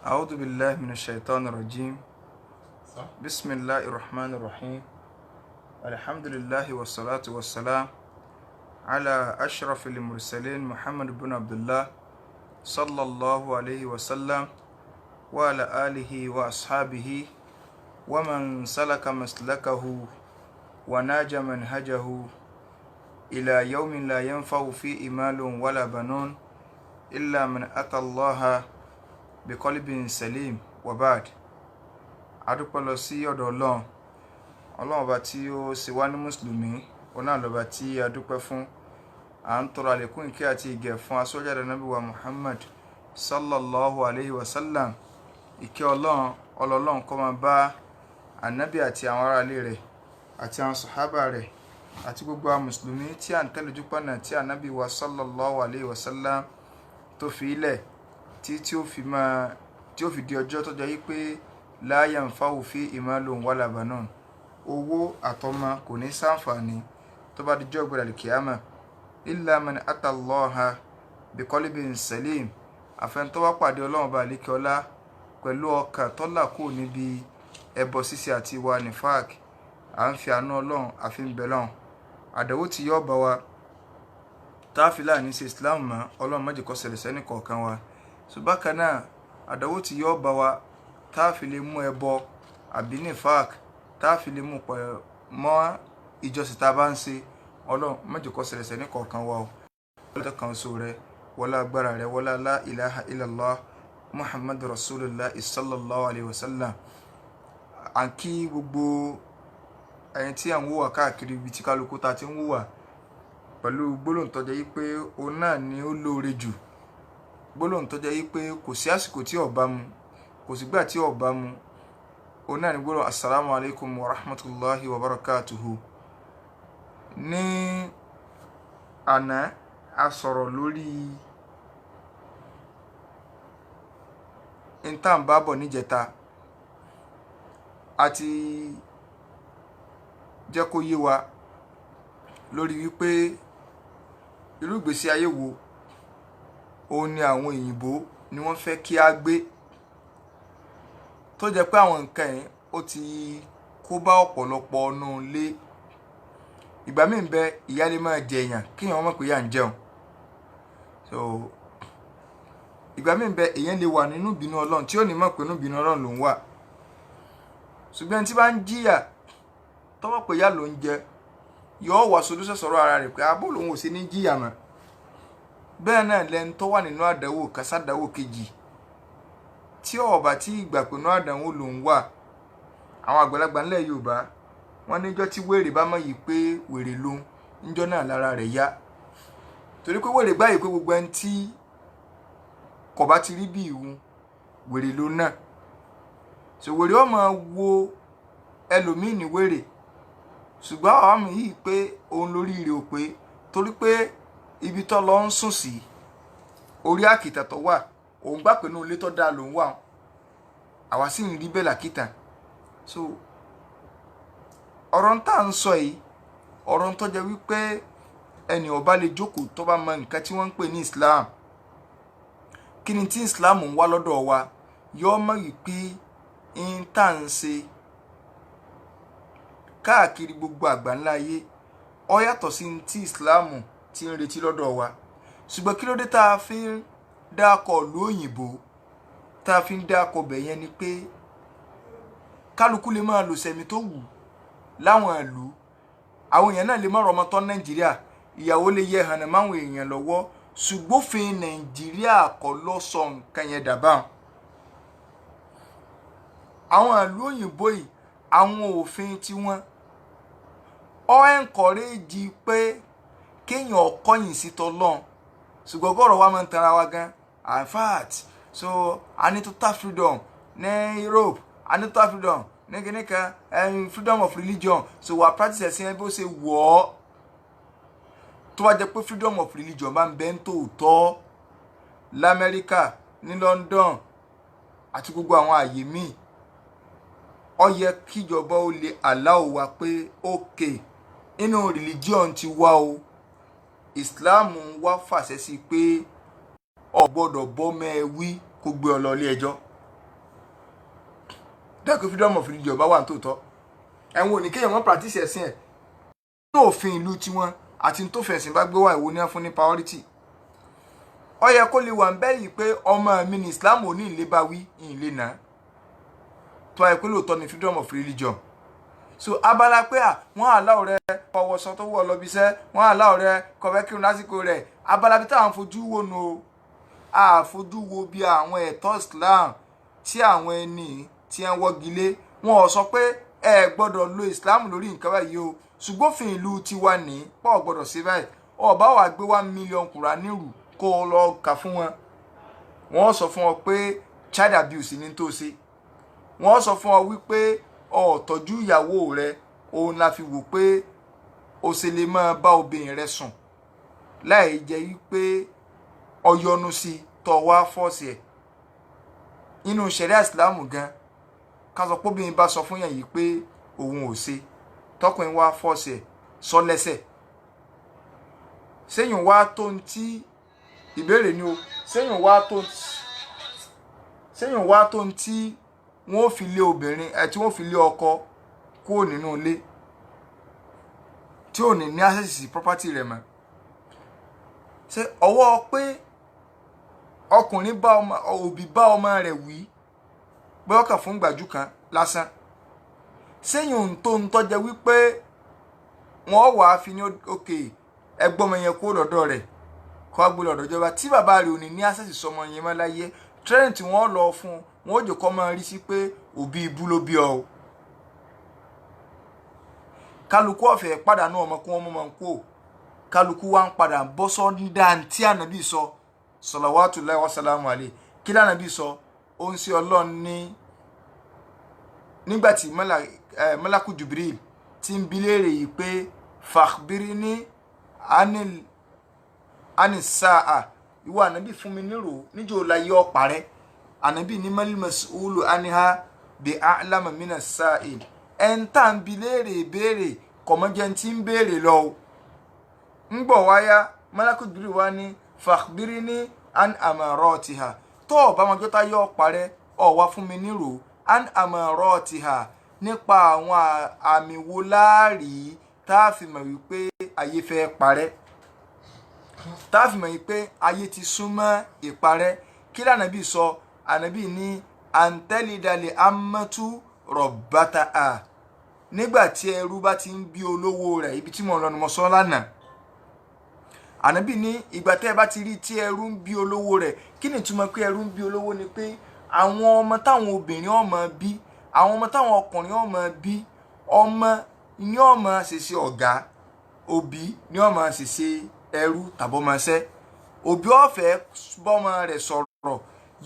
أعوذ بالله من الشيطان الرجيم. بسم الله الرحمن الرحيم. الحمد لله والصلاة والسلام على أشرف المرسلين محمد بن عبد الله صلى الله عليه وسلم وعلى آله وأصحابه ومن سلك مسلكه وناج منهجه إلى يوم لا ينفع فيه مال ولا بنون إلا من أتى الله بقلب سليم وبعد. adúpẹ́ lọ sí ọ̀dọ̀ ọlọ́run ọba tí ó ṣe wá ní mùsùlùmí òun náà lọ́ba tí a dúpẹ́ fún. À ń tọrọ àlékún ìkẹ́ àti ìgẹ̀ fún aṣọ́jáde nábì wa Muhammad sallallahu alayhi wa sallam. Ìkẹ́ ọlọ́run kó máa bá ànábì àti àwọn aráalé rẹ̀ àti àwọn sàhábà rẹ̀ àti gbogbo àwọn mùsùlùmí tí à ń tẹ̀lé ojúpọ̀nà tí ànábì wa sallallahu alayhi wa sallam tó fi ilẹ̀ tí ó fi di ọjọ́ tó jẹ́ yí pé la yanfa'u fihi malun wala banun, owó àtọmọ kò ní ṣàǹfààní tó bá dijọ́ gbọdọ̀ al-qiyama illa man ata Allaha biqalbin salim, àfẹnutọ́ wá pàdé ọlọ́run bá àlékè ọlá pẹ̀lú ọkàn tó là kúrò níbi ẹbọ ṣíṣe àti ìwà nifaq. À ń fi àánú ọlọ́run àfi ń bẹ lọ́run. Àdánwò tí yóò bá wa táàfilà ní ṣe Islam mọ́ ọlọ́run má jẹ́ kó ṣẹlẹ̀ sẹ́nì kọ̀ọ̀kan wa. Ṣùgbọ́n kan náà àdánwò tí yóò bá wa táàfi lè mú ẹbọ àbí nifaq táàfi lè mú pẹ̀ mọ́ ìjọsìn tá a bá ń ṣe ọlọ́run má jẹ́ kó ṣẹlẹ̀ sẹ́nì kọ̀ọ̀kan wa o. ọlọ́run kan so rẹ wọlá agbára rẹ wọlá la ilaha illallah muhammadu rasulullah sallallahu alayhi wa sallam. À ń kí gbogbo ẹ̀yin tí à ń wúwà káàkiri ibi tí kálukú ta ti ń wúwà pẹ̀lú gbólóhùn tó jẹ́ yí pé òun náà ni ó lóore jù, gbólóhùn tó jẹ́ yí pé kò sí àsìkò tí ó bá mu kò sígbà tí ó bá mu, òun náà ni gbólóhùn assalamu alaikum wa rahmatullahi wa barakatuhu. Ní àná a sọ̀rọ̀ lórí ìtàǹbàbọ̀ níjẹta àti jẹ́ kó yé wa lórí wípé irú ìgbésí ayé wo òun ni àwọn òyìnbó ni wọ́n fẹ́ kí a gbé, tó jẹ́ pé àwọn nǹkan yìí ó ti kó bá ọ̀pọ̀lọpọ̀ ọ̀nà ilé. Ìgbà míì ń bẹ ìyà lè máa jẹ èèyàn kí èèyàn mọ̀ pé ìyà ń jẹun. Ìgbà míì ń bẹ èèyàn lè wà nínú ìbínú ọlọ́run tí ó ní mọ̀ pé nínú ìbínú ọlọ́run ló ń wà. Ṣùgbọ́n tí bá ń jìyà tọ́wọ́ pé ìyà ló ń jẹ yóò wá solúṣẹ̀ sọ̀rọ̀ ara rẹ̀ pé abó lòun ò sí ní jìyà mọ́. Bẹ́ẹ̀ náà lẹni tó wà nínú àdánwò kásádánwò kejì tí ọba tí ìgbà pé nínú àdánwò ló ń wà. Àwọn àgbàlagbà ńlẹ̀ Yorùbá wọ́n níjọ́ tí wèrè bá mọ̀ yìí pé wèrè lòun níjọ́ náà lára rẹ̀ yá, torí pé wèrè gbáyìí pé gbogbo ẹni tí kò bá ti rí bí ìhun wèrè ló náà. Wèrè ó máa wo ẹlòmíì ní wèrè, ṣùgbọ́n àwọn àmì yìí pé òun lórí rẹ̀ ò pé, torí pé ibi tó lọ ń sùn sí orí àkìtà tó wà òun gbà pé inú ilé tó dáa lòun wà, àwa sì ń rí bẹ́ẹ̀ làkìtà. Ọ̀rọ̀ ń tà ń sọ yìí ọ̀rọ̀ ń tó jẹ́ wípé ẹni ó bá lè jókòó tó bá mọ nǹkan tí wọ́n ń pè ní Islam, kí ni tí Islam ń wá lọ́dọ̀ wa, yóò mọ̀ wípé ń tà ń ṣe káàkiri gbogbo àgbáńlá ayé ó yàtọ̀ sí tí Islam ti ń retí lọ́dọ̀ wa. Ṣùgbọ́n kí ló dé tá a fi ń dákọ̀ ìlú òyìnbó, tá a fi ń dákọ̀ bẹ̀ yẹn ni pé kálukú lè máa lò sẹ́mi tó wù láwọn ìlú. Àwọn èèyàn náà lè má rọmọ tán Nàìjíríà, ìyàwó lè yẹ hànà máwọn èèyàn lọ́wọ́, ṣùgbọ́n òfin Nàìjíríà kọ́ ló sọ nǹkan yẹn dàbà. Àwọn ìlú òyìnbó yìí àwọn òfin tiwọn ó encourage pé kéèyàn kọ̀yìn sí tọlọ́run, ṣùgbọ́n gọ́rọ̀ wa máa ń tanra wa gan. In fact a ní total freedom ní Europe, a ní total freedom ní kìnìkan freedom of religion, we are practice ẹ̀sìn bó ṣe wọ̀ ọ́. Tó bá jẹ́ pé freedom of religion bá ń bẹ ń tòótọ́ l'Amẹ́ríkà, ní London àti gbogbo àwọn àyè míì, ó yẹ kíjọba ó lè allow wa pé okay inú religion ti wá o, Islam wá fàṣẹ sí pé o gbọ́dọ̀ bọ́ mẹ́wí kó gbé ọ lọ ilé ẹjọ́. dákò freedom of religion bá wà nítòótọ́ ẹ̀wọ̀n ò ní kéèyàn wọ́n practice ẹ̀sìn ẹ̀ ní òfin ìlú tiwọn àti tó fẹ̀sìn bá gbé wá ìwo ní fún ní priority ó yẹ kó lè wà ń bẹ́ yìí pé ọmọ mi ní Islam ò ní ìlé bá wí ìlé náà tó ayẹ pé lóòótọ́ ní freedom of religion so abala pé wọ́n aláwọ̀ rẹ kọ̀wọ̀sán tó wọ̀ lọ́bíṣẹ́ wọ́n aláwọ̀ rẹ kọ̀fẹ́ kírun lásìkò rẹ̀ abala bí táwọn fojú wo nu àfojú wo bí àwọn ẹ̀tọ́ Islam tí àwọn ẹni tí wọ́n wọ́gi lé wọn ò sọ pé ẹ gbọ́dọ̀ lo Islam lórí nǹkan báyìí o ṣùgbọ́n òfin ìlú tiwa ní pọ̀ gbọ́dọ̀ ṣe báyìí ọba wà gbé 1 million Kùránì rù kó o lọ kà fún wọn wọ́n sọ fún ọ pé child abuse ní tó ṣe wọ́n sọ fún ọ wípé ó tọ́jú ìyàwó rẹ òun la fi wò pé o ṣe lè máa bá obìnrin rẹ sùn láì jẹ́ wípé ọyọnu sí tó wá fọ́ọ̀sì ẹ̀ nínú ṣẹ̀ríà Ìsìlámù gan ká sọ pé obìnrin bá sọ fún yàn yìí pé òun ò ṣe tọkùnrin wá fọ́ọ̀sì ẹ̀ sọ lẹ́sẹ̀ sẹ́yìn wá tó ń tí ìbéèrè ni o sẹ́yìn wá tó ń tí wọ́n fi lé obìnrin tí wọ́n fi lé ọkọ kúrò nínú ilé tí ò ní access sí property rẹ̀ mọ́ ṣe ọwọ́ pé ọkùnrin òbí bá ọmọ rẹ̀ wí pé ọkàn fún gbàjú kan lásán sẹ́yìn ohun tó ń tọ́jẹ́ wípé wọ́n wà á fi ní òkè ẹgbọ́n ọmọ yẹn kó lọ́dọ̀ rẹ̀ kó wá gbé lọ́dọ̀ ìjọba tí bàbá rẹ̀ ò ní access sọmọ yẹn mọ́ láyé trend tí wọ́n lọ fún wọn ò jẹ́ kó máa rí sí pé òbí ibú ló bí ọ kálukú ọ̀fẹ́ pàdánù ọmọ kó wọ́n mọ́ kó kálukú wa ń padà bọ́ sọ ní dáńtí ànábì sọ salawatullahi wa salamu alayhi kí lànàbì sọ ó ń ṣe Ọlọ́run ní nígbàtí malaku Jibril ti ń bi léèrè yìí pé fakhbirni anil sa'a ìwọ ànábì fún mi nírò níjọ́ láyé ọ̀parẹ́ ànábì ní mal mas'ulu anha bi a'lama minas sa'il ẹn tá ń bi léèrè ìbéèrè kọ̀mọ́jẹ́ tí ń béèrè lọ ń gbọ̀ wáyá malaku Jibril wá ní fakhbirni an amaratiha tó bá wọn jọta yọ parẹ́ ó wá fún mi nírò an amaratiha nípa àwọn àmì wo láàrí tá fi mọ̀ wípé ayé fẹ́ parẹ́ tá fi mọ̀ wípé ayé ti súnmọ́ ìparẹ́ kí l'Ànábì sọ Ànábì ní antelidali amatu rabbataha nígbà tí ẹrú bá ti ń bí olówó rẹ̀ ibi tí mo lọ ni mo sọ lánàá Ànábì ní ìgbà tẹ́ bá ti rí tí ẹrú ń bí olówó rẹ̀ kí ni túmọ̀ pé ẹrú ń bí olówó ni pé àwọn ọmọ táwọn obìnrin ọmọ bí àwọn ọmọ táwọn ọkùnrin ọmọ bí ọmọ ní ọmọ ṣèṣe ọ̀gá òbí ní ọmọ ṣèṣe ẹrú tàbọ́mọṣẹ́ òbí ọ̀fẹ́ bọ́mọ rẹ̀ sọ̀rọ̀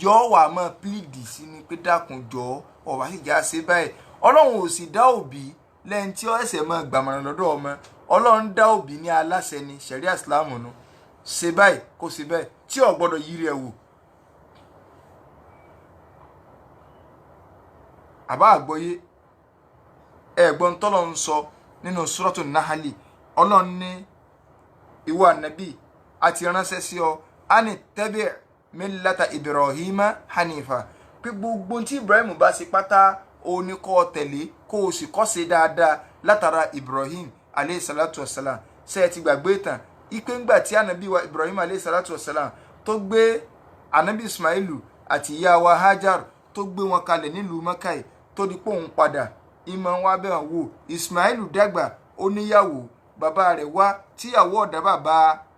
yọ wà mọ́ pílìdì sí ni pé dákun jọ ọ̀wá sì já ṣe báyìí Ọlọ́run ò sì dá òbí lẹ́yìn tí ó ẹsẹ̀ mọ́ gbàmọ̀ràn lọ́dọ̀ ọmọ Ọlọ́run dá òbí ní aláṣẹ ni ṣẹ̀ríà Ìsìlámù nù ṣe báyìí kó ṣe bẹ́ẹ̀ tí ò gbọ́dọ̀ yí rẹ̀ wò. àbá àgbọ́yé ẹ̀gbọ́n tọ́lọ̀ ń sọ nínú Suratu Nahali Ọlọ́run ní ìwọ ànábì àti ránṣẹ́ sí ọ ani tabi' millata Ibrahima hanifa pé gbogbo tí Ibrahim bá ṣe pátá ó ní kó tẹ̀lé kó o sì kọ́ ṣe dáadáa látara Ibrahim alayhi salatu wassalam ṣé ẹ ti gbàgbé ìtàn ipe ńgbà tí ànábì wa Ibrahim alayhi salatu wassalam tó gbé ànábì Ismailu àti ìyá wa Hajar tó gbé wọn kalẹ̀ nílùú Mẹ́kà tó di pé òun padà ìmọ̀ wa bẹ́ẹ̀ wò Ismailu dàgbà ó níyàwó bàbá rẹ̀ wá tíyàwó ọ̀dà bàbá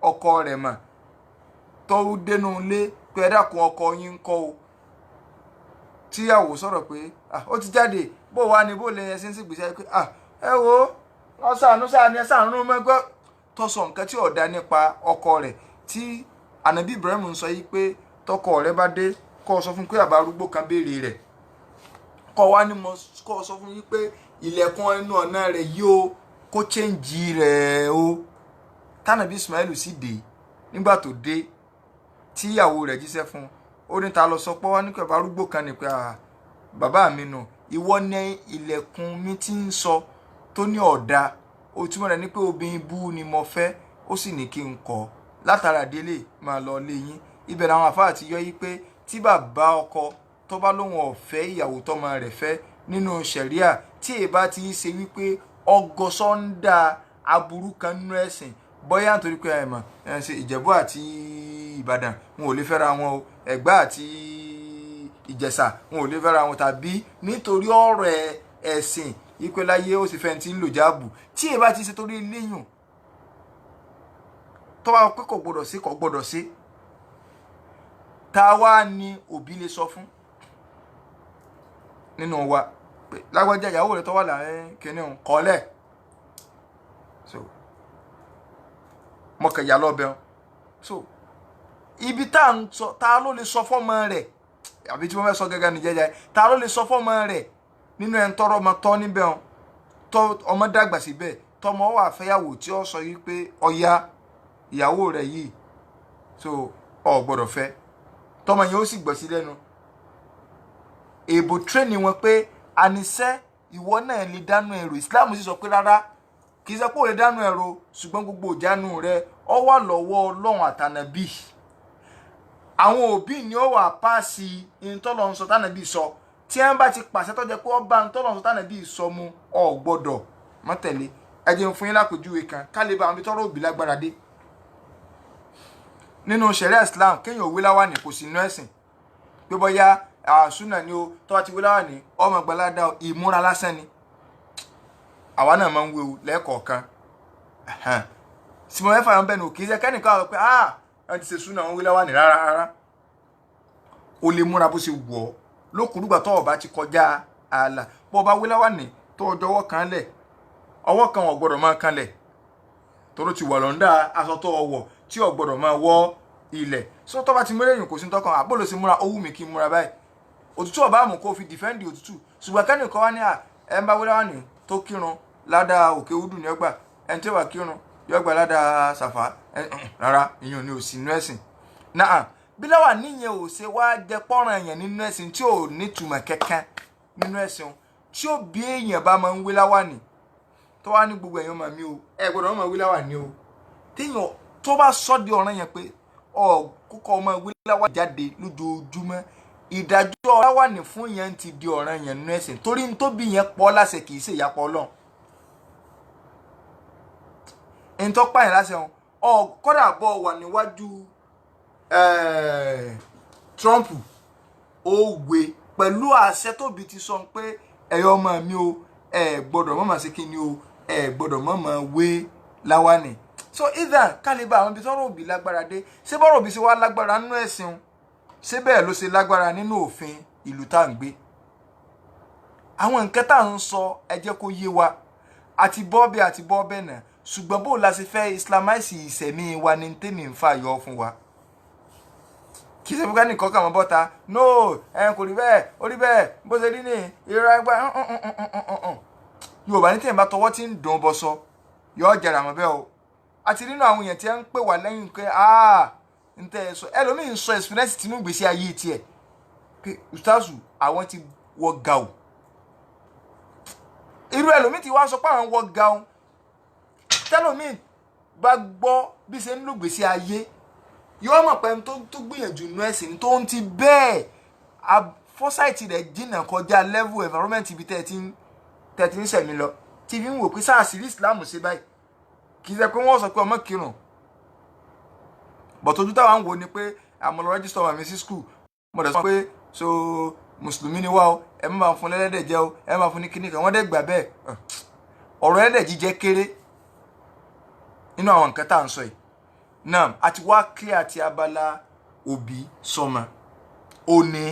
ọkọ rẹ̀ mọ̀ tó dénú ilé pé ẹ dákun ọkọ yín ń kọ́ o tíyàwó sọ̀rọ̀ pé ó ti jáde bó wà ní bó lè yẹn sí ń sì gbèsè pé ẹ wo wọ́n sàánú sáàní ẹ sàánú mẹ́gbẹ́ tó sọ nǹkan tí ọ̀dà nípa ọkọ rẹ̀ tí ànábì Ibrahim ń sọ yìí pé tọkọ rẹ̀ bá dé kó sọ fún pé àbá arúgbó kan béèrè rẹ̀ kọ́ wá ní mo kọ́ sọ fún yín pé ilẹ̀kùn ẹnu ọ̀nà rẹ̀ yóò kó chẹ́ǹjì rẹ̀ o tánàbí Ismailu sì dé nígbà tó dé tíyàwó rẹ̀ jíṣẹ́ fún ó ní ta lọ sọ pé wá ní pẹ̀lú arúgbó kan ní pé bàbá mi nù ìwọ ní ilẹ̀kùn mi ti ń sọ tó ní ọ̀dà ó túmọ̀ rẹ̀ ní pé obìnrin bú ni mo fẹ́ ó sì ní kí n kọ́ látara délé máa lọ lé yín ibẹ̀ làwọn àfáà ti yọ yí pé tí bàbá ọkọ tó bá lóun ọ̀fẹ́ ìyàwó tọ́mọ rẹ̀ fẹ́ nínú ṣẹ̀ríà tí ẹ bá ti ṣe wípé ọgọ́sọ́ńdà aburú kan nínú ẹ̀sìn bóyá nítorí pé ẹ̀mọ̀ ṣe Ìjẹ̀bú àti Ìbàdàn wọn ò lè fẹ́ra wọn o Ẹ̀gbá àti Ìjẹ̀ṣà wọn ò lè fẹ́ra wọn tàbí nítorí ọ̀rọ̀ ẹ̀sìn ìpẹ́láyé ó sì fẹ́ ti ń lò jáàbù tí ẹ bá ti ṣe torí léyùn tó bá pé kò gbọdọ̀ sí kò gbọdọ̀ sí ta wá ní òbí lè sọ fún nínú wa pé lágbájá ìyàwó rẹ tó wà láàrin kìíní òun kọ́lẹ̀ so mọ̀kànyà lọ́bẹ̀ ọ́n so ibi tá à ń sọ ta ló lè sọ fọ́mọ rẹ̀ àbí tí wọ́n fẹ́ sọ gẹ́gẹ́ ní jẹ́jẹ́ ta ló lè sọ fọ́mọ rẹ̀ nínú ẹ̀ ń tọrọ ọmọ tọ́ níbẹ̀ ọ́n tọ́ ọmọ dàgbà síbẹ̀ tọmọ wà fẹ́yàwó tí ó sọ yìí pé ọya ìyàwó rẹ̀ yìí so ọ gbọ́dọ̀ fẹ́ tọmọ yẹn ó sì gbọ́ sí lẹ́nu èèbò tírẹ́nì wọn pé àníṣẹ́ ìwọ náà lè dánú ẹ̀rọ Islam sì sọ pé rárá kì í ṣe pé ò lè dánú ẹ̀rọ ṣùgbọ́n gbogbo ìjánu rẹ ọ wà lọ́wọ́ Ọlọ́run àtànàbí àwọn òbí ni ó wà páàsì ìtọ́lọ̀ sọ tànàbí sọ tí ẹ bá ti pàṣẹ tó jẹ́ pé ó bá ìtọ́lọ̀ sọ tànàbí sọ mu ọ gbọ́dọ̀ má tẹ̀lé ẹ jẹ́ n fún yín lápèjúwe kan ká lè bá àwọn ibi tọ́rọ̀ òbí lágbára dé nínú ṣẹ̀ríà Islam kéèyàn òwe láwàní kò sí inú ẹ̀sìn pé bóyá àṣùnà ni o tó bá ti wé láwàní ọmọ gbalada ìmúra lásán ni àwa náà máa ń wé o lẹ́ẹ̀kọ̀ọ̀kan simon ẹ̀fà yẹn bẹ́ẹ̀ ni ò kì í ṣe kẹ́nìkan àwọn pé wọ́n ti ṣe ṣùnà wọn wé láwàní rárá o lè múra bó ṣe wọ̀ ọ́ lókùrúgbà tó ọba ti kọjá ààlà bó ọba wé láwàní tó ọjọ́ ọwọ́ kan lẹ̀ ọwọ́ kan ò gbọ́dọ̀ máa kanlẹ̀ tóró ti wà lọ́ndà aṣọ tó ọwọ́ tí ò gbọ́dọ̀ máa wọ ilẹ̀ so tó bá ti múlẹ̀ yìí kò sí tọkàn àbó ló ṣe múra ó wù mí kí n múra báyìí òtútù ọba àmú kó fi dìfẹ́ǹdì òtútù ṣùgbọ́n kẹ́nìkan wá ní ẹ̀ ń bá wé láwàní tó kírun ládàá òkè údù ní ọgbà ẹni tí ó wà kírun yóò gbà ládàá sàfà rárá ìyẹn ò ní òsì nínú ẹ̀sìn náà bí láwà níyẹn ò ṣe wá jẹ pọ́nrán èèyàn nínú ẹ̀sìn tí ò nítumọ̀ kankan nínú ẹ̀sìn tí ó bí èèyàn bá máa ń wé láwàní tó wá ní gbogbo èèyàn màmí o ẹ gbọ́dọ̀ máa wé láwàní o téèyàn tó bá sọ di ọ̀ràn yẹn pé kókó ọmọ wé láwàní jáde lójoojúmọ́ ìdájọ́ láwàní fún yẹn ti di ọ̀ràn yẹn nínú ẹ̀sìn torí ní tó bí yẹn pọ̀ láṣẹ kì í ṣe ìyapọ̀ Ọlọ́run ntọ́ pààyàn láṣẹ wọn kọ́dà bọ̀ wà níwájú Trump ó wé pẹ̀lú àṣẹ tóbi ti sọ pé ẹ̀yọ́ ọmọ mi o ẹ gbọ́dọ̀ mọ̀mọ́ sí kí ni o ẹ gbọ́dọ̀ mọ̀mọ́ wé láwàní so either kálíbà àwọn ibi tọ́rọ̀ òbí lágbára dé ṣé bọ́rọ̀ òbí ṣe wá lágbára nínú ẹ̀sìn ṣé bẹ́ẹ̀ ló ṣe lágbára nínú òfin ìlú tá à ń gbé àwọn nǹkan tá à ń sọ ẹ jẹ́ kó yé wa àti bọ́ọ̀bẹ náà ṣùgbọ́n bó la ṣe fẹ́ islamize ìṣẹ̀mí wa ní tèmi ń fà yọ fún wa kì í ṣe fúnka nìkan kà mọ́ bọ́ta no kò rí bẹ́ẹ̀ ó rí bẹ́ẹ̀ bó ṣe rí ní ìrora ẹgbẹ́ Yorùbá ní tèmi bá tọwọ́ tí ń dùn bọ́ sọ yọ ọ́ jẹrà mọ́ bẹ́ẹ̀ o àti nínú àwọn èèyàn tí ń pè wá lẹ́yìn pé ń tẹ́ ẹ sọ ẹlòmíì ń sọ experience tinú ìgbésí ayé tiẹ̀ pé ustazu àwọn ti wọ gàù irú ẹlòmíì ti wá sọ pé àwọn wọ gàù tẹlòmíì bá gbọ́ bí ṣe ń lògbèsí ayé yóò mọ̀ pé tó gbìyànjú inú ẹ̀sìn tó ń ti bẹ́ẹ̀ fọ́sáìtì rẹ̀ jìnnà kọjá level environment ibi tẹ́ ti ń sẹ̀mí lọ tí fi ń wò pé sáàsì rí Islam ṣe báyìí kì í ṣe pé wọ́n sọ pé ọmọ kírun bọ̀tọ́jú táwọn ń wò ni pé àmọ́ lọ rẹ́gísítọ̀ ọmọ mi sí skul mo dẹ̀ sọ pé so mùsùlùmí ni wá o ẹ má máa fún lẹ́lẹ́dẹ̀ jẹ o ẹ má máa fún ní kíní kan wọ́n dẹ̀ gbà bẹ́ẹ̀ ọ̀rọ̀ ẹlẹ́dẹ̀ jíjẹ kéré nínú àwọn nǹkan tá à ń sọ yìí náà àti wá clear àti abala òbí sọmọ òní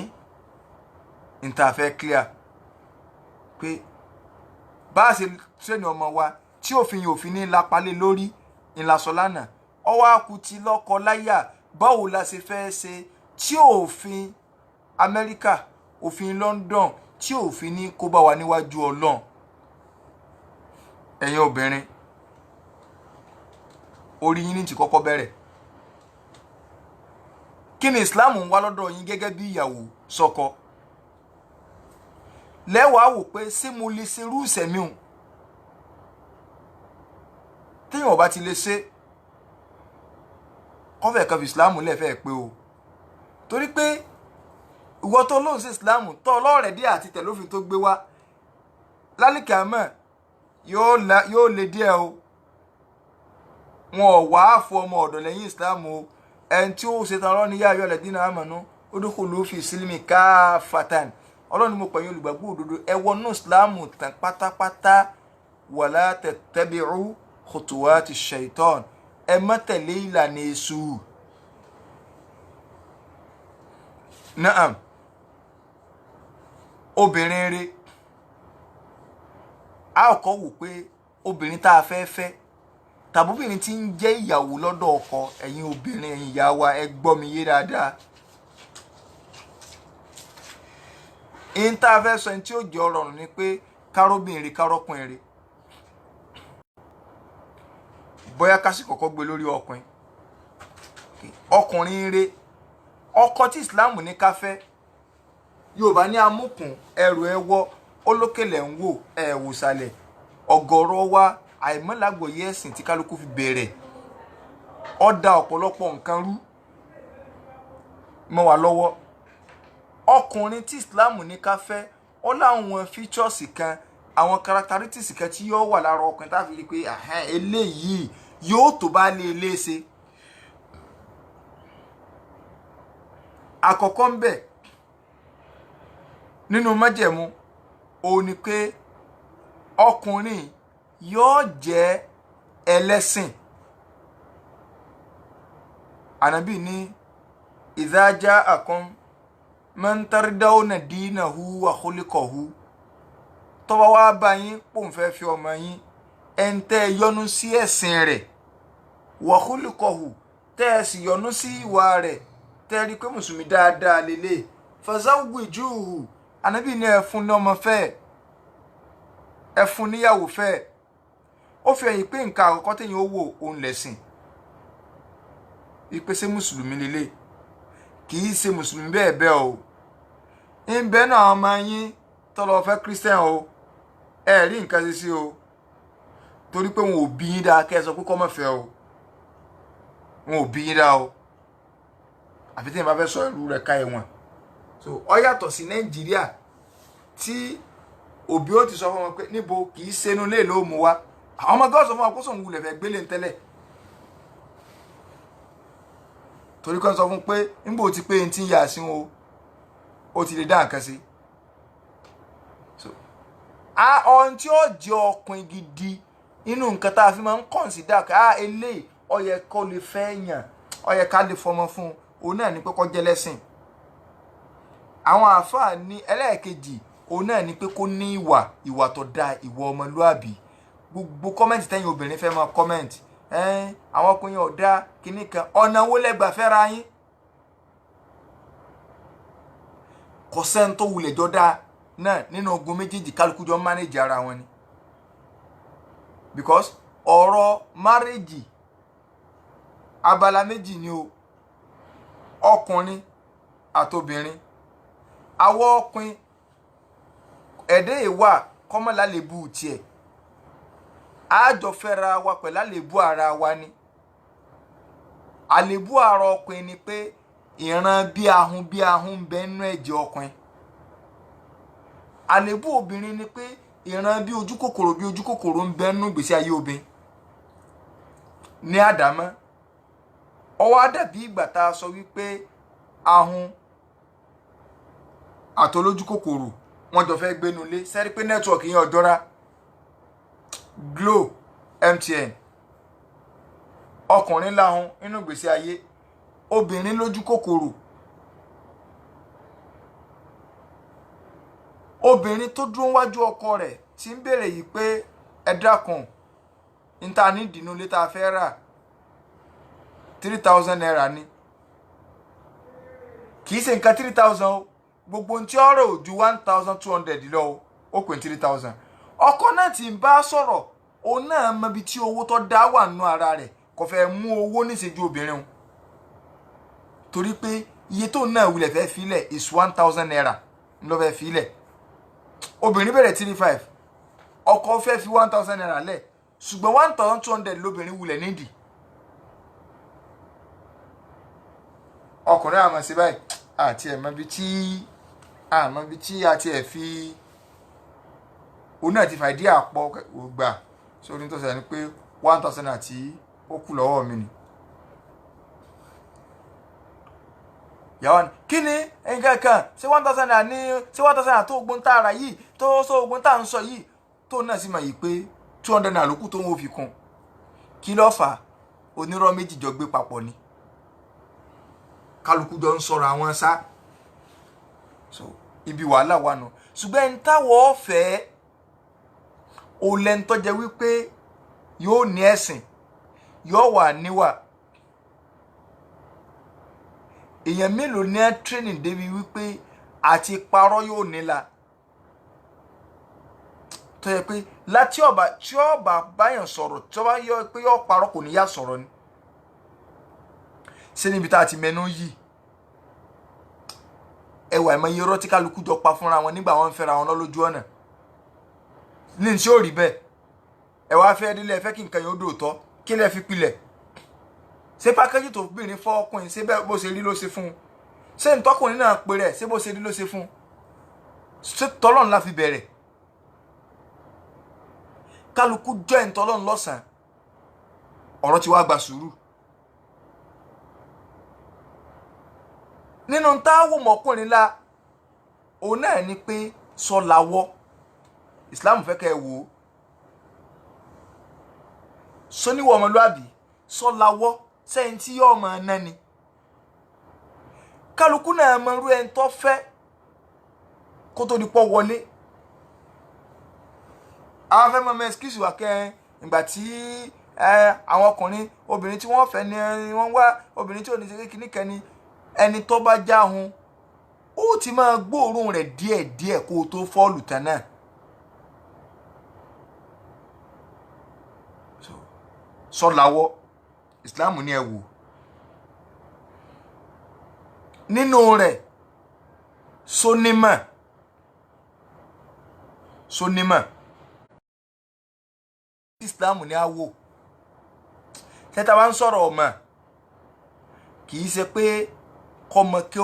ìtàfẹ́ clear pé bá a ṣe tẹ́ni ọmọ wa tí òfin yóò fi ní lápalẹ̀ lórí ìlàsọ lánàá ọwọ́ àkùtì lọ́kọ láyà báwo la ṣe fẹ́ ṣe tí òfin Amẹ́ríkà òfin London tí òfin ní kó bá wa níwájú Ọlọ́run ẹ̀yin obìnrin orí yín ní ti kọ́kọ́ bẹ̀rẹ̀ kí ni Islam ń wá lọ́dọ̀ yín gẹ́gẹ́ bí ìyàwó sọ́kọ lẹ́wàá wò pé ṣé mo lè ṣe irú ìṣẹ̀mí òun téèyàn bá ti lè ṣe kọ́fẹ̀ kan fi Islam lẹ́fẹ̀ẹ́ pé o torí pé ìwọ tó lóun ṣe Islam tó ọlọ́rẹ̀ dé àti tẹ̀lófin tó gbé wá lálìkàmọ́ yóò lè díẹ̀ o wọn ò wá fún ọmọ ọ̀dọ̀ lẹ́yìn Islam o ẹni tí ó ṣetán ọlọ́run yá ayọ́ lẹ́dínà àmọ́nú ó dúkù ló fi sílímì káfàtàn ọlọ́run mo pẹ̀yìn olùgbàgbọ́ òdodo ẹ wọnú Islam tán pátápátá wàlá tattabi'u khutuwati shaitan ẹ má tẹ̀lé ìlànà èṣù. Naam obìnrin rẹ̀ a ò kọ́ wò pé obìnrin tá a fẹ́ fẹ́ tàbóbìnrin tí ń jẹ́ ìyàwó lọ́dọ̀ ọkọ ẹ̀yin obìnrin ẹ̀yin ìyá wa ẹ gbọ́ mi yé dáadáa. ìyẹn tá a fẹ́ sọ ẹni tí ó jẹ́ ọ̀rọ̀ ni pé kárọ́bìnrin kárọ́kùnrin bóyá ká sì kọ́kọ́ gbé lórí ọkùnrin rẹ̀ ọkọ tí Islam ní ká fẹ́ Yorùbá ní amúkùn ẹrù ẹwọ́ olókèlè ń wò ẹ̀wò sàlẹ̀ ọ̀gọ̀rọ̀ wa àìmọ́lágbòye ẹ̀sìn tí kálukú fi bẹ̀rẹ̀ ó dá ọ̀pọ̀lọpọ̀ nǹkan rú mọ́ wa lọ́wọ́. Ọkùnrin tí Islam ní ká fẹ́ ó láwọn features kan àwọn characteristics kan tí yóò wà lára ọkùnrin tá a fi rí pé eléyìí yóò tó bá lé léṣe. Àkọ́kọ́ ń bẹ nínú májẹ̀mú òun ni pé ọkùnrin yóò jẹ́ ẹlẹ́sìn. Ànábì ní idha ja'akum man tardawna dinahu wa khuluquhu tó bá wá bá yín pò ń fẹ́ fi ọmọ yín ẹn tẹ́ yọ́nú sí ẹ̀sìn rẹ̀ wa khuluquhu tẹ́ sì yọ́nú sí ìwà rẹ̀ tẹ́ rí pé mùsùlùmí dáadáa lélẹ̀ fazawwijuhu Ànábì ní ẹ fún ní ọmọ fẹ́ ẹ fún níyàwó fẹ́ ó fi ẹ̀yìn pé nǹkan àkọ́kọ́ téèyàn ó wò òun lẹ̀sìn ìpèsè mùsùlùmí lélẹ̀ kì í ṣe mùsùlùmí bẹ́ẹ̀ bẹ́ẹ̀ o ń bẹ náà ọmọ yín tó lọ fẹ́ Christian o ẹ rí nǹkan ṣe sí o torí pé wọn ò bí yín dáa kẹ́ ẹ sọ pé kọ́ mọ̀ fẹ́ o wọn ò bí yín dáa o àfi tí èèyàn bá fẹ́ sọ ìlú rẹ̀ ká ẹ̀wọ̀n so ó yàtọ̀ sí Nàìjíríà tí òbí ó ti sọ fún wọn pé níbo kì í ṣenú lé ló mú wa àwọn ọmọ gọ́ọ̀sọ̀ fún wọn kó sóun wulẹ̀ fẹ́ gbélé ń tẹ́lẹ̀ torí kan sọ fún pé níbo ti pé ti ń yà sí wọn ó ti lè dá nǹkan sí so ohun tí ó jẹ́ ọkùnrin gidi inú nǹkan tá a fi máa ń consider ká eléyìí ó yẹ kó lè fẹ́ yàn ó yẹ ká lè fọmọ fún òun náà ní pé kó jẹ́ lẹ́sìn. Àwọn àáfàá ní ẹlẹ́ẹ̀kejì òun náà ní pé kó ní ìwà tó dáa ìwà ọmọlúàbí. Gbogbo kọ́mẹ́ǹtì tẹ́yìn obìnrin fẹ́ máa kọ́mẹ́ǹtì àwọn ọkùnrin ọ̀dá kìíní kan ọ̀nà wo lẹ́gbà fẹ́ra yín kò sẹ́ni tó wulẹ̀ jọ dáa náà nínú ogun méjèèjì kálukú jọ mánéjì ara wọn ni because ọ̀rọ̀ márèjì abala méjì ni o ọkùnrin àtobìnrin àwọn ọkùnrin ẹ̀dẹ́ ìwà kọ́mọ́lá lè bu tiẹ̀ àjọ fẹ́ra wa pẹ̀lú àlébù ara wa ni àlébù ara ọkùnrin ni pé ìran bí ahun ń bẹ nínú ẹ̀jẹ̀ ọkùnrin àlébù obìnrin ni pé ìran bí ojú kòkòrò ń bẹ nínú ìgbésí ayé obìnrin ní àdámọ́ ó wá dàbí ìgbà tá a sọ wípé ahun àtolójú kòkòrò wọ́n jọ fẹ́ gbénu lé sẹ́rí pé nẹ́tíwọ̀kì yẹn ọ̀jọ́ra Glo MTN ọkùnrin láhun nínú ìgbésí ayé obìnrin lójú kòkòrò obìnrin tó dúró wájú ọkọ rẹ̀ tí ń béèrè yìí pé ẹ dákun níta ní ìdínú lé tá a fẹ́ rà 3,000 naira ni kì í ṣe nǹkan 3,000 o gbogbo ohun tí ọ̀rọ̀ ò ju 1,200 lọ ó pè 3,000 ọkọ náà tí ń bá sọ̀rọ̀ òun náà mọ ibi tí owó tó dá wà nínú ara rẹ̀ kò fẹ́ mú owó níṣẹ́jú obìnrin o torí pé iye tó náà wulẹ̀ fẹ́ filẹ̀ is 1,000 naira ló fẹ́ filẹ̀ obìnrin bẹ̀rẹ̀ 3,500 ọkọ fẹ́ fi 1,000 naira lẹ̀ ṣùgbọ́n 1,200 lóbìnrin wulẹ̀ nídìí ọkùnrin àmọ́ sí báyìí àti ẹ̀ mọ ibi tí àti ẹ̀ fi òun náà ti fàìdí àpọ̀ gbà sórí tó ṣẹlẹ̀ ni pé 1000 àti ó kù lọ́wọ́ mi ni. ìyàwó ni kí ni nǹkan kan ṣé 1000 naira ní ṣé 1000 naira tó ogun tá a rà yìí tó sọ ogun tá a ń sọ yìí tó náà sì máa yìí pé 200 naira ló kù tó ń wò fi kún kí ló fà á onírọ́ méjì jọ gbé papọ̀ ni kálukú jọ ń sọ̀rọ̀ àwọn sá so ibi wàhálà wà nù ṣùgbọ́n ẹni táwọ̀ ọ̀fẹ́ ò lẹ́ńtọ́ jẹ́ wípé yóò ní ẹ̀sìn yóò wà níwà èèyàn mélòó ní training débi wípé àti parọ́ yóò nílà tó yẹ pé láti tí ọba báyàn sọ̀rọ̀ tí ọba yọ pé yóò parọ́ kò ní yá sọ̀rọ̀ ni ṣé níbi tá a ti mẹ́nu yìí ẹwà ẹ̀mọ iye ọ̀rọ̀ tí kálukú jọ pa fúnra wọn nígbà wọn ń fẹ́ra wọn lójú ọ̀nà ní ní tí ó rí bẹ́ẹ̀ ẹ wá fẹ́ délé ẹ fẹ́ kí nǹkan yóò dòótọ́ kí lẹ fi pilẹ̀ ṣé pákéjì tó bìnrin fọ́ ọkùnrin ṣé bẹ́ẹ̀ bó ṣe rí ló ṣe fún un ṣé ntọ́kùnrin náà pè rẹ̀ ṣé bó ṣe rí ló ṣe fún un ṣé tọ́lọ́run la fi bẹ̀rẹ̀ kálukú jọ ẹ̀ ń tọ́lọ́run lọ́sàn-án ọ̀rọ̀ tí wàá gba sùúrù nínú táwọn ọmọkùnrin la òun náà ni pé sọ làwọ̀ Islam fẹ́ kẹ́ ẹ wò ó sọ níwọ̀ ọmọlúàbí sọ làwọ̀ sẹ́yìn tí yóò máa ná ni kálukú náà mọ irú ẹni tó fẹ́ kó tó di pọ́ wọlé àwọn fẹ́ mọ excuse wà kẹ́ ìgbà tí àwọn ọkùnrin obìnrin tí wọ́n fẹ́ ni wọ́n wá obìnrin tí ò ní ṣe kíní kẹ́ni ẹni tó bá jáhun ó ti máa gbóòórùn rẹ̀ díẹ̀díẹ̀ kó o tó fọ́ọ̀lù tán náà sọ làwọ̀ Islam ní ẹ wò nínú rẹ̀ sónímọ̀ Islam ní a wò tẹ́tà bá ń sọ̀rọ̀ ọmọ kì í ṣe pé kọmọ kí ó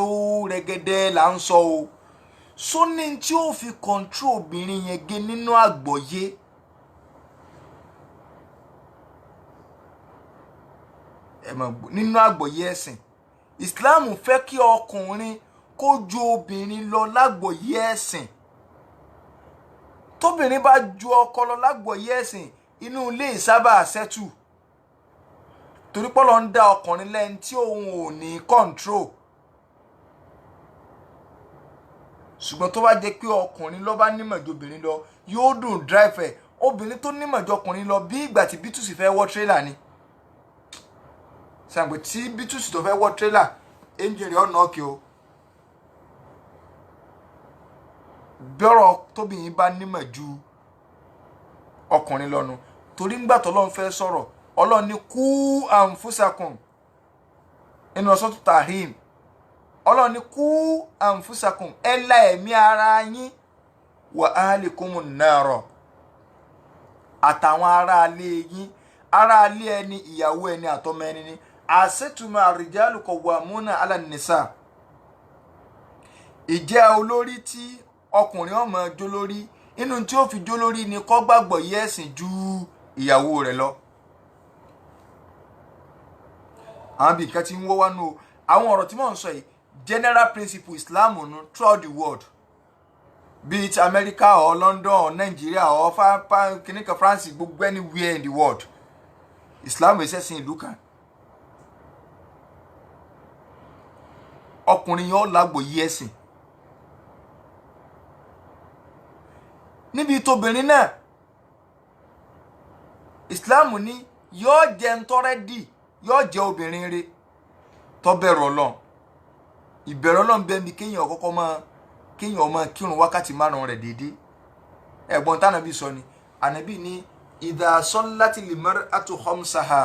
rẹ́gẹ́dẹ́ là ń sọ o sóní tí ó fi kọ̀ǹtró obìnrin yẹn gé nínú àgbọ́yé nínú àgbọ́yé ẹ̀sìn Islam fẹ́ kí ọkùnrin kó ju obìnrin lọ lágbọ́yé ẹ̀sìn tóbìnrin bá ju ọkọ lọ lágbọ́yé ẹ̀sìn inú ilé ìsábà ṣẹ́tù torí pọ́lọ́ ń dá ọkùnrin lẹ́ni tí òun ò ní control ṣùgbọ́n tó bá jẹ́ pé ọkùnrin ló bá nímọ̀ ju obìnrin lọ yóò dùn drive ẹ̀ obìnrin tó nímọ̀ ju ọkùnrin lọ bí ìgbà tí bítùsì fẹ́ wọ́ tírélà ni sàgbé tí bítùsì tó fẹ́ wọ́ tírélà ẹ́ńjìnì ọ̀nà ọ̀kẹ́ o bọ́rọ̀ tóbìnrin bá nímọ̀ ju ọkùnrin lọ́nu torí ńgbà tọ́lọ́run fẹ́ sọ̀rọ̀ Ọlọ́run ní kú àǹfùsàkùn inú ọ̀sán Tahrim Ọlọ́run ní kú àǹfùsàkùn ẹ la ẹ̀mí ara yín wa ahlikumun nara àtàwọn aráalé yín aráalé ẹni ìyàwó ẹni àtọmọ ẹni ni àṣetùmọ̀ àrìjálù qawwamuna 'ala an-nisa ìjẹ́ olórí tí ọkùnrin ọmọ jó lórí inú tí ó fi jó lórí ni kó gbàgbọ́ yẹ́sìn ju ìyàwó rẹ̀ lọ àwọn bí nǹkan tí ń wọ́ wá nù àwọn ọ̀rọ̀ tí mò ń sọ yìí general principle Islam nù throughout the world be it America or London or Nigeria or kìnnìkan France gbogbo anywhere in the world Islam ẹ̀sìn ìlú kan ọkùnrin yóò lágbo yí ẹ̀sìn níbi tóbìnrin náà Islam ní yóò jẹ́ ntọ́rẹ́dì yóò jẹ́ obìnrin rẹ̀ tó bẹ̀rù Ọlọ́run ìbẹ̀rù Ọlọ́run bẹ́ẹ̀ ni kéèyàn kọ́kọ́ máa kírun wákàtí 5 rẹ̀ déédéé ẹ̀gbọ́n tánàbí sọ ni ànábì ní idha sallati l-mar'atu khamsaha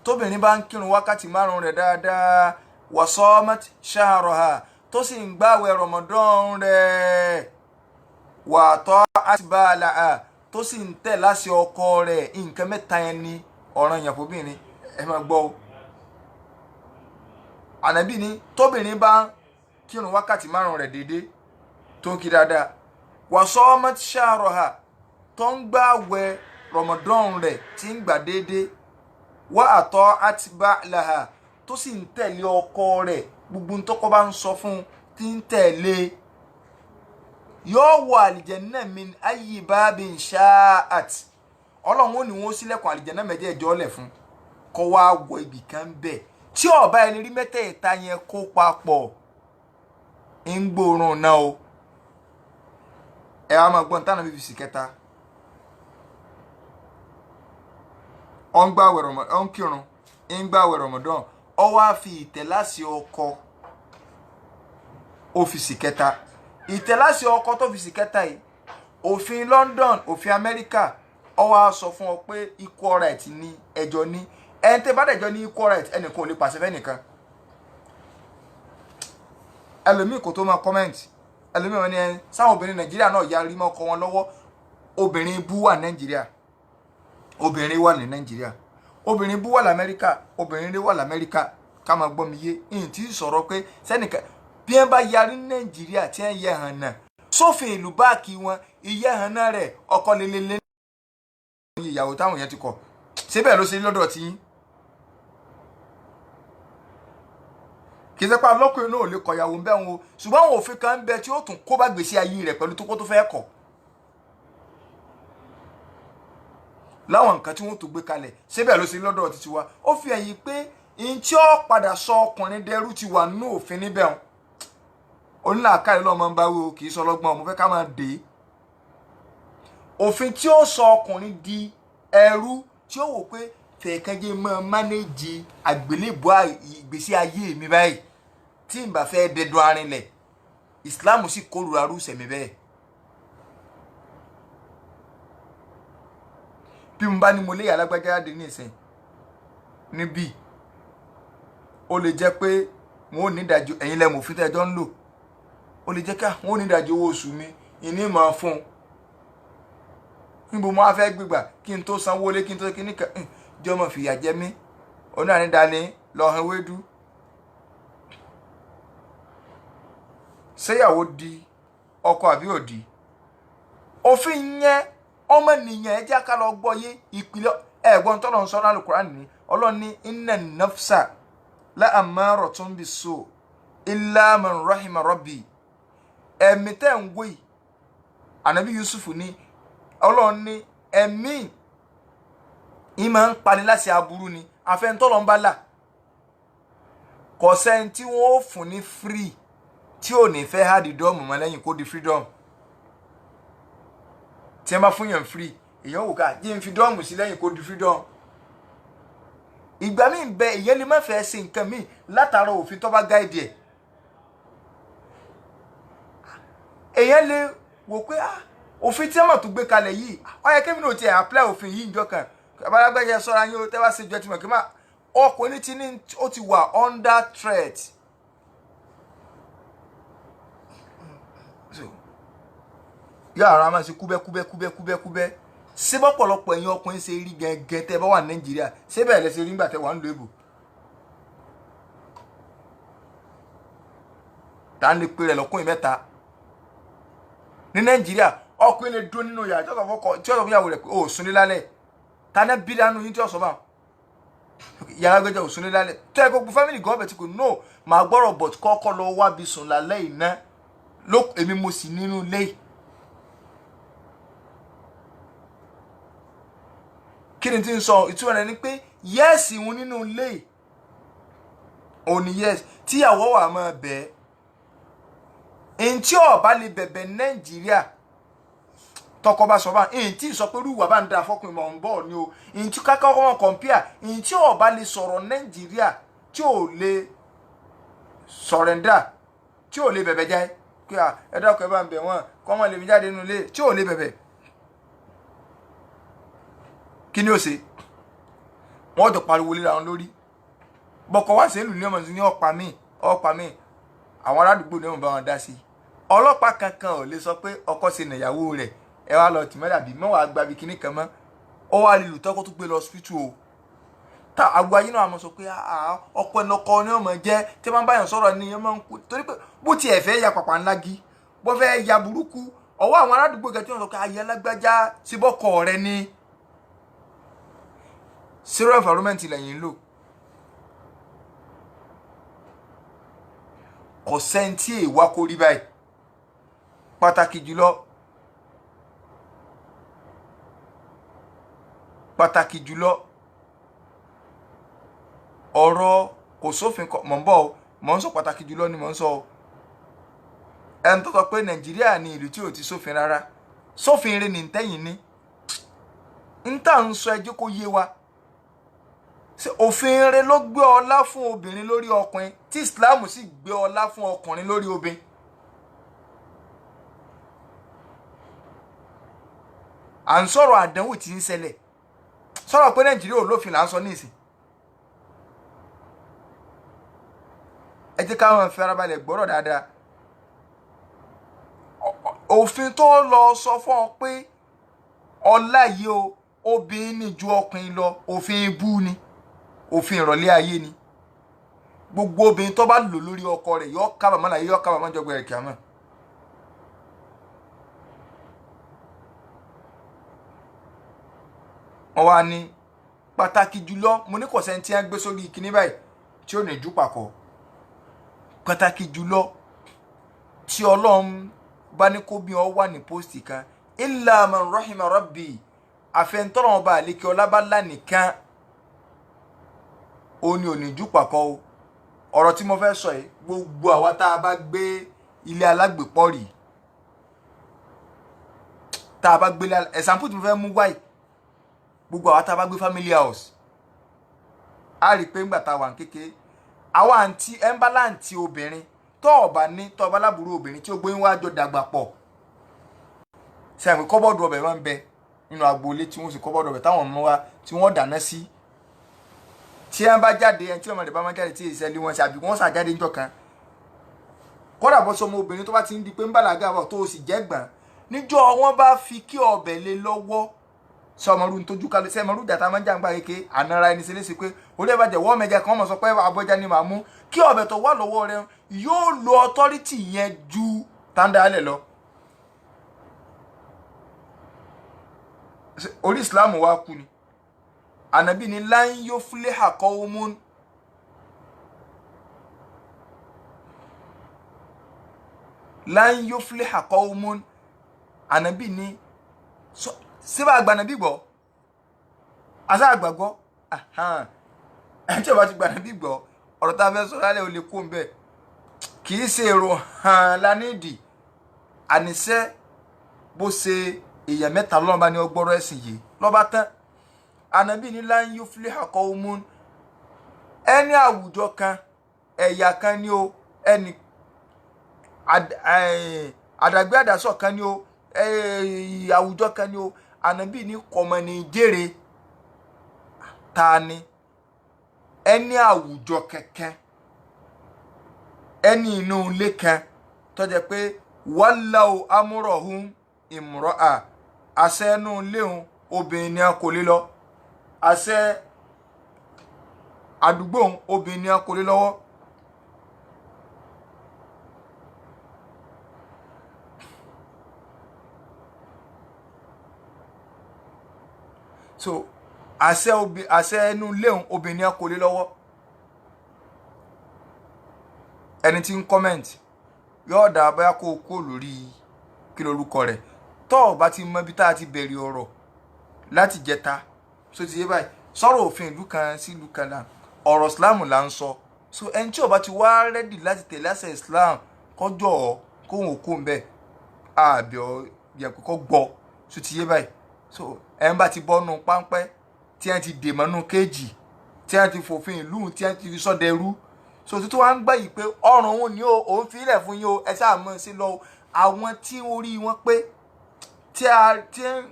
tóbìnrin bá ń kírun wákàtí 5 rẹ̀ dáadáa wa samat shahraha tó sì ń gbààwẹ̀ Ramadan rẹ̀ wa ta'at balaha tó sì ń tẹ̀ láṣẹ ọkọ rẹ̀ nǹkan mẹ́ta yẹn ni ọ̀ranyàn fóbìnrin ẹ máa gbọ́ o ànábì ní tóbìnrin bá kírun wákàtí 5 rẹ̀ déédéé tó ń kí dáadáa wa samat shahraha tó ń gbààwẹ̀ Ramadan rẹ̀ tí ń gbà déédéé wá àtọ́ àtibá làhà tó sì ń tẹ̀lé ọkọ rẹ̀ gbogbo ntọ́kọ bá ń sọ fún tí ń tẹ̀lé yóò wọ àlìjẹ́nnà min ayyi babin sha'at ọlọ́run ò ní wọ́n sílẹ̀kùn àlìjẹ́nnà mẹ́jẹ̀ẹ̀jọ lẹ̀ fún kọ́ wá wọ ibì kan bẹ́ẹ̀ tí ọba ẹni rí mẹ́tẹ̀ẹ̀ta yẹn kó papọ̀ ń gbóòórùn náà o ẹ wá máa gbọ́n tánà bíbí kẹta ọ ń kírun ń gbààwẹ̀ Ramadan ọ wá fi ìtẹ̀láṣẹ ọkọ ọ́fíìsì kẹta ìtẹ̀láṣẹ ọkọ tó ọ́fíìsì kẹta yìí òfin London òfin Amẹ́ríkà ọ wá sọ fún ọ pé equal right ní ẹjọ́ ní ẹni tẹ́ bá dẹ̀jọ́ ní equal right ẹnìkan ò lè pàṣẹ fẹ́nìkan ẹlòmíì kò tó máa comment ẹlòmíì wọn ni ẹ sáwọn obìnrin Nàìjíríà náà yarí mọ́ ọkọ wọn lọ́wọ́ obìnrin bú wà Nàìjíríà obìnrin wà ní Nàìjíríà obìnrin bú wà l'Amẹ́ríkà obìnrin rí wà l'Amẹ́ríkà ká máa gbọ́ mi yé ìyìn tí sọ̀rọ̀ pé sẹ́nìkan bí wọ́n bá yarí Nàìjíríà tí wọ́n yẹ hàn náà sófin ìlú báàkì wọn ìyẹ hàn náà rẹ̀ ọkọ lélẹ́lẹ́ ìyàwó táwọn yẹn ti kọ̀ síbẹ̀ ló ṣe lọ́dọ̀ tí yín kì í sẹ́pà lọ́kùnrin náà ò lè kọ̀ ìyàwó ń bẹ́ wọn o ṣùgbọ́n àwọn òfin kan ń bẹ tí ó tún kó bá gbèsè ayé rẹ̀ pẹ̀lú tó kó tó fẹ́ kọ̀ láwọn nǹkan tí wọ́n tó gbé kalẹ̀ síbẹ̀ ló ṣe lọ́dọ̀ títí wa ó fi ẹ̀yìn pé in tí ó padà sọ ọkùnrin dẹrú ti wà nínú òfin níbẹ̀ wọn onílàákàyè lọ́mọ ń bá wí o kì í sọ lọ́gbọ́n mo fẹ́ ká máa dé òfin tí ó sọ ọkùnrin di ẹrú tí ó wò pé fẹ̀ẹ́kẹ́jẹ́ máa mánéjì àgbélébùú ìgbésí ayé mi báyìí tí n bá fẹ́ dẹdun arinlẹ̀ ìsìláàmù sì kórìíra rúùsẹ̀ mi bẹ́ẹ̀ bí mo bá ní mo lé alágbájá jáde ní ìsìn níbí ó lè jẹ́ pé wọn ò ní ìdájọ́ ẹ̀yin lẹ́mọ̀ òfin tẹ́jọ́ ń lò ó lè jẹ́ ká wọn ò ní ìdájọ́ owó oṣù mi ìní máa fún un níbo mo á fẹ́ gbígbà kí n tó sanwó lé kí n tó kí ní jọ́ mọ̀ fìyà jẹ mí onáà ní dání lọ hàn wédú ṣéyàwó di ọkọ àbí òdì òfin yẹn ọmọ nìyẹn ẹ jẹ́ ká lọ gbọ́ yé ìpìlẹ̀ ẹ̀gbọ́n tọ́lọ̀ ń sọ ní Al-Qur'an ní Ọlọ́run ní inna nafsa la ammaratun bis-su' illa man rahima rabbi ẹ̀mí tẹ́ ń wé ànábì Yusuf ní Ọlọ́run ní ẹ̀mí ìmọ̀ ń pani láti aburú ni àfẹ́ntọ́lọ́ ń bá là kò sẹ́ni tí wọ́n ó fún ní free tí ò ní fẹ́ hard dọ́ọ̀mù mọ́ lẹ́yìn kó di freedom tí ẹ bá fún yàn free èèyàn wò ká jí n fi dọ́ọ̀mù sí lẹ́yìn kó di freedom ìgbà míì bẹ èèyàn lè má fẹ́ ṣe nǹkan míì látara òfin tó bá gáìdì ẹ̀ èèyàn lè wò pé òfin tí wọ́n tó gbé kalẹ̀ yìí ó yẹ kébìnrin ò tiẹ̀ apply òfin yìí níjọ́ kan abalagbẹ́jẹ sọ́ra yín o tẹ́ bá ṣe jọ ti mọ̀ kí má ọkùnrin tí ní ó ti wà under threat yàrá máa ṣe kúbẹ́ ṣé bọ́pọ̀lọpọ̀ ẹ̀yin ọkùnrin ṣe rí gẹ́gẹ́ tẹ́ bá wà ní Nàìjíríà ṣé bẹ́ẹ̀ lẹ ṣe rí nígbà tẹ́ wà ń lo èbò tá ń lè pe rẹ̀ lọ́kùnrin mẹ́ta ní Nàìjíríà ọkùnrin lè dún nínú yàrá tí ó sọ fún ìyàwó rẹ̀ pé ó sùn ní lálẹ́ tana bí dánú yín tí ó sọ bá yàrá gbẹjẹ ò sùn ní lálẹ́ tó ẹ gbogbo family gọọmẹ tí kò no màá gbọ́rọ̀ but kọ́kọ́ lọ wá bí sùn lálẹ́ iná ló èmi mo sì nínú ilé kí ni tí ń sọ ìtumọ̀ rẹ̀ ni pé yẹ́ẹ̀sì wọn nínú ilé òní yẹ́ẹ̀sì tíyàwó wà máa bẹ̀ ẹ́ ntí ọba lè bẹ̀bẹ̀ Nàìjíríà tọkọ bá sọ bá ẹ̀yìn tí sọ pé rúwà bá ń da fọkùnrin mọ̀ ń bọ̀ ni o ẹ̀yìn tí káká ọkọ̀ kọ̀ǹpíà ẹ̀yìn tí ọba lè sọ̀rọ̀ Nàìjíríà tí ò lè sọ̀rẹ̀ndà tí ò lè bẹ̀bẹ̀ jẹ́ pé ẹ dákọ̀ ẹ bá ń bẹ̀ wọ́n kọ́ mọ́ lè mi jáde nínú ilé tí ò lè bẹ̀bẹ̀ kí ni ó ṣe wọ́n jọ pariwo léra wọn lórí bọ́kọ̀ wá sẹ́lù ní ọmọ ní ọ̀pá mi àwọn aládùúgbò ní ọmọ bá wọn dá sí ọlọ́pàá kankan ò lè sọ pé ọkọ ṣe nàyàwó rẹ̀ ẹ wá lọ tìmọ́lá bí mọ́ wàá gbabi kinní kan mọ́ ọ wá lílù tọ́kọ́ tó gbé lọ hospital o ta àgbo ayé náà àmọ́ sọ pé ọkọ ẹnọkọ ni ọmọ jẹ́ tí wọ́n bá yàn sọ̀rọ̀ ni ọmọ ń kú torí pé bó tiẹ̀ fẹ́ ya pàpà ńlá gi bó fẹ́ ya burúkú ọwọ́ àwọn aládùúgbò gẹ̀ tí wọ́n sọ pé ayé alágbájá síbọ̀kọ̀ rẹ ní zero environment lẹ́yìn lò kò sẹ́ńtì èèwà kó rí báyìí pàtàkì jùlọ ọ̀rọ̀ kò sófin mọ̀ ń bọ̀ mọ̀ ń sọ pàtàkì jùlọ ni mọ̀ ń sọ ẹni tó sọ pé Nàìjíríà ní ìlú tí ò ti sófin rárá sófin rẹ̀ ní tẹ́yìn ní ń tà ń sọ ẹjọ́ kó yé wa òfin rẹ̀ ló gbé ọlá fún obìnrin lórí ọkùnrin tí Islam sì gbé ọlá fún ọkùnrin lórí obìnrin. à ń sọ̀rọ̀ àdánwò tí ń ṣẹlẹ̀ sọ̀rọ̀ pé Nàìjíríà ò lófin là ń sọ nísìn ẹ jẹ́ káwọn farabalẹ̀ gbọ́rọ̀ dáadáa òfin tó lọ sọ fún ọ pé ọlá yìí o obìnrin ní ju ọkùnrin lọ òfin ibú ni òfin ìrọ̀lẹ́ ayé ni gbogbo obìnrin tó bá lò lórí ọkọ rẹ̀ yọ kábàámọ̀ láyé yọ kábàámọ̀ jọgbẹ́ rẹ̀ kíámọ̀. wọ́n wá ní pàtàkì jùlọ mo ní kọ̀sẹ́ tí wọ́n gbé sórí kíní báyìí tí ò ní jú pàkọ́ pàtàkì jùlọ tí Ọlọ́run bá ní kó bí ọ wà ní pósìtì kan illa man rahima rabbi àfẹnutọ́nà ọba àlékè ọlábàlá nìkan ó ní ò ní jú pàkọ́ o ọ̀rọ̀ tí mo fẹ́ sọ yìí gbogbo àwa tá a bá gbé ilé alágbèpọ̀ rí tá a bá gbé ẹ̀sánpù tí mo fẹ́ mú wáyìí gbogbo àwa tá a bá gbé family house a rí i pé ńgbà tá a wà ń kékeré àwa àǹtí ẹ́ńbáláǹtì obìnrin tó ọ̀bà ní tó ọba lábúrò obìnrin tí ó gbé wá jọ dàgbà pọ̀ ṣe àpè kọ́bọ̀dù ọbẹ̀ wọn ń bẹ nínú agboolé tí wọ́n sì kọ́bọ̀dù ọbẹ̀ táwọn ọmọ wa tí wọ́n dáná sí tí ẹ bá jáde ẹni tí ọmọ rẹ̀ bá máa jáde tí èsì ẹlẹ́ wọn ṣe àbí wọ́n ṣàjáde níjọ́ kan kódà bọ́ sọmọ obìnrin tó bá ti ń di pé ń bàlágà bọ̀ tó o sì jẹ́ gbọ̀n níjọ́ wọn bá fi kí ọbẹ̀ lé lọ́wọ́ sọmọrú tójú kalẹ̀ sẹ́mọrú jàtà máa ń jàǹgbá kéke ànara ẹni ṣe léṣe pé olú ẹ̀ bá jẹ̀ wọ́n mẹ́jẹ kan mọ̀ sọ pé abọ́jà ni màá mú kí ọbẹ̀ tó wà lọ́wọ́ rẹ yóò lo ọtọ́rítì yẹn ju tàǹdàlẹ̀ lọ. orí Islam wa kú ni ànábì ni lan yufliha qawmun lan yufliha qawmun ànábì ni síbà àgbànàbí gbọ́ àṣà àgbàgbọ́ ẹni tí ó bá ti gbànàbí gbọ́ ọ̀rọ̀ tá a fẹ́ sọ lálẹ́ ò lè kó ń bẹ̀ kì í ṣe èrò hàn lánìdì àníṣe bó ṣe èèyàn mẹ́ta lọ́nà bá ní ọgbọ́rọ̀ ẹ̀sìn yìí lọ́ba tán ànábì ní lan yufliha qawmun ẹni àwùjọ kan ẹ̀yà kan ni o ẹni àdàgbé àdàsọ̀ kan ni o àwùjọ kan ni o ànábì ní kọmọ ní jèrè ta ni ẹni àwùjọ kankan ẹni inú ilé kan tó jẹ́ pé wallau amrahum imra'a àṣẹ inú ilé òun obìnrin ni a kò lè lọ àṣẹ àdúgbò òun obìnrin ni a kò lè lọ́wọ́. so àṣẹ inú léhùn obìnrin kò lè lọ́wọ́ ẹni tí ń comment yóò dá báyà kó o kó lórí kí lorúkọ rẹ̀ tó o bá ti mọ ibi tá a ti bẹ̀rẹ̀ ọ̀rọ̀ láti jẹta so ti yé báyìí sọ̀rọ̀ òfin ìlú kan sí ìlú kan náà ọ̀rọ̀ Islam là ń sọ so ẹni tí o bá ti wá rẹ́dì láti tẹ̀lé àṣẹ Islam kọjọ́ ọ kóhùn òkú ń bẹ̀ àbẹ̀ ọ yẹ kó gbọ́ so ti yé báyìí so ẹn bá ti bọ́nu páńpẹ́ tí wọ́n ti dè mọ́nú kéèjì tí wọ́n ti fòfin ìlú tí wọ́n ti fi sọ́dẹ rú so tuntun wa ń gbà yìí pé ọrùn òun ni òun fi ilẹ̀ fún yín o ẹ sáà mọ̀ sí lọ àwọn tí orí wọn pé tí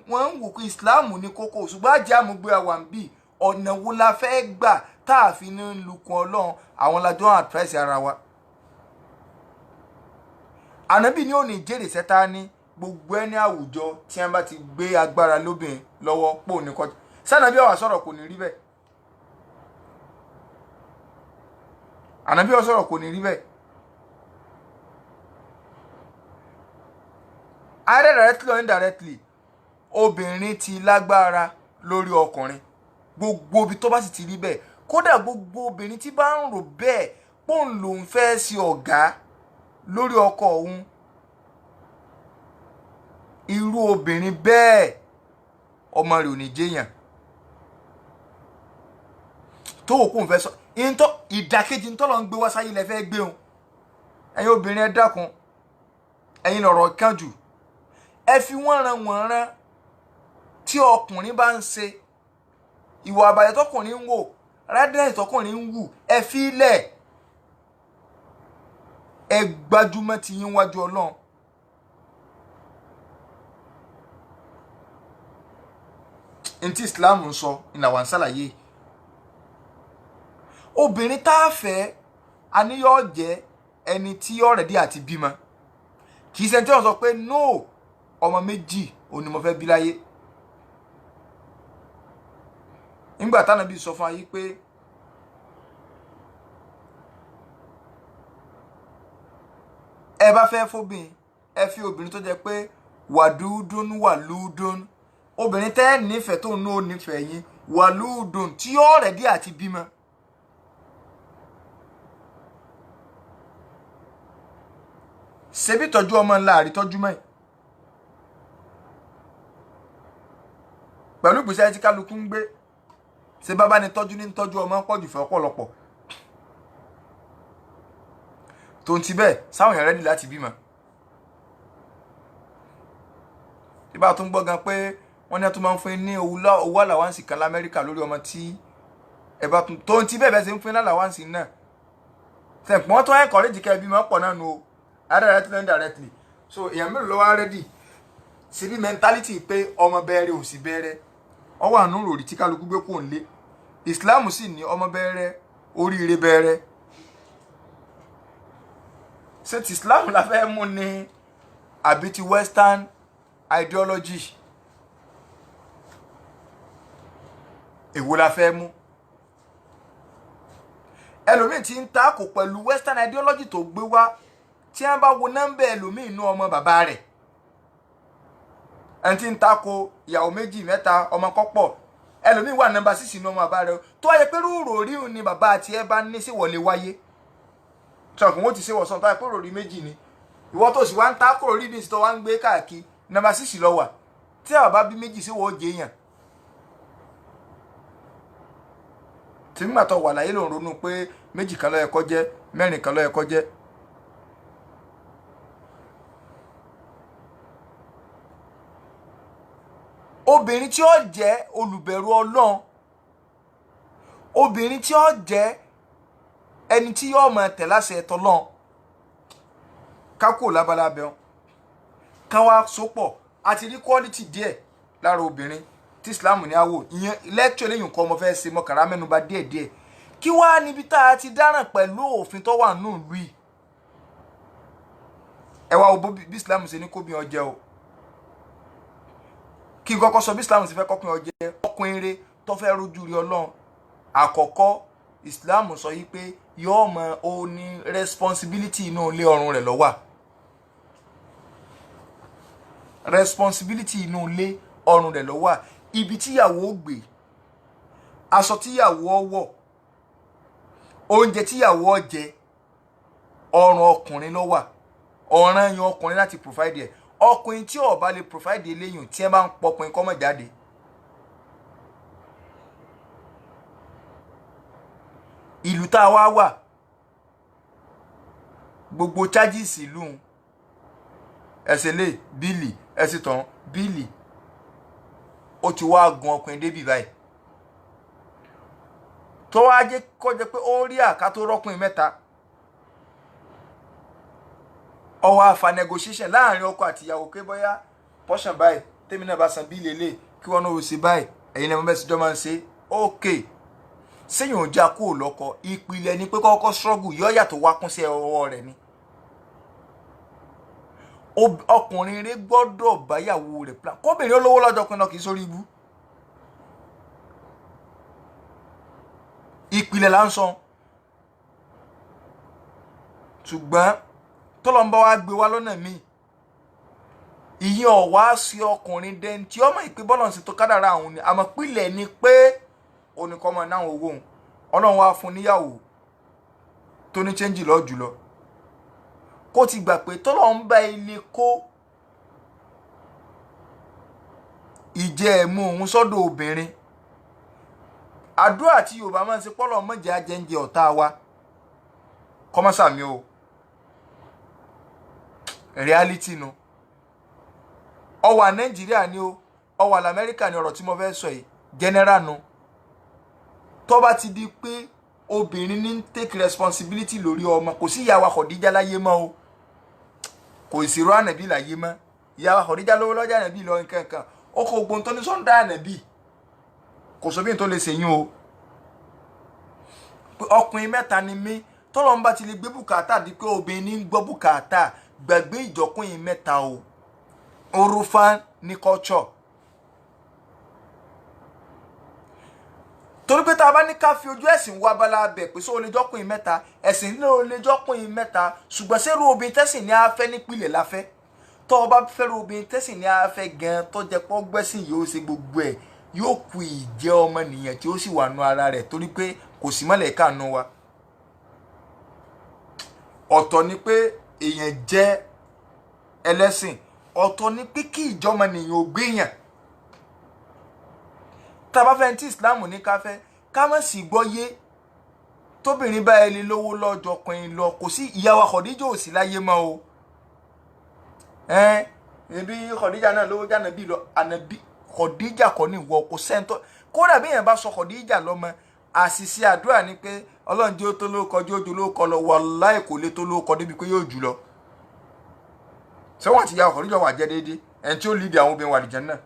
wọ́n ń wò pé Islam ní kókó ṣùgbọ́n àjẹ́ àmúgbé àwọn àǹbì ọ̀nà wo la fẹ́ gbà tá a fi ní lukùn Ọlọ́run àwọn lajọ́ àdírẹ́sì ara wa. ànábì ni ò ní jèrè sẹ́ta ní gbogbo ẹni àwùjọ tí wọ́n bá ti gbé agbára lóbìnrin lọ́wọ́ pò ní kọjá sànàbí ọ̀wà sọ̀rọ̀ kò ní rí bẹ́ẹ̀ ànábì ọ̀wà sọ̀rọ̀ kò ní rí bẹ́ẹ̀ either directly or indirectly obìnrin ti lágbára lórí ọkùnrin gbogbo ibi tó bá sì ti rí bẹ́ẹ̀ kódà gbogbo obìnrin tí bá ń rò bẹ́ẹ̀ pòun lòun fẹ́ sí ọ̀gá lórí ọkọ òun irú obìnrin bẹ́ẹ̀ ọmọ rẹ̀ ò ní jẹ́yàn tó wò kóun fẹ́ sọ ìdàkejì ń tọ́lọ́ ń gbé wá sáyé lẹ fẹ́ gbé òun ẹ̀yin obìnrin ẹ dákun ẹ̀yin lọ̀rọ̀ kàn jù ẹ fi wọ́n rán tí ọkùnrin bá ń ṣe ìwà àbàjẹ́ tọkùnrin ń wò rádíẹ̀sì tọkùnrin ń wù ẹ fi ilẹ̀ ẹ gbájúmọ́ ti yín wájú Ọlọ́run ntí Islam ń sọ ìlànà wà ń ṣàlàyé obìnrin tá a fẹ́ àníyàn jẹ́ ẹni tí ọ̀rẹ́dí àti bímọ kì í ṣe tí wọ́n sọ pé no ọmọ méjì òní mo fẹ́ bí láyé nígbà táwọn bí sọ fún ayé pé ẹ bá fẹ́ fóbìn ẹ fi obìnrin tó jẹ́ pé wàdúdún wàlúdún obìnrin tẹ́ nífẹ̀ẹ́ tó ń nó nífẹ̀ẹ́ yín wàlúdún tí ọ̀rẹ́dí àti bímọ. ṣebí tọ́jú ọmọ ńlá àrítọ́jú mọ́ pẹ̀lú ìgbésẹ̀ tí kálukú ń gbé ṣe bàbá ni tọ́jú ní tọ́jú ọmọ pọ̀jù fẹ́ ọ̀pọ̀lọpọ̀ tó ń ti bẹ́ẹ̀ sáwọn èèyàn rẹ́dí láti bímọ tí bá tún gbọ́ gan pé wọ́n ní ẹ tún máa ń fún ní owó àlàwáǹsì kan lamẹ́ríkà lórí ọmọ tí ẹ bá tún tó ń ti bẹ́ẹ̀ bẹ́ẹ̀ ṣe ń fún ní àlàwáǹsì náà sẹ̀pọ̀ wọ́n tún encourage kẹ́ bímọ pọ̀ náà nù o directly and indirectly so èèyàn mélòó ló wá ready síbi mentality pé ọmọ bẹ̀rẹ̀ ò sí bẹ̀rẹ̀ ọwọ́ àánú ròrí tí kálukú gbé kò ń lé Islam sì ní ọmọ bẹ̀rẹ̀ oríire bẹ̀rẹ̀ ṣé ti Islam la fẹ́ mú ni àbí ti western ideology èwo la fẹ́ mú ẹlòmíì tí ń takò pẹ̀lú western ideology tó gbé wá tí wọ́n bá wo nọ́mbà ẹlòmíì inú ọmọ bàbá rẹ̀ ẹni tí ń takò ìyàwó méjì mẹ́ta ọmọ kọ́pọ̀ ẹlòmíì wà nọ́mbà 6 inú ọmọ bàbá rẹ̀ tó wáyé pé rúurò rí ni bàbá àti ẹ bá ní sí wọlé wáyé ṣọkùn ó ti ṣe wọ̀sán tó wáyé pé rúurò rí méjì ni ìwọ tó sì wá ń takò rí ní ìsìtọ́ wá ń gbé káàkiri nọ́mbà 6 lọ wà tí àwọn bá bí méjì sí wọ́n jẹ́ èèyàn tí nígbà tó wà láyé ló ń ronú pé méjì kan ló yẹ kó jẹ́ mẹ́rin kan ló yẹ kó jẹ́ obìnrin tí ó jẹ́ olùbẹ̀rù Ọlọ́run obìnrin tí ó jẹ́ ẹni tí yóò máa tẹ̀ láṣẹ ẹ̀tọ́ Ọlọ́run ká kúrò lábalábẹ́ wọn ká wá sopọ̀ àti rí quality díẹ̀ lára obìnrin tí Islam ní àwò ìyẹn lecture lẹ́yìn nǹkan ọmọ fẹ́ ṣe mọ́kàrá mẹ́nuba díẹ̀díẹ̀ kí wá níbi tá a ti dáràn pẹ̀lú òfin tó wà nù ìlú yìí ẹ wá wo bí Islam ṣe ní kóbi ọjẹ́ o kí n kọ́kọ́ sọ bí Islam ṣe fẹ́ kọ́kùnrin ọjẹ́ ọkùnrin rere tó fẹ́ rojú rí Ọlọ́run àkọ́kọ́ Islam sọ yìí pé yóò mọ ó ní responsibility inú ilé ọrùn rẹ̀ ló wà responsibility inú ilé ọrùn rẹ̀ ló wà ibi tíyàwó gbé aṣọ tíyàwó wọ̀ oúnjẹ tíyàwó jẹ ọrùn ọkùnrin ló wà ọ̀ràn yan ọkùnrin láti provide ẹ̀ ọkùnrin tí ó bá lè provide eléyìn tí ẹ bá ń pọkùnrin kọ́mọ̀ jáde ìlú tá a wá wà gbogbo charges ìlú ẹsẹ̀ lè bíìlì ẹsẹ̀ tán bíìlì ó ti wá gun ọkùnrin débì báyìí tó wá jẹ́ kó jẹ́ pé ó rí àká tó rọ́kùnrin mẹ́ta ọwọ́ àfa negotiation láàrin ọkọ àti ìyàwó pé bóyá portion báyìí tèmi náà bá san bíìlì eléyìí kí wọ́n náà ó ṣe báyìí ẹ̀yin náà mo bẹ́ẹ̀ síjọ́ máa ń ṣe okay sẹ́yìn ò já kúrò lọ́kọ ìpìlẹ̀ ni pé kọ́kọ́ struggle yọ yàtọ̀ wá kún sí ọwọ́ rẹ̀ ni ọkùnrin rẹ̀ gbọ́dọ̀ báyàwó rẹ̀ plan kóbìnrin olówó lọ́jọ́ kan náà kì í sórí ibú ìpìlẹ̀ là ń sọ ṣùgbọ́n tọ́lọ́ ń bá wa gbé wa lọ́nà míì ìyẹn ọ̀wá sí ọkùnrin dẹ́n tí ọmọ ìpè bọ́lọ̀ sí tó kádàrá àwọn ni àmọ́ pílẹ̀ ni pé oníkọ́mọ náà owó òun ọlọ́run wá fún níyàwó tó ní chẹ́ńjì lọ jùlọ kó ti gbà pé tọ́lọ́ ń bá ilé kó ìjẹ́ ẹ̀mú òun sọ́dọ̀ obìnrin àdúrà tí Yorùbá máa ń ṣe pọ́lọ̀ mọ́jẹ́ ajẹ́ǹjẹ ọ̀tá wa kọ́mọ́sàmí o reality nu ó wà Nàìjíríà ni o ó wà l'Amẹ́ríkà ni ọ̀rọ̀ tí mo fẹ́ sọ yìí general nu tó bá ti di pé obìnrin ní take responsibility lórí ọmọ kò sí ìyá wa Khadija láyé mọ́ o kò sí ro ànàbí láyé mọ́ ìyá wa Khadija lówó lọ́jà ànàbí lọ nǹkan kan ó kó gbóhùn tó ní sọ́ńdà ànàbí kò sọ bí n tó lè ṣèyún o pé ọkùnrin mẹ́ta ni mí tọ́lọ́ ń bá ti lè gbé bùkátà di pé obìnrin ní gbọ́ bùkátà gbàgbé ìjọkùnrin mẹ́ta o orúfán ní culture torí pé tá a bá ní ká fi ojú ẹ̀sìn wá bala bẹ̀ pé sọ olèjọ́kùnrin mẹ́ta ẹ̀sìn ní olèjọ́kùnrin mẹ́ta ṣùgbọ́n sẹ́rù obìnrin tẹ́sìn ní afẹ́ nípìnlẹ̀ láfẹ́ tó o bá fẹ́rù obìnrin tẹ́sìn ní afẹ́ gan tó jẹ́ pọ́ gbẹ́sìn yóò ṣe gbogbo ẹ̀ yóò kù ìjẹ́ ọmọnìyàn tí ó sì wà nú ara rẹ̀ torí pé kò sí mọ́lẹ̀ káànú wa ọ̀tọ̀ ni pé èèyàn jẹ́ ẹlẹ́sìn ọ̀tọ̀ ni pé kí ìjọmọnìyàn ò gbéyàn tá bá fẹ́ tí Islam ní ká fẹ́ ká má sì gbọ́ yé tóbìnrin bá ẹni lówó lọ́jọ́ ọkùnrin lọ kò sí ìyá wa Khadija ò sí láyé mọ́ o ẹbí Khadija náà lówó jáde bí lọ ànàbí Khadija kọ́ ní ìwọ kò sẹ́ńtọ́ kódà bí èèyàn bá sọ Khadija lọ́mọ àṣìṣe àdúrà ni pé Ọlọ́run jẹ́ ó tó lóko jẹ́ ó jù lóko lọ wàláhì kò lè tó lóko débi pé yóò jù lọ sẹ́wọ̀n àti ìyá Khadija wà jẹ́ déédéé ẹni tí ó lídìí àwọn obìnrin wà lìjẹ́ náà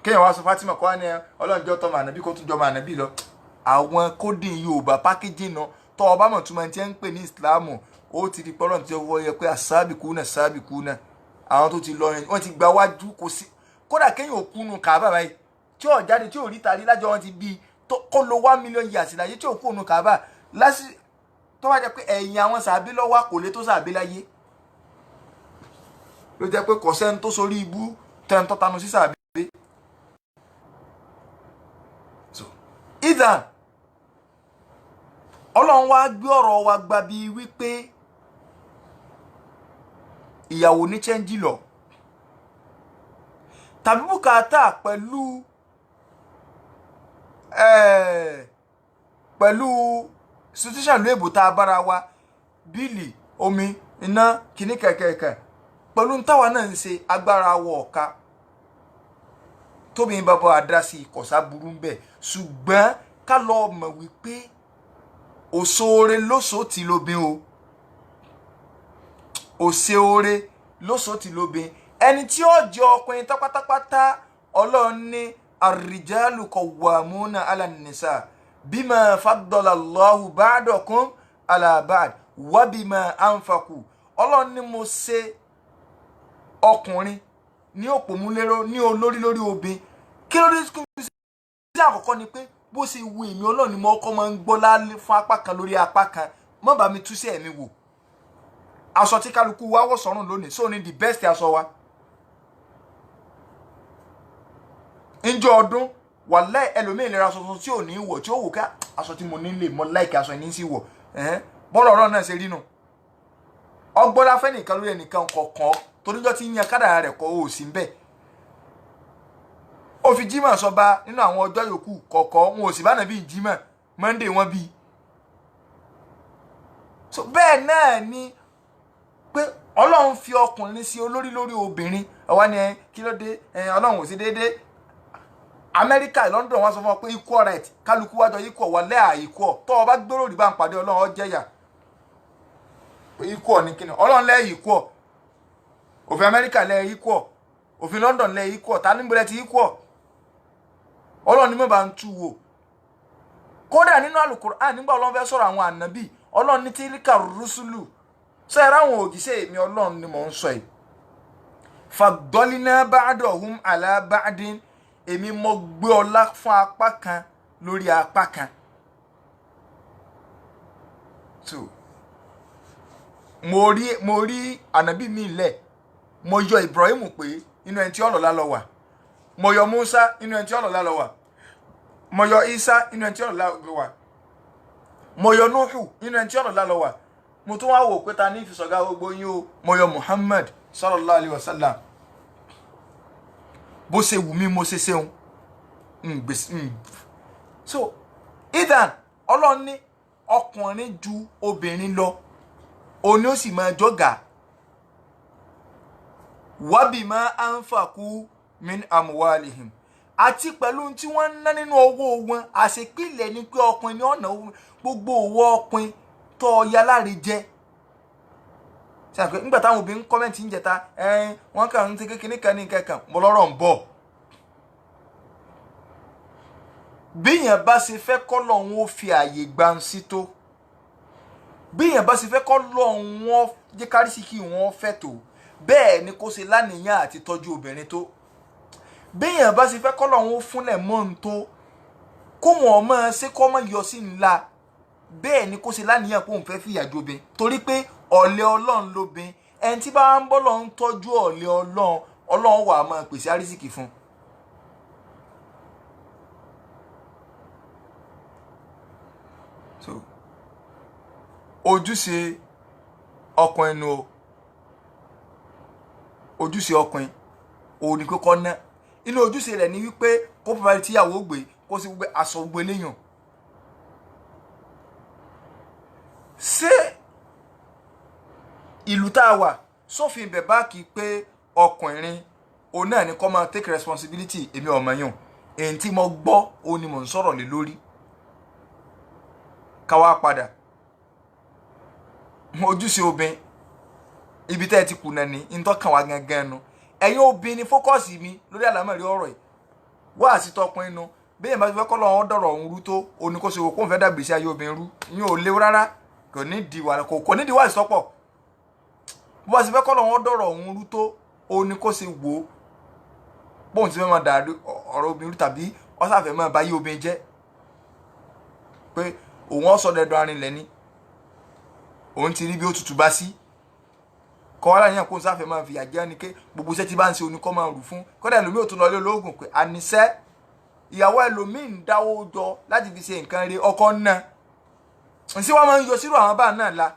kéèyàn wá sọ Fatima kọ́ ni Ọlọ́run jẹ́ ọtọ́ mànàbí kó tún jọ mànàbí lọ àwọn kódìn Yorùbá pákéjì náà tọ́ ọba mọ̀ túmọ̀ tí ẹ ń pè ní Ìsìláàmù ó ti di pọ́lọ́n tí ó wọ́ yẹ pé àsábìkúnà sábìkúnà àwọn tó ti lọ wọ́n ti gba wájú kò sí kódà kéèyàn òkú nu Kàábà báyìí tí ò jáde tí ò rí tari lájọ wọn ti bí kó lo 1 million years láyé tí ò kú nu Kàábà lásì tó wá jẹ́ pé ẹ̀yìn àwọn sàbí lọ́wọ́ kò lè tó sàbí láyé ló jẹ́ pé kò sẹ́ni tó sorí ibú tẹ́ntọ́ tanu sí sàbí. Ìdàn Ọlọ́run wá gbé ọ̀rọ̀ wa gba bí wípé ìyàwó ní chẹ́ńjì lọ tàbí bùkátà pẹ̀lú situation lóòbò tá a bára wa bíìlì omi iná kìíní kẹ̀kẹ̀kẹ̀ pẹ̀lú táwa náà ń ṣe agbára wọ ọ̀ka tóbi bàbá àdásí ìkọ̀sá burú ń bẹ̀ ṣùgbọ́n ká lọ mọ̀ wípé òṣòore lóṣò tí lóbin o òṣèore lóṣò tí lóbin ẹni tí ó jẹ ọkùnrin tápátápátá Ọlọ́run ní ar-rijalu qawwamuna 'ala an-nisa bima faddala Allahu ba'dakum 'ala ba'd wa bima anfaqu Ọlọ́run ní mo ṣe ọkùnrin ní òpómúlérò ní olórí lórí obìn kí ló dé sí àkọ́kọ́ ni pé bó ṣe wu èmi Ọlọ́run ni mo kọ́ máa ń gbọ́ lálẹ́ fún apá kan lórí apá kan má bá mi tú sí ẹ̀mí wò aṣọ tí kálukú wa wọ̀ sọ́rùn lónìí so ní the best aṣọ wa ńjọ́ ọdún wàláhì ẹlòmíì lè ra aṣọ tuntun tí ò ní wọ̀ tí ó wò ká aṣọ tí mo ní lè mọ láìkí aṣọ ẹni sí wọ̀ bọ́ọ̀lù ọ̀rọ̀ náà ṣe rí nù ọgbọ́dá fẹ́ nìkan lórí ẹnìkan kọ̀ọ̀kan toríjọ́ tí ń yan kádàrá rẹ̀ kọ́ ò sí ń bẹ̀ ó fi jímọ̀ sọba nínú àwọn ọjọ́ yòókù kọ̀ọ̀kan wọn ò sì bá nàbí jímọ̀ Monday wọn bí so bẹ́ẹ̀ náà ni pé Ọlọ́run fi ọkùnrin sí olórí lórí obìnrin ọwá ni kí ló dé Ọlọ́run ò sí déédéé Amẹ́ríkà London wọn sọ fún ọ pé equal right kálukú wájọ equal wà lẹ́à equal tó o bá gbèrò rí bá ń pàdé Ọlọ́run ọ jẹ́yà pé equal ní kíni Ọlọ́run lẹ́ equal òfin Amẹ́ríkà lẹ́ equal òfin London lẹ́ equal ta níbo ti equal Ọlọ́run ni mo bá ń tú wò kódà nínú Al-Qur'an nígbà Ọlọ́run fẹ́ sọ̀rọ̀ àwọn ànábì Ọlọ́run ní tílíkà rúsùlù sọ ẹ̀rọ àwọn òjíṣẹ́ mi Ọlọ́run ni mò ń sọ yìí faddalna ba'dahum 'ala ba'din èmi mo gbé ọlá fún apá kan lórí apá kan so mo rí ànábì mi lẹ̀ mo yọ Ibrahim pé inú ẹni tí ọlọ́lá ló wà, mo yọ Musa inú ẹni tí ọlọ́lá ló wà, mo yọ Isa inú ẹni tí ọlọ́lá ló wà, mo yọ Nuhu inú ẹni tí ọlọ́lá ló wà, mo tún wá wò pé ta ní ìfisọ̀gá gbogbo yín o, mo yọ Muhammad sallallahu alaihi wasallam. bó ṣe wù mí mo ṣe ṣeun so idan Ọlọ́run ní ọkùnrin ju obìnrin lọ, òní ó sì máa jọ̀gá. wabima anfaqu min amwalihim, àti pẹ̀lú tí wọ́n ń ná nínú owó wọn. àṣepìlẹ̀ ni pé ọkùnrin ní ọ̀nà gbogbo owó ọkùnrin tó ya láre jẹ́. ṣàpè nígbà táwọn obìnrin kọ́mẹ́ǹtì ń jẹta wọ́n kàn ń ti kékeré kan ní kankan mo lọ́rọ̀ ń bọ̀. bíyàn bá ṣe fẹ́ kọ́ lọ́hún ó fi àyè gbansí tó, bíyàn bá ṣe fẹ́ kọ́ lọ́hún wọ́n jẹ́ kárísì kí wọ́n fẹ́ tó, bẹ́ẹ̀ ni kó ṣe láníyàn àti tọ́jú obìnrin tó. bíyàn bá ṣe fẹ́ kọ́ lọ́hún ó fúnlẹ̀ mọ́ ń tó, kó wọ́n máa ṣe kọ́ mọ́ yọ sí ńlá, bẹ́ẹ̀ ni kó ṣe láníyàn pé òun fẹ́ fìyà jóbin, torí pé ọ̀lẹ Ọlọ́run lóbin. ẹni tí bá ń bọ́ lọ́hún tọ́jú ọ̀lẹ Ọlọ́run, Ọlọ́run wà máa pèsè àrísìkì fún un. so ojúṣe ọkùnrin nu o, ojúṣe ọkùnrin òun ni kókó ná. inú ojúṣe rẹ̀ ni wípé kó pàpàlì tíyàwó gbé, kó sì gbé aṣọ gbé léyàn. ṣé ìlú tá a wà sófin ibẹ̀ bá kí pé ọkùnrin òun náà ni kó máa take responsibility? èmi ọmọ yàn, èyí tí mo gbọ́ òun ni mò ń sọ̀rọ̀ lé lórí. káwá padà ojúṣe obìnrin ibi tẹ́ ẹ ti kùnà ní ìtọ́kàn wa gangan nu. ẹ̀yin obìnrin ni fókọ́sì mi lórí àlámọ̀rí ọ̀rọ̀ yìí. wá àsìtọ́ ọkùnrin nu bí èèyàn bá ti fẹ́ kọ́ lọ́wọ́ dọ̀rọ̀ ọ̀hún rú tó oníkóso òkú òun fẹ́ dàgbé sí ayé obìnrin rú, ìyẹn ò léwu rárá. kò ní di wàhálà, kò ní di wàhálà ìsọpọ̀. bó bá ti fẹ́ kọ́ lọ́wọ́ dọ̀rọ̀ ọ̀hún rú tó oníkóso wò ó bóun ti fẹ́ máa dàrí ọ̀rọ̀ obìnrin rú, tàbí ọ̀sáfẹ́ máa bá yé obìnrin jẹ́ pé òun ọ̀sọ̀ dẹ̀dọ̀ arinlẹ̀ ni òun ti rí bí ó tutù bá sí. kọ́ wá láyìn kó n sáfẹ́ máa fi àjẹ́ ni ké gbogbo iṣẹ́ tí bá ń ṣe oníkọ́ máa rù fún. kọ́dà ẹlòmíì ò tún lọ lé olóògùn pé àníṣẹ́ ìyàwó ẹlòmíì ń dáwó jọ láti fi ṣe nǹkan rí ọkọ náà. ǹsí wọn máa ń yọ sírò àwọn bá náà la.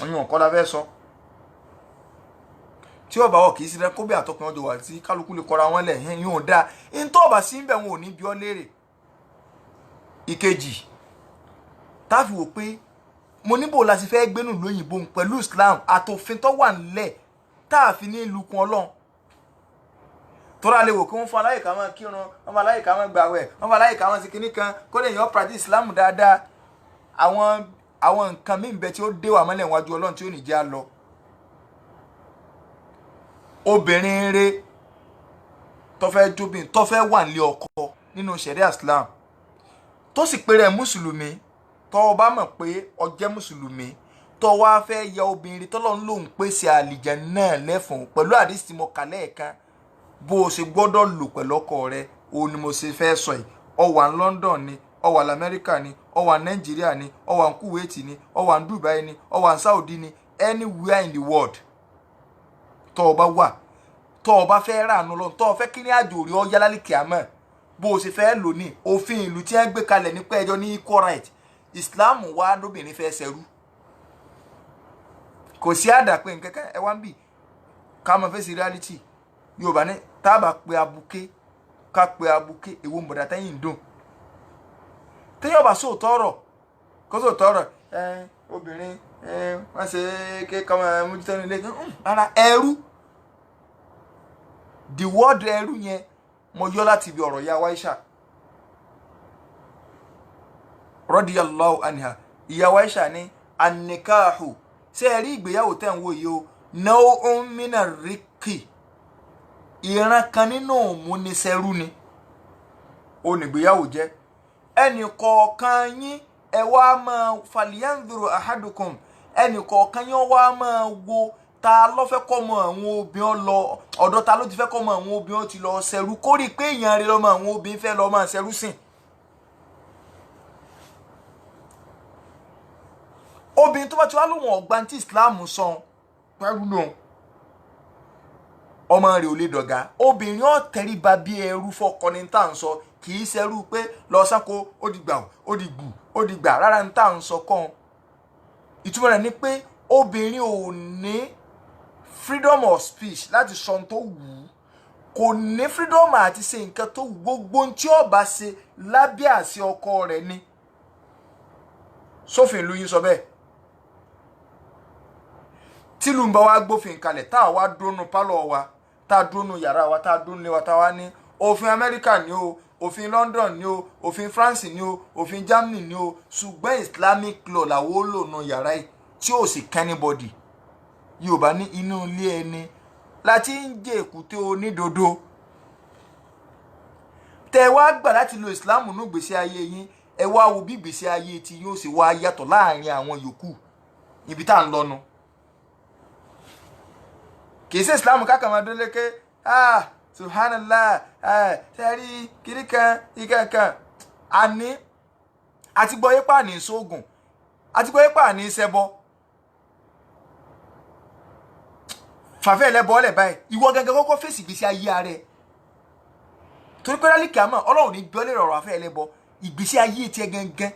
ọyún ọ̀kọ́ la fẹ́ sọ. tí ọba wọ kì í sí rẹ kó bí àtọkùn ọjọ́ wà tí kálukú lè kọra wọn lẹ̀ yẹn yóò dáa. ń tó ọba sí ń bẹ̀ wọn ò ní bí ọ léèrè. ìkejì táfi wò pé mo níbò la sì fẹ́ gbénú lóyìnbó pẹ̀lú Islam àtòfin tó wà nílẹ̀ táàfin ní lukun Ọlọ́run. tọ́ra lè wò kí wọ́n fún aláìka máa kírun, wọ́n fún aláìka máa gbàwẹ̀, wọ́n fún aláìka máa ṣe kinní kan kó lè yàn practice Islam dáadáa. àwọn nǹkan míì bẹ tí ó dé wà mọ́lẹ̀ wájú Ọlọ́run tí ó ní jẹ́ á lọ. obìnrin rere tó fẹ́ jóbìn tó fẹ́ wà nílé ọkọ nínú ṣẹ̀ríà Islam tó sì péré mùsùlùmí, tó bá mọ̀ pé ó jẹ́ mùsùlùmí tó wá fẹ́ ya obìnrin tọ́lọ́run lòun pèsè àlìjánnà lẹ́fun pẹ̀lú àdìsí tí mo kà lẹ́ẹ̀kan bó o ṣe gbọ́dọ̀ lò pẹ̀lú ọkọ rẹ, òun ni mo ṣe fẹ́ sọ yìí. ó wà ní London ni, ó wà ní Amẹ́ríkà ni, ó wà ní Nàìjíríà ni, ó wà ní Kuwait ni, ó wà ní Dubai ni, ó wà ní Saudi ni, anywhere in the world tó o bá wà, tó o bá fẹ́ ràánú lọ, tó o fẹ́ kí ní àjò rí ọ yálálì kìámọ̀ bó o ṣe fẹ́ lò ní òfin ìlú tí wọ́n gbé kalẹ̀ ní pé ẹjọ́ ní equal right. Islam wá lóbìnrin fẹ́ ṣẹrú, kò sí àdàpé nkẹ́kẹ́ ẹ wá ń bì ká mọ̀ fẹ́ sí reality. Yorùbá ní tábà pé abuké ká pé abuké èwo mbọ̀dá tẹ́yìn dùn. téèyàn bá sóòótọ́ ọ̀rọ̀ kó sóòótọ́ ọ̀rọ̀ obìnrin wọ́n ṣe ké kọ́mọ mójútó nílé rárá. ẹrú, the word ẹrú yẹn mo yọ láti ibi ọ̀rọ̀ ya Aisha radiyallahu anha. ìyá Aisha ní an-nikahu, ṣé ẹ rí ìgbéyàwó tẹ̀ ń wò yìí o, naw'un mina rikki, ìran kan nínú òmùnisẹ́rú ni ó ní ìgbéyàwó jẹ́. ẹnì kọ̀ọ̀kan yín ẹ wá máa falyanzuru ahadukum, ẹnì kọ̀ọ̀kan yín wá máa wo ta ló fẹ́ kọ́ mọ àwọn obìnrin lọ ọ̀dọ̀ ta ló ti fẹ́ kọ́ mọ àwọn obìnrin ti lọ ṣẹrú, kó rí pé èèyàn rẹ lọ́mọ àwọn obìnrin fẹ́ lọ́ọ́ máa ṣẹrú sìn. obìnrin tó bá ti wá lóhùn ọ̀gbá tí Islam sọ pẹ̀lú lòun ọmọ rẹ̀ ò lè dọ̀gá obìnrin ó tẹríba bí ẹrú fọ́kọ ní tá à ń sọ kì í ṣẹrú pé lọ sáko ó di gbà ó di gbù ó di gbà rárá ní tá à ń sọ kàn ìtumọ̀ rẹ̀ ni pé obìnrin ò ní freedom of speech láti sọ ohun tó wù ú kò ní freedom àti ṣe nǹkan tó wù gbogbo tí ó bá ṣe lábẹ́ àṣẹ ọkọ rẹ̀ ni sófin ìlú yín sọ bẹ́ẹ̀ tílù ń bá wa gbófin kalẹ̀ tá a wá dúró pálọ̀ wa tá a dúró yàrá wa tá a dúró lé wa tá a wá ní òfin Amẹ́ríkà ni o òfin London ni o òfin France ni o òfin Germany ni o ṣùgbọ́n Islamic law làwọn ó lò nù yàrá yìí tí ò sì kẹ́nibọ́dì Yorùbá ní inú ilé ẹni láti ń jẹ èkúté onídodo tẹ wá gbà láti lo Islam nù gbèsè ayé yín ẹ wá wo bí gbèsè ayé tí yóò sì wá yàtọ̀ láàrin àwọn yòókù ibi tá à ń lọ́nu kìí ṣe Islam kákàmọ́ délé subhanallah tẹ́rí kiri kan ike kan àní àti gbọ́ yípa ní sóògùn àti gbọ́ yípa ní ṣẹbọ fàfẹ́ ẹlẹ́bọ ọ̀lẹ̀ báyìí ìwọ gẹ́gẹ́ kọ́kọ́ fèsì ìgbésí ayé rẹ̀ torí pé lálẹ́ kìámà Ọlọ́run ní gbọ́ lè rọrọ̀ àfẹ́ ẹlẹ́bọ ìgbésí ayé tiẹ̀ gẹ́gẹ́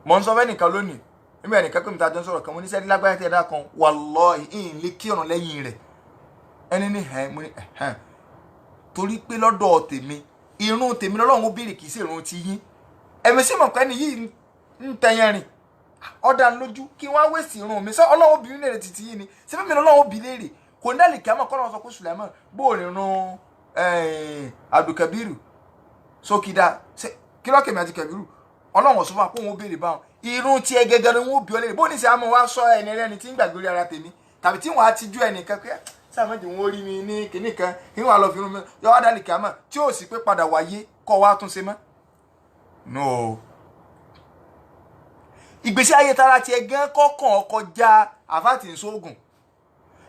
mọ̀ ń sọ fẹ́ nìkan lónìí nígbà nìkan pé mi ta jọ ń sọ̀rọ̀ kan mo ní sẹ́ni lágbára tẹ̀ dá kan wallahi ìhìn lè kí ọ̀nà lẹ́yìn rẹ̀ ẹni ní mo ní torí pé lọ́dọ̀ tèmi irun tèmi lọ́lọ́run ó béèrè kì í sí irun ti yín ẹ̀mí sí mọ̀ pé ni yìí ń tẹyẹn rìn ọ̀dà lójú kí wọ́n á wèsì irun mi sọ Ọlọ́run obìnrin lè títí yìí ni ṣé fẹ́mi lọ́lọ́run ó bí léèrè kò ní dálì kíámọ̀ kọ́ lọ́wọ́ sọ pé Sulaiman bó rìnrún Abdulkabiru sókìdá kí lọ́kẹ̀mí àti Kabiru Ọlọ́run ọ̀sùn fún wa pé òun ó béèrè báwọn irun tiẹ̀ gẹ́gẹ́ ni wọ́n ó bí ọ léèrè bó ní sẹ́ àmọ́ wá sọ ẹni rẹ́ni tí ń gbàgbé orí ara tèmi tàbí tí wọ́n á ti ju ẹnìkan pé sáàmọ́dé wọn rí mi ní kinní kan kí wọ́n á lọ fi irun mi yọ wá dálì kíámọ̀ tí ó sì pé padà wáyé kọ́ wá tún ṣe mọ́ no ìgbésí ayé tara tiẹ̀ gan kọkàn kọjá àfáàtì ìṣòògùn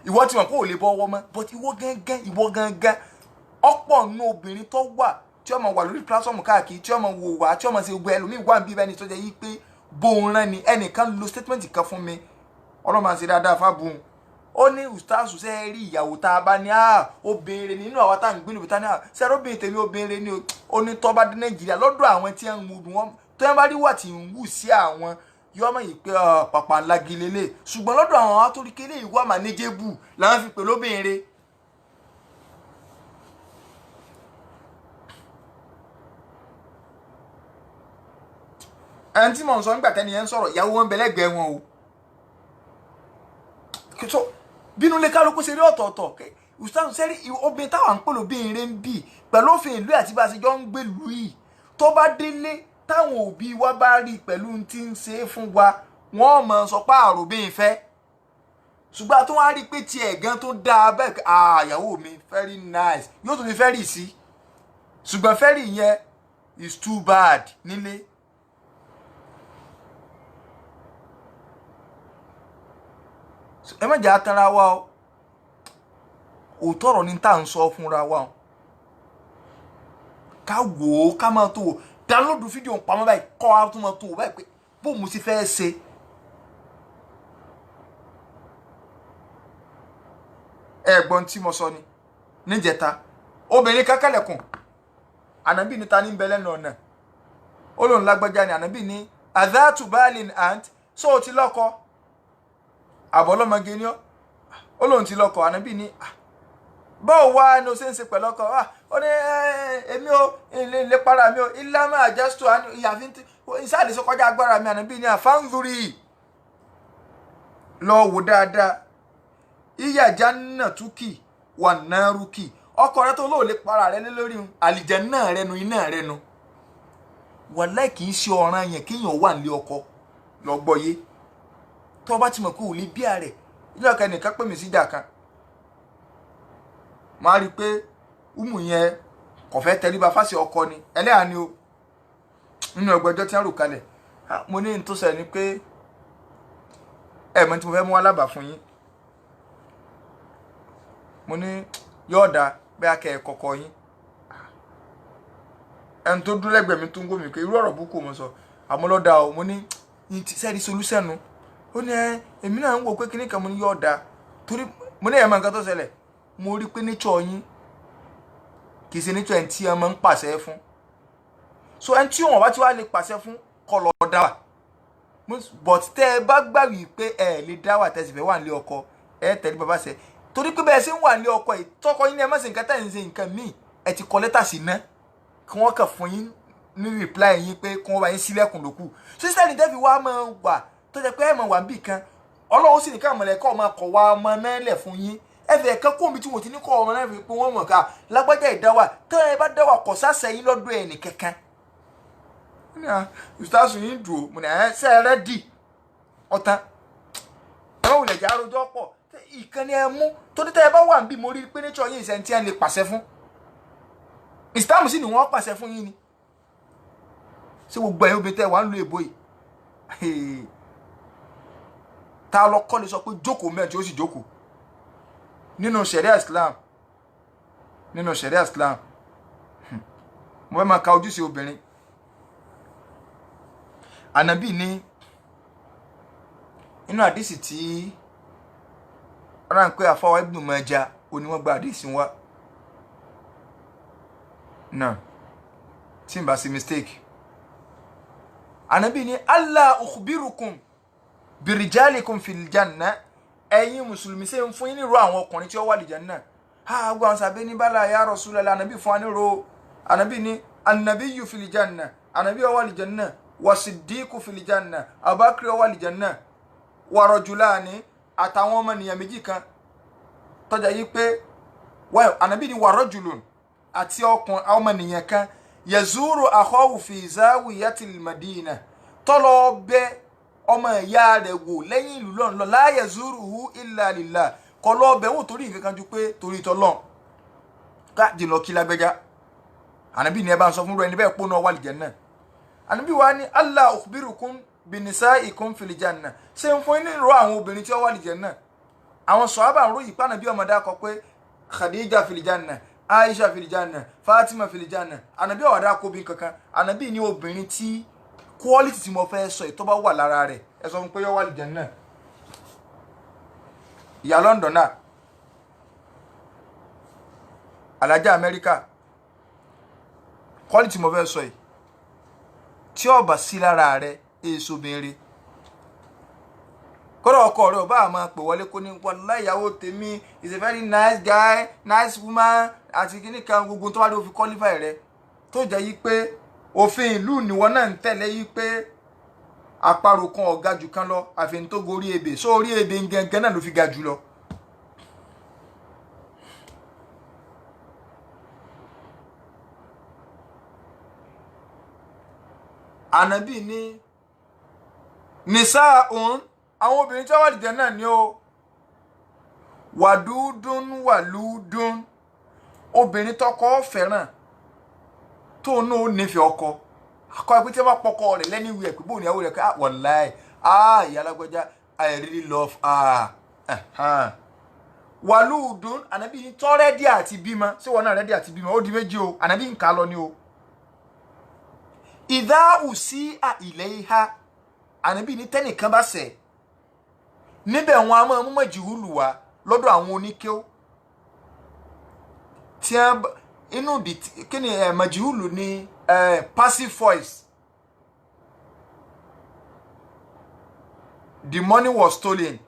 ìwọ tí wọn kò lè bọ ọwọ́ mọ́ but ìwọ gangan ọ̀pọ̀ nínú obìnrin tó wà tí ọmọ wà lórí platform káàkiri tí ọmọ wò wá tí ọmọ ṣe gbogbo ẹlòmíì wà níbí ẹni tó jẹ́ yí pé bóun rán ni ẹnìkan lo statement kan fún mi ọlọ́mọ àti dáadáa fábùn ó ní ustaasu ṣe rí ìyàwó tá a bá ní obìnrin nínú àwọn tá à ń gbé níbi tá ní sẹ́rọ́bìnrin tèmi obìnrin ni ó ní tó bá dé Nàìjíríà lọ́dọ̀ àwọn tí ń mú wọn tó ń bá rí wà tí ń wù sí àwọn yọ ọmọ yìí pé pàpà ńlá gilele ṣùgbọ́n lọ́dọ̀ àwọn atóríkélé ìwà manageable làwọn fi pè lóbìnrin. ẹni tí mò ń sọ nígbà tẹ́ni yẹn ń sọ̀rọ̀ ìyàwó wọn bẹ̀lẹ́gbẹ̀ẹ́ wọn o so bínú lè kálukú ṣe rí ọ̀tọ̀ọ̀tọ̀ ustaz sẹ́rí obìnrin táwọn ń pè lóbìnrin ń bì pẹ̀lú òfin ìlú àti bá a ṣe jọ ń gbé lù yìí tó bá délé táwọn òbí wa bá rí pẹ̀lú tí ń ṣe é fún wa wọ́n mọ̀ sọ pé àròbìn ìfẹ́ ṣùgbọ́n tó wá rí pé tiẹ̀ gan tó dáa bẹ́ẹ̀ pé ìyàwó mi very nice yóò tún fi fẹ́rì sí ṣùgbọ́n fẹ́rì yẹn is too bad nílé. ẹ má jẹ́ atanra wa o òótọ́ ọ̀rọ̀ ni tá à ń sọ fúnra wa o ká wò ó ká máa tó o download fídíò pamọ́ báyìí kọ́ wa tó máa tó o báyìí pé bó mo sì fẹ́ ṣe. ẹ̀gbọ́n tí mo sọ ni níjẹta obìnrin kákàlẹ̀kùn ànábì ní ta ní bẹ lẹ́nu ọ̀nà ó lóun lágbájá ni ànábì ní adhatu balin ant so o ti lọ́kọ àbọ̀lọ́mọge ni ó lóun ti lọ́kọ ànábì ní báwo wá ní o ṣe ń ṣe pẹ̀lú ọkọ ó ní èmi ò lè para mi ò ìlànà àjẹsítò ìyàfin ìsáàdì sọ kọjá agbára mi ànábì ní àfáǹdúrì lọ wò dáadáa ìyàjá náà túkì wà náà rúkì ọkọ rẹ tó lóò lè para rẹ lórí àlìjẹ náà rẹnu iná rẹnu wàláì kì í ṣe ọ̀ràn yẹn kéèyàn wà nílé ọkọ lọ gbọ́ yé tó bá ti mọ̀ pé ò lè bí ààrẹ ilé ọkọ ẹnìkan pè mí síjà kan máa rí i pé umu yẹn kò fẹ́ tẹríba fásitì ọkọ ni ẹlẹ́yà ni o nínú ẹgbẹ́jọ́ tí wọ́n rò kalẹ̀ mo ní tó ṣẹlẹ̀ ni pé mọ̀ tí mo fẹ́ mú alábà fún yín mo ní yọ̀ọ̀dà bẹ́ẹ̀ kẹ́ ẹ̀ kọ̀kọ́ yín ẹni tó dúró lẹ́gbẹ̀ẹ́ mi tó ń gómìnà pé irú ọ̀rọ̀ búkú mo sọ àmọ́ lọ́dà o mo ní sẹ́ẹ̀dì solúsẹ̀nu ó ní èmi náà ń wò pé kíní kan mo ní yóò da torí mo ní ẹ̀mọ nǹkan tó ṣẹlẹ̀ mo rí pé nature yín kì í ṣe nature ẹni tí ẹ máa ń pàṣẹ fún so ẹni tí wọn bá ti wá lè pàṣẹ fún kọ́ lọ dá wà but tẹ́ ẹ bá gbà wí pé ẹ lè dá wà tẹ́sí fẹ́ wà nílé ọkọ ẹ tẹ̀lé bàbá ṣẹ torí pé bẹ́ẹ̀ ṣe ń wà nílé ọkọ yìí tọkọ yín ní ẹ má ṣe nǹkan tẹ̀ ń ṣe nǹkan míì ẹ ti kọ lẹ́tà sí ná kí wọ́n kàn fún yín ní reply yín pé kí wọ́n bá yín sílẹ̀kùn lókù sísẹ́ ní dẹ́fi wá máa wà tó jẹ́ pé ẹ̀ máa wà níbì kan ọlọ́run sì ní ká mọ̀lẹ́kọ́ máa kọ̀ wá ọmọ náà lẹ̀ fún yín ẹ fẹ́ kẹ́ kóńbi tí wọ́n ti ní kọ́ ọmọ náà fi pé wọ́n mọ̀ ká lágbájá ìdáwà tẹ́ ẹ bá dáwà kọ̀ sásẹ̀ yín lọ́dọ̀ ẹ̀ ní kankan. ìsútàṣù yín dùn ó mo ní ṣe é rẹ́dì ọ̀tán ẹ bá wulẹ̀ jẹ́ àròjọ pọ̀ ìkànnì ẹ mú tó dé tẹ́ ẹ bá wà níbí mo rí pé nature yín ìṣẹ́ tí ẹ lè pàṣẹ fún ìsìtáàmù sì ni wọ́n pàṣẹ fún yín ni ṣé gbogbo ẹ̀yin obìnrin tẹ́ wà ń lo èbó yìí ta lọ kọ́ lè sọ pé jókòó mẹ́rin tí ó sì jókòó nínú ṣẹ̀ríà Islam mo fẹ́ máa ka ojúṣe obìnrin Ànábì ní inú àdísì tí ọ̀rá ń pé àfọwọ́ Ibn Majah oní wọ́n gba àdísì wá náà tí n bá sí mistake Ànábì ní Allah ukhbirukum birijalikum fil janna ẹ̀yin mùsùlùmí ṣe ń fún yín nírò àwọn ọkùnrin tí ó wà lí janna gbogbo àwọn sàbẹ́ ní bala ya Rasulullah Ànábì fún wa nírò Ànábì ní annabiyyu fil janna Ànábì ó wà lí janna wa siddiqu fil janna Abubakar ó wà lí janna wa rajulani àtàwọn ọmọ nìyàn méjì kan tọ́jà yìí pé Ànábì ní wa rajulun àti ọmọ nìyàn kan yazuru akhahu fi zawiyatil Madina tọ́lọ bẹ́ ọmọ ìyá rẹ̀ wò lẹ́yìn ìlú lọ́nà la yazuruhu illa lillah kọ́ lọ bẹ̀ wò torí nǹkan kan ju pé torí tọ́lọ́n káàdì lọ kí lágbẹ́já Ànábì ní ẹ bá ń sọ fún ẹni bẹ́ẹ̀ pọ́nà wà lìjẹ́ náà Ànábì wa ní Allah ukhbirukum binisaikum fil janna ṣe ń fún nírò àwọn obìnrin tí ó wà lìjẹ́ náà àwọn sọ̀hábà ń ròyìn pànà bí ọmọdé akọ pé Khadija fil janna Aisha fil janna Fatima fil janna Ànábì ọ̀dà kó bí kankan Ànábì ní obìnrin tí quality tí mo fẹ́ sọ ìtọ́ bá wà lára rẹ̀ ẹ sọ fún pé yọ wà lìjẹ́ náà ìyá London náà alájà Amẹ́ríkà quality mo fẹ́ sọ yìí tí ó bá sí lára rẹ̀ èso bìnrin kọ́dọ̀ ọkọ rẹ̀ ọba àmọ́ pè wọlé kó ní wallahi ìyàwó tèmi is a very nice guy nice woman àti kíní kan gbogbo tó wá lè fi qualify rẹ̀ tó jẹ́ yí pé òfin ìlú níwọ náà ń tẹ̀lé yí pé àparò kan ọ̀gá jù kan lọ àfihàn tó gorí ebè so orí ebè gẹ́gẹ́ náà ló fi ga jù lọ. Ànábì ní nìsá òun àwọn obìnrin tí wọ́n wà lìjẹ́ náà ni ó wàdúdún wàlúdún obìnrin tọkọ fẹ́ràn tó náà ó nífẹ̀ẹ́ ọkọ akọ ẹgbẹ́ tí wọ́n bá pọkọ rẹ̀ lẹ́ni ìwé ẹ̀pẹ́ bóun ìyàwó rẹ̀ ká wallahi ìyá alágbèjà I really love wàlúdún Ànábì ní tọ́ rẹ́dí àti bímọ ṣé wọn náà rẹ́dí àti bímọ ó di méjì o Ànábì ń kà lọ ni o ìdá òsì ilẹ̀ ìhà Ànábì ní tẹ́nìkan bá ṣẹ̀ níbẹ̀ wọn a máa mú mọ̀jìhúlù wá lọ́dọ̀ àwọn oníkéw tí a inú di kí ni mọ̀jìhúlù ní passive voice the money was stolen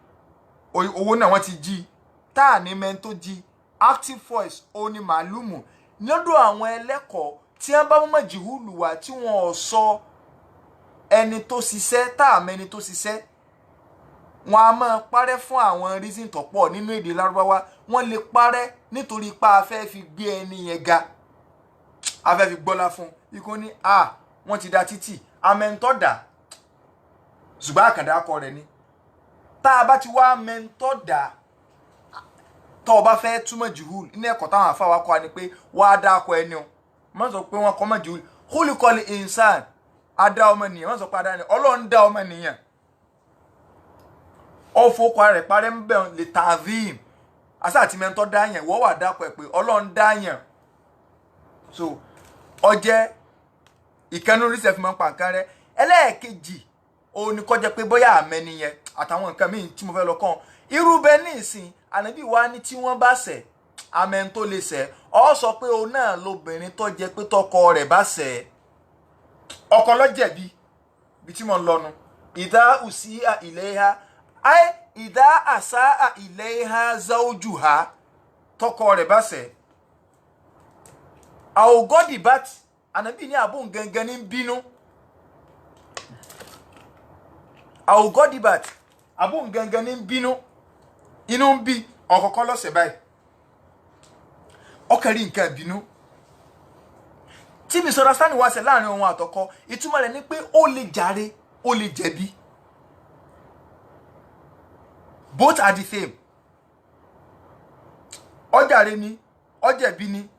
owó náà wọ́n ti jí tá à ní mẹ́ni tó jí active voice ó ní màálùmù lọ́dọ̀ àwọn ẹlẹ́kọ̀ọ́ tí wọ́n bá mú mọ̀jìhúlù wá tí wọ́n sọ ẹni tó ṣiṣẹ́ tá à mẹ́ni tó ṣiṣẹ́ wọn a máa parẹ́ fún àwọn reason tó pọ̀ nínú èdè Lárúbáwá wọ́n lè parẹ́ nítorí pa afẹ́ fi gbé ẹni yẹn ga afẹ́ fi gbọ́lá fún ikú ní wọ́n ti da títì amẹ́ntọ́ dà ṣùgbọ́n àkàndá akọ rẹ̀ ni tá a bá ti wá amẹ́ntọ́ dà tó o bá fẹ́ túmọ̀ jùhùl ní ẹ̀kọ́ táwọn afáwa kọ́ ni pé wàá dá akọ ẹni o wọ́n sọ pé wọ́n kọ́ mọ̀ jùhùl khuliqal insan adá ọmọ nìyẹn wọ́n sọ pé adá ni Ọlọ́run dá ọmọ nìyẹn ọ̀fọ̀kọ̀ rẹ̀ parẹ́ ń bẹ̀ lè tààvìm àṣà àti mẹ́ntọ́ dáyàn wọ́n wà dápọ̀ ẹ̀ pé Ọlọ́run dáyàn so ọjẹ́ ìkẹnu oríṣẹ́ fi máa ń pa nǹkan rẹ̀ ẹlẹ́ẹ̀kejì ó ní kó jẹ́ pé bóyá àmẹ́ni yẹn àtàwọn nǹkan míì tí mo fẹ́ lọ kàn irú bẹ́ẹ̀ ní ìsìn ànábì wa ní tí wọ́n bá ṣẹ̀ amẹ́ni tó lè ṣẹ̀ ọ sọ pé òun náà lobìnrin tó jẹ́ pé tọkọ rẹ̀ bá ṣẹ̀ ọkọ ló jẹ̀bi bí tí mo ń lọnu ìdá usiha ilayha ay ìdá asaa ilayha zawjuha tọkọ rẹ̀ bá ṣẹ̀ àwògọ́dì bàtì ànábì ní àbò gangan ní bínú àwògọ́dì bàtì àbò gangan ní bínú inú ń bí ọ̀kọ̀ọ̀kan lọ́sẹ̀ báyìí ọkàrí nǹkan bínú tí misunderstanding wá ṣe láàrin òun àtọkọ ìtumọ̀ rẹ̀ ni pé ó lè jàre ó lè jẹ̀bi both are the same ó jàre ni ó jẹ̀bi ni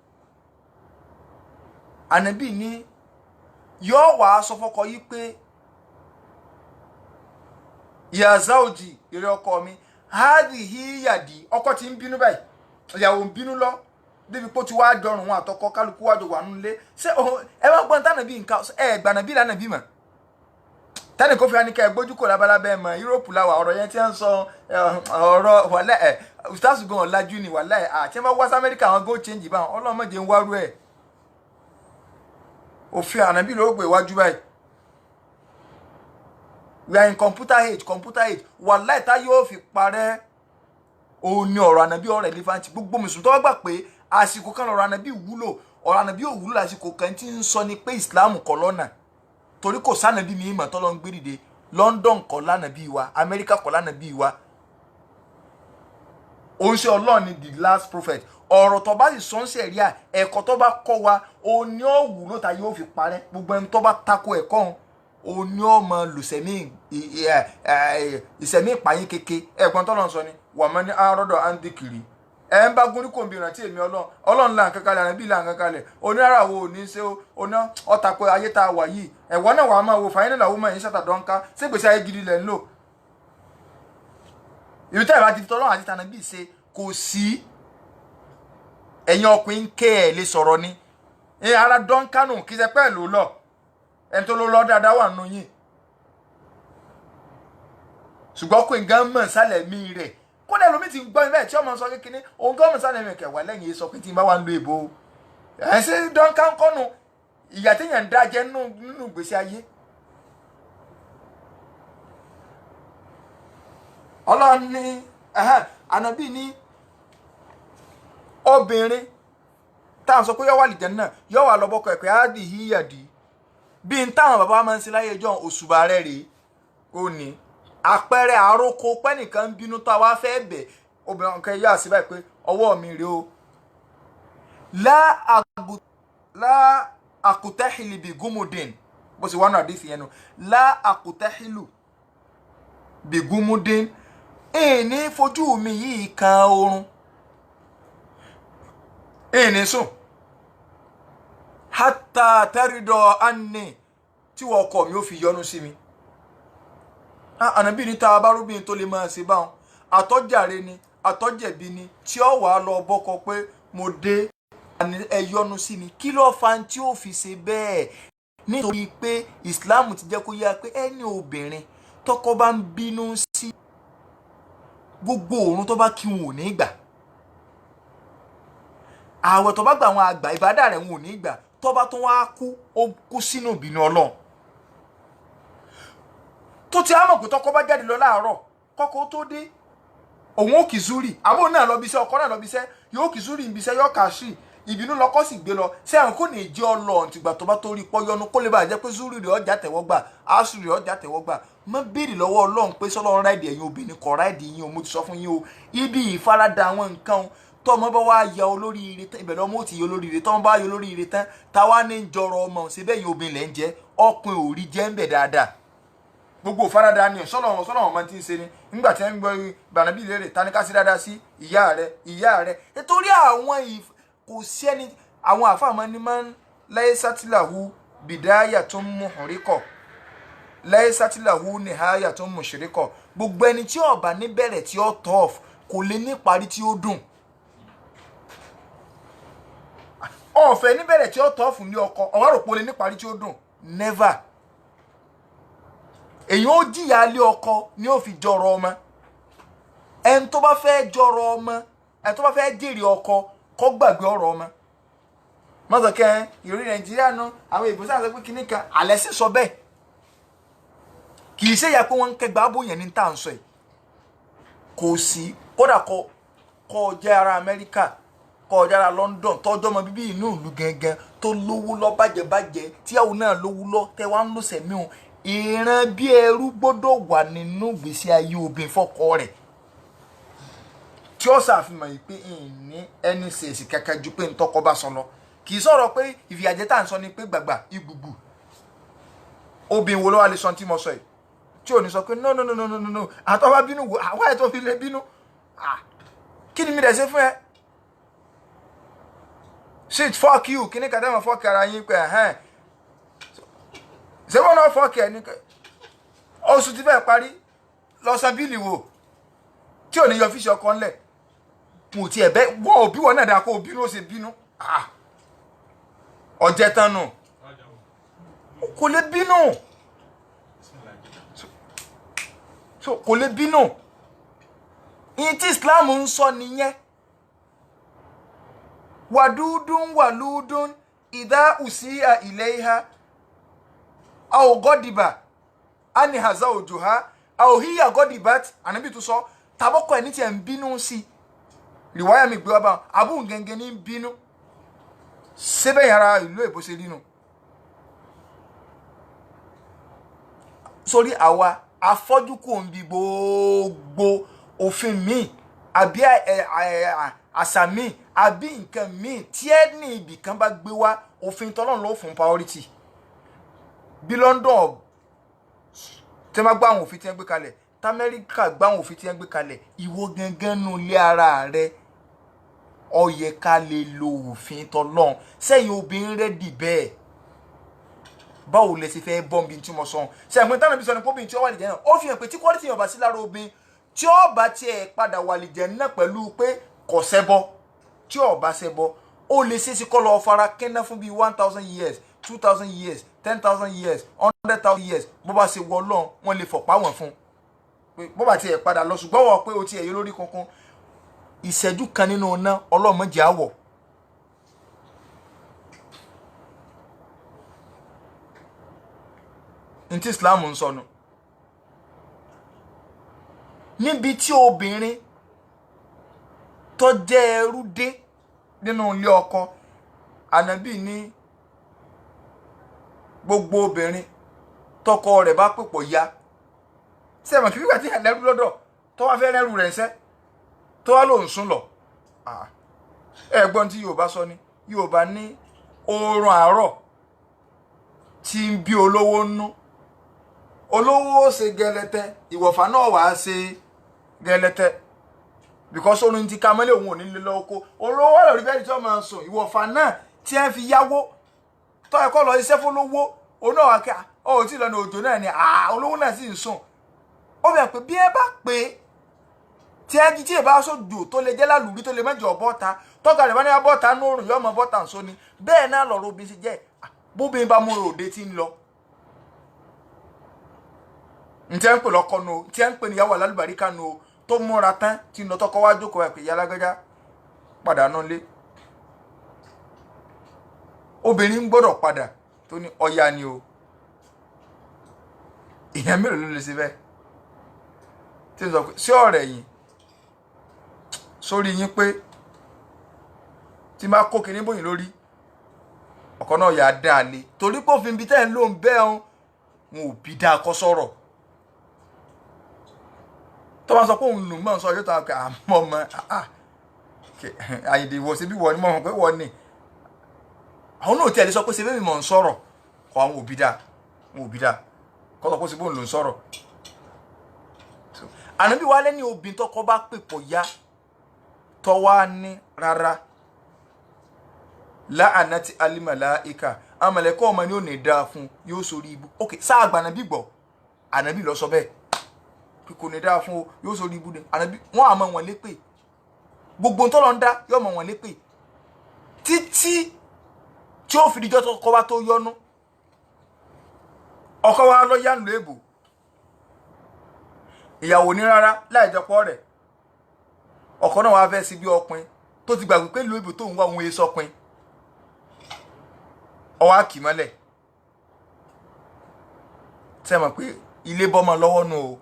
ànábì ní yóò wá sọ fọ́kọ yìí pé ya zawji ìrẹ́ ọkọ mi hadhihi yadi ọkọ tí ń bínú báyìí ìyàwó ń bínú lọ débi pé ó ti wá dọrùn wọn àtọkọ kálukú wájọ wà nílé ṣé ẹ má gbọ́n tánàbí nǹkan ẹ gbànàbí lánàbí mọ̀ tani kò fi hàn ní ká ẹ gbójú kò lábalábẹ́ mọ̀ yúróòpù làwà ọ̀rọ̀ yẹn tí ń sọ ọ̀rọ̀ wàlẹ́ ẹ̀ ustaz gan ọ̀làjú ni wàlẹ́ ẹ̀ àti ẹ má wá sí amẹ́ríkà àwọn go change báwọn ọlọ́mọdé ń wárú ẹ̀ òfin ànábì ló gbé iwájú báyìí we are in computer age wàlẹ́ tá yóò fi parẹ́ òun ni ọ̀rọ̀ ànábì ọ̀rọ̀ relevant gbogbo mùsùlùmí tó wá gbà pé àsìkò kan ọ̀rọ̀ ànábì wúlò ọ̀rọ̀ ànábì ò wúlò lásìkò kan tí ń sọ ni pé islam kọ́ lọ́nà torí kò sànàbí mi ìmọ̀ tọ́lọ́ ń gbé dìde London kọ́ lánàbí wa Amẹ́ríkà kọ́ lánàbí wa òun ṣe Ọlọ́run ni the last prophet ọ̀rọ̀ tó bá sì sọ ń ṣẹ̀ríà ẹ̀kọ́ tó bá kọ́ wa òun ni ó wúlò tá yóò fi parẹ́ gbogbo ẹni tó bá tako ẹ̀kọ́ òun ni ó mọ lùsẹ̀mí ìsẹ̀mí ìpààyàn kéke ẹ̀gbọ́n tọ́lọ́ ń sọ ni wàmọ́ ní àròdọ̀ àǹdíkìrì ẹ ń bá gún ní kò ń bí ìrántí èmi ọlọ́run là ń kankalẹ̀ àrẹ́bí là ń kankalẹ̀ onírà wo ò ní ṣe oná ọ̀tà pé ayé tá a wà yìí ẹ̀wọ́n náà wàá máa wo fàyín náà làwọn máa ń ṣàtàdọ́nká ṣégbèsè ayé gidi lẹ̀ ń lò ìlú tẹ́ ẹ̀ bá ti fi tọ́lọ́run àti tànà bíi ṣe kò sí ẹ̀yin ọkùnrin ké ẹ̀ lè sọ̀rọ̀ ni ara dọ́nkánù kì í ṣe pẹ́ ló lọ ẹni tó ló lọ dáadáa wà nù yín ṣùgbọ́n kò ń gán mọ̀ sálẹ̀ mí rẹ̀ kódà lómi ti gbọ́ ibẹ̀ tí ọmọ sọ kékeré òun gọ́ọ̀mù sálẹ̀ mi kẹwàá lẹ́yìn sọ pé tí n bá wà ń lo èbó ẹ̀ ṣe dọ́nkán kọ́nu ìyà téèyàn ń dájẹ́ nínú ìgbésí ayé ọlọ́run ní ànábì ní obìnrin tá à ń sọ pé yọ wà lìjẹ́ náà yọ wà lọ́bọ̀kọ̀ ẹ̀pẹ́ áàdì híyàdì bí n táwọn bàbá máa ń ṣe láyé ẹjọ́ òṣùbà rẹ̀ rèé ó ní àpẹẹrẹ àròkọ pẹ́nìkan ń bínú tó a wá fẹ́ bẹ̀ obìnrin ọ̀kẹ́ yá sí báyìí pé ọwọ́ mi rèé o lá àkùtẹ́hìlì bí gúmùdín bó sì wà náà àdìsí yẹn nu lá àkùtẹ́hìlù bí gúmùdín èèní fojú mi yìí kan oorun èèní sùn hátà tẹ́rìdọ̀ ánì tí wọ́n ọkọ mi ó fi yọ́nú sí mi ànábì ní tá a bá rúbìn tó lè máa ṣe báwọn àtọ́jàre ni àtọ́jẹ̀bi ni tí ó wàá lọ bọ́kọ pé mo dé ẹ yọ́nú sí mi kí ló fa tí ó fi ṣe bẹ́ẹ̀ nítorí pé Islam ti jẹ́ kó yá pé ẹni obìnrin tọkọ bá ń bínú sí gbogbo òórùn tó bá kí wọn ò ní gbà ààwẹ̀ tó bá gbà wọn àgbà ìbádà rẹ̀ wọn ò ní gbà tó bá tó wá kú ó kú sínú ìbínú Ọlọ́run tó ti àmọ̀ pé tọkọ bá jáde lọ láàárọ̀ kọ́kọ́ tó dé òun ò kì zúrì àbò náà lọ bíṣẹ́ ọkọ náà lọ bíṣẹ́ yóò kì zúrì bíṣẹ́ yóò kà sí ìbínú lọkọ sì gbé lọ sẹ́yìn kò ní jẹ́ ọlọ́run tìgbà tó bá tó rí pọ́yọ́nù kó lè bá jẹ́ pé zúrì rẹ̀ ọjà tẹ̀wọ́gbà áṣù rẹ̀ ọjà tẹ̀wọ́gbà má béèrè lọ́wọ́ ọlọ́run pé sọ́lọ́run ráìdì ẹ̀yin obìnrin kọ̀ ráìdì yín o mo ti sọ fún yín o ibi ìfaradà àwọn nǹkan tọ́mọ bá wá ya olóríire tán ìbẹ̀rẹ̀ ọmọ ò ti ya olóríire tọ́mọ bá ya olóríire tán táwa ní ń jọrọ ọmọ síbẹ̀ yín obìnrin lẹ́ ń jẹ́ ọkùnrin ò rí jẹ́ ń bẹ̀ dáadáa gbogbo ìfaradà ni sọ́lọ́run ọmọ tí ń ṣe ni nígbà tí wọ́n ń gbọ́ Bànábì léèrè ta ni ká sí dáadáa sí ìyá rẹ̀ nítorí àwọn kò sí ẹni àwọn àfàmọ́ ni máa ń láyé sátìláhù bìdáyà tó ń mú hùríkọ̀ láyé sátìláhù nìháyà tó ń mú ṣìríkọ̀ gbogbo ẹni tí ó bá níbẹ̀rẹ̀ tí ó tough kò lè ní parí tí ó dùn ọ̀fẹ́ níbẹ̀rẹ̀ tí ó tough ní ọkọ ọ̀wá rò pé ó lè ní parí tí ó dùn never èyàn ó jìyà lé ọkọ ni ó fi jọrọ ọmọ ẹni tó bá fẹ́ jọrọ ọmọ ẹni tó bá fẹ́ jèrè ọkọ kó gbàgbé ọ̀rọ̀ ọmọ mọ́tò kẹ́ ìrírí nàìjíríà náà àwọn èèbó sáà sọ pé kíní kan àlẹ́ sì sọ bẹ́ẹ̀ kì í ṣe ìyá pé wọ́n ń kẹgbàá bóyá ní tá à ń sọ yìí kò sí kódà kó jẹ́ ara amẹ́ríkà kó jẹ́ ara london tọ́jọ́ ọmọ bíbí inú ìlú gangan tó lówó lọ bàjẹ́ tíyàwó náà lówó lọ tẹ́ wá ń lò sẹ́mi o ìran bí ẹrú gbọ́dọ̀ wà nínú ìgbésí ayé obìnrin fọ́kọ rẹ̀ tí ó ṣàfihàn yìí pé ìní ẹni ṣèṣì kẹ́kẹ́ ju pé ntọ́kọ bá sọ lọ kì í sọ̀rọ̀ pé ìfìyàjẹ́ tá à ń sọ ni pé gbàgbà ìgbùgbù obìnrin wo ló wà lè sọ tí mo sọ yìí tí ò ní sọ pé no àtọ́wá bínú wò àwọn ẹ̀ tó fi lè bínú kí ni mi dẹ̀ ṣe fún ẹ shit fuck you kí ni kàdé mọ̀ fuck ara yín pé ṣé wọ́n náà fuck ẹ ní oṣù tí fẹ́ parí lọ san bíìlì wò tí ò ní yọ fíṣọ kan lẹ̀ kò tiẹ̀ bẹ́ wọ́n òbí wọn náà dáa kó bínú ó ṣe bínú ọjẹ́ tán nù kò lè bínú kò lè bínú ìyẹn tí Islam ń sọ nìyẹn wàlúùdún ìdá ùsíà ilayha aw gọ́dìbà anihaza òjòhá àwòhíyà gọ́dìbà ànábì tó sọ tabọ́kọ̀ ẹni tí ẹ̀ ń bínú sí rìwáyà mi gbé wá bá abúhùn gẹ́gẹ́ ní bínú síbẹ̀ yàrá ìlú èbó ṣe rínú sórí àwa afọ́jú kò ń bi gbogbo òfin míì àbí àṣà míì àbí nǹkan míì tí ẹ ní ibì kan bá gbé wá òfin tọ́lọ́run ló fún priority bí London tí wọ́n gbá àwọn òfin tí wọ́n gbé kalẹ̀ t'Amẹ́ríkà gbá àwọn òfin tí wọ́n gbé kalẹ̀ ìwọ gangan nù lé ara rẹ ó yẹ ká lè lo òfin tọ́lọ́run sẹ́yìn obìnrin rẹ̀ dì bẹ́ẹ̀ báwo lẹ ṣe fẹ́ bọ́m̀bì tí mo sọ ṣe àpẹẹrẹ tánà bí sọ ni pé obìnrin tí ó wà lè jẹ́ náà ó fi hàn pé tí quality yẹn bá sí lára obìnrin tí ó bá tiẹ̀ padà wà lè jẹ́ náà pẹ̀lú pé kò ṣẹbọ tí ó bá ṣẹbọ ó lè ṣe é sí kọ́ lọ fara kẹ́ná fún bíi 1000 years 2000 years 10,000 years 100,000 years bó bá ṣe wọ lọ́n wọ́n lè fọ̀pá wọn fún pé bó bá tiẹ̀ padà lọ ṣùgbọ́n wọ́n pé o tiẹ̀ yé lórí kankan ìṣẹ́jú kan nínú ọ̀nà ọlọ́mọdé àwọ̀ ntí Islam ń sọnù níbi tí obìnrin tó jẹ́ ẹrú dé nínú ilé ọkọ ànábì ní gbogbo obìnrin tọkọ rẹ̀ bá pèpọ̀ ya sẹ́wọ̀n kí wíwà tí ẹ̀ lẹ́rú lọ́dọ̀ tó wá fẹ́ rẹ́rù rẹ̀ ṣẹ́ tó wá lòun sún lọ ẹ̀gbọ́n tí Yorùbá sọ ni Yorùbá ní oorun àárọ̀ tí ń bí olówó nú olówó ó ṣe gẹlẹtẹ ìwọ̀fà náà wàá ṣe gẹlẹtẹ because oorun ti ka mọ́lẹ̀ òun ò ní lè lọ oko olówó wà lórí bẹ́ẹ̀ tí wọ́n máa sùn ìwọ̀fà náà tí ẹ fi yáwó tó ẹ̀kọ́ lọ iṣẹ́ fún olówó òun náà wà kí ọ ò tí ì lọ ní òjò náà ni olówó náà sì ń sùn ó bẹ̀ pé bí ẹ bá pé tí ẹ jí tí ẹ bá sójò tó lè jẹ́ lálùbí tó lè mẹ́jọ bọ́ta tọ́ka rẹ̀ bá ní bọ́ta ní òrùn yọmọ bọ́ta nsọ ni bẹ́ẹ̀ náà lọ̀rọ̀ obìnrin ṣe jẹ́ bóbìnrin bá múra òde tí ń lọ ntí ẹ ń pè lọ́kọ́ nu ntí ẹ ń pè níyàwó alálùbáríkà nu tó múra tán tí ń lọ tọkọ wá jókòó ẹ̀ pé yálágájá padà náà lé obìnrin gbọ́dọ̀ padà tó ní ọya ni o ìyẹn mélòó ló lè ṣe bẹ́ẹ̀ tí ń sọ pé sí ọ̀rẹ́ yìí sórí yín pé tí máa kó kinní bóyin lórí ọkọ náà yà á dá a lé torí pé òfin bíi tẹ́ ń lò ń bẹ́ẹ̀ wọn ò bí dáa kọ́ sọ̀rọ̀ tó bá sọ pé òun lù mọ́ sọ yóò tán pé àmọ́ ọmọ àyèdè ìwọ síbí wọ ni mọ̀ pé wọ́n ni àwọn náà tí ẹ lè sọ pé ṣe fẹ́mi mọ̀ ń sọ̀rọ̀ kọ́ àwọn òbí dáa kọ́ sọ pé ṣe bóun ló ń sọ̀rọ̀ ànábì wa lẹ́ni obìnrin tọkọ bá pèpọ̀ ya tọ́wá ní rárá láàánátì alimalaika amẹ̀lẹ́kọ́ ọmọ ni ó ní dáa fún yóò sórí ibú ok sáà àgbà ànábì gbọ́ ànábì lọ sọ bẹ́ẹ̀ pé kò ní dáa fún o yóò sórí ibú ni ànábì wọ́n àmọ́ wọn lépè gbogbo ń tọ́lọ́ ń dá yóò mọ̀ wọn lépè títí tí ó fi dijọ́ tọkọ wa tó yọnu ọkọ wa lọ yánu èbò ìyàwó ní rárá láì jọpọ̀ rẹ̀ ọkọ náà wá fẹ́ sí bí ọpin tó ti gbàgbé pé ìlú ìbò tó ń wá òun èso ọpin ọwọ́ àkì mọ́lẹ̀ tẹ́ mọ̀ pé ilé bọ́mọ lọ́wọ́ nù o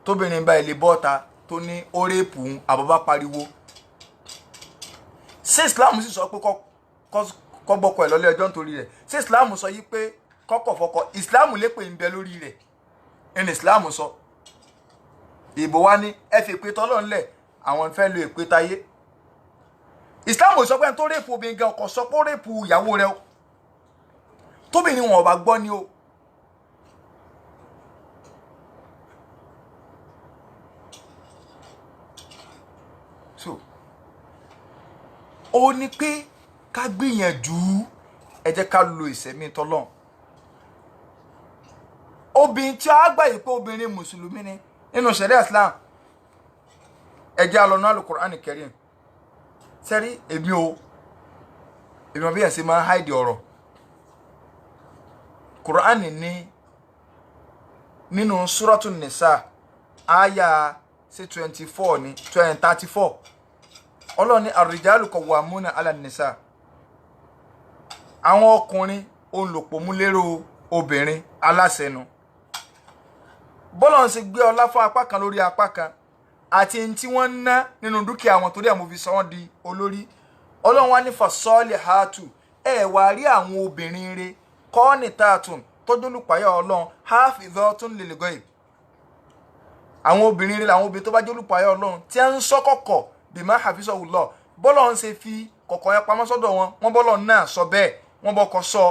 tóbìnrin bá ilé bọ́ta tó ní ó rèépù àbọ̀bá pariwo ṣé Islam sì sọ pé kọ́ gbọ́kọ̀ ẹ̀ lọ́lé ẹjọ́ nítorí rẹ̀ ṣé Islam sọ yí pé kọ́kọ̀ fọkọ Islam lépè ń bẹ lórí rẹ̀ ẹni Islam sọ ìbò wa ní ẹ fi èpè tọ́lọ́ ńlẹ̀ àwọn fẹ́ lo èpè táyé Islam sọ pé ẹni tó rèépù obìnrin gan ọkọ sọ pé ó rèépù ìyàwó rẹ̀ o tóbìnrin wọn ò bá gbọ́ ni o so ó ní pé ká gbìyànjú ẹ jẹ́ ká lo ìṣẹ̀mí tọ́lọ́run obìnrin tí a gbà yìí pé obìnrin mùsùlùmí ni nínú ṣẹ̀ríà Islam ẹ jẹ́ alọ́nà Al-Qur'an Karim sẹ́rí èmi ò bí ẹ̀ sì máa ń háìdì ọ̀rọ̀ Qur'an ní nínú Suratun Nisa aya sí 24 ní 34 Ọlọ́run ní ar-rijalu qawwamuna 'ala an-nisa àwọn ọkùnrin olùpòmúlérò obìnrin aláṣẹnu bọ́lọ̀ ń ṣe gbé ọlá fún apá kan lórí apá kan àti ẹni tí wọ́n ń ná nínú dúkìá wọn torí àwọn fi sọ wọ́n di olórí Ọlọ́run wá ní fasolihatu ẹ wá rí àwọn obìnrin rẹ̀ qanitatun tọ́jú olùpáyà Ọlọ́run hafizatun lil ghaib àwọn obìnrin rẹ̀ làwọn obìnrin tó bá jẹ́ olùpáyà Ọlọ́run tí ń sọ kọ̀kọ̀ bima hafizahullah bọ́lọ̀ ń ṣe fi kọ̀kọ̀ yẹn pamọ́ sọ́dọ̀ wọn wọ́n bọ́lọ̀ náà sọ bẹ́ẹ̀ wọ́n bọ́kọ sọ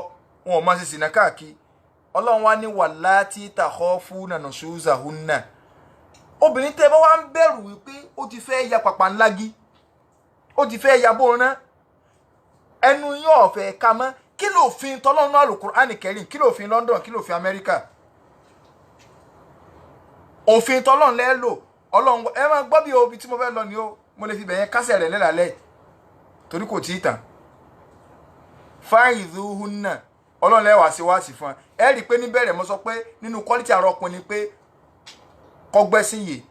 wọn ò máa ṣe sìnà káàkiri Ọlọ́run wá ní wallati takhafuna nushuzahunna obìnrin tẹ́ bá wá ń bẹ̀rù wípé ó ti fẹ́ ya pàpà ńlági ó ti fẹ́ ya bóoná ẹnu yóò fẹ́ ka mọ́ kí ló fi tọ́lọ́run Al-Qur'an Karim kí ló fi London kí ló fi Amẹ́ríkà òfin tọ́lọ́run lẹ́ lò Ọlọ́run ẹ máa gbọ́ bí obi tí mo fẹ́ lọ ni ó mo lè fi bẹ̀yẹn kásẹ̀ rẹ̀ lẹ́làlẹ́ torí kò tí ì tàn fa'idhuhunna Ọlọ́run lẹ́wà sí wá sí fún ẹ rí i pé níbẹ̀rẹ̀ mo sọ pé nínú quality àrọ ọkùnrin ni pé kọgbẹ́sìn yìí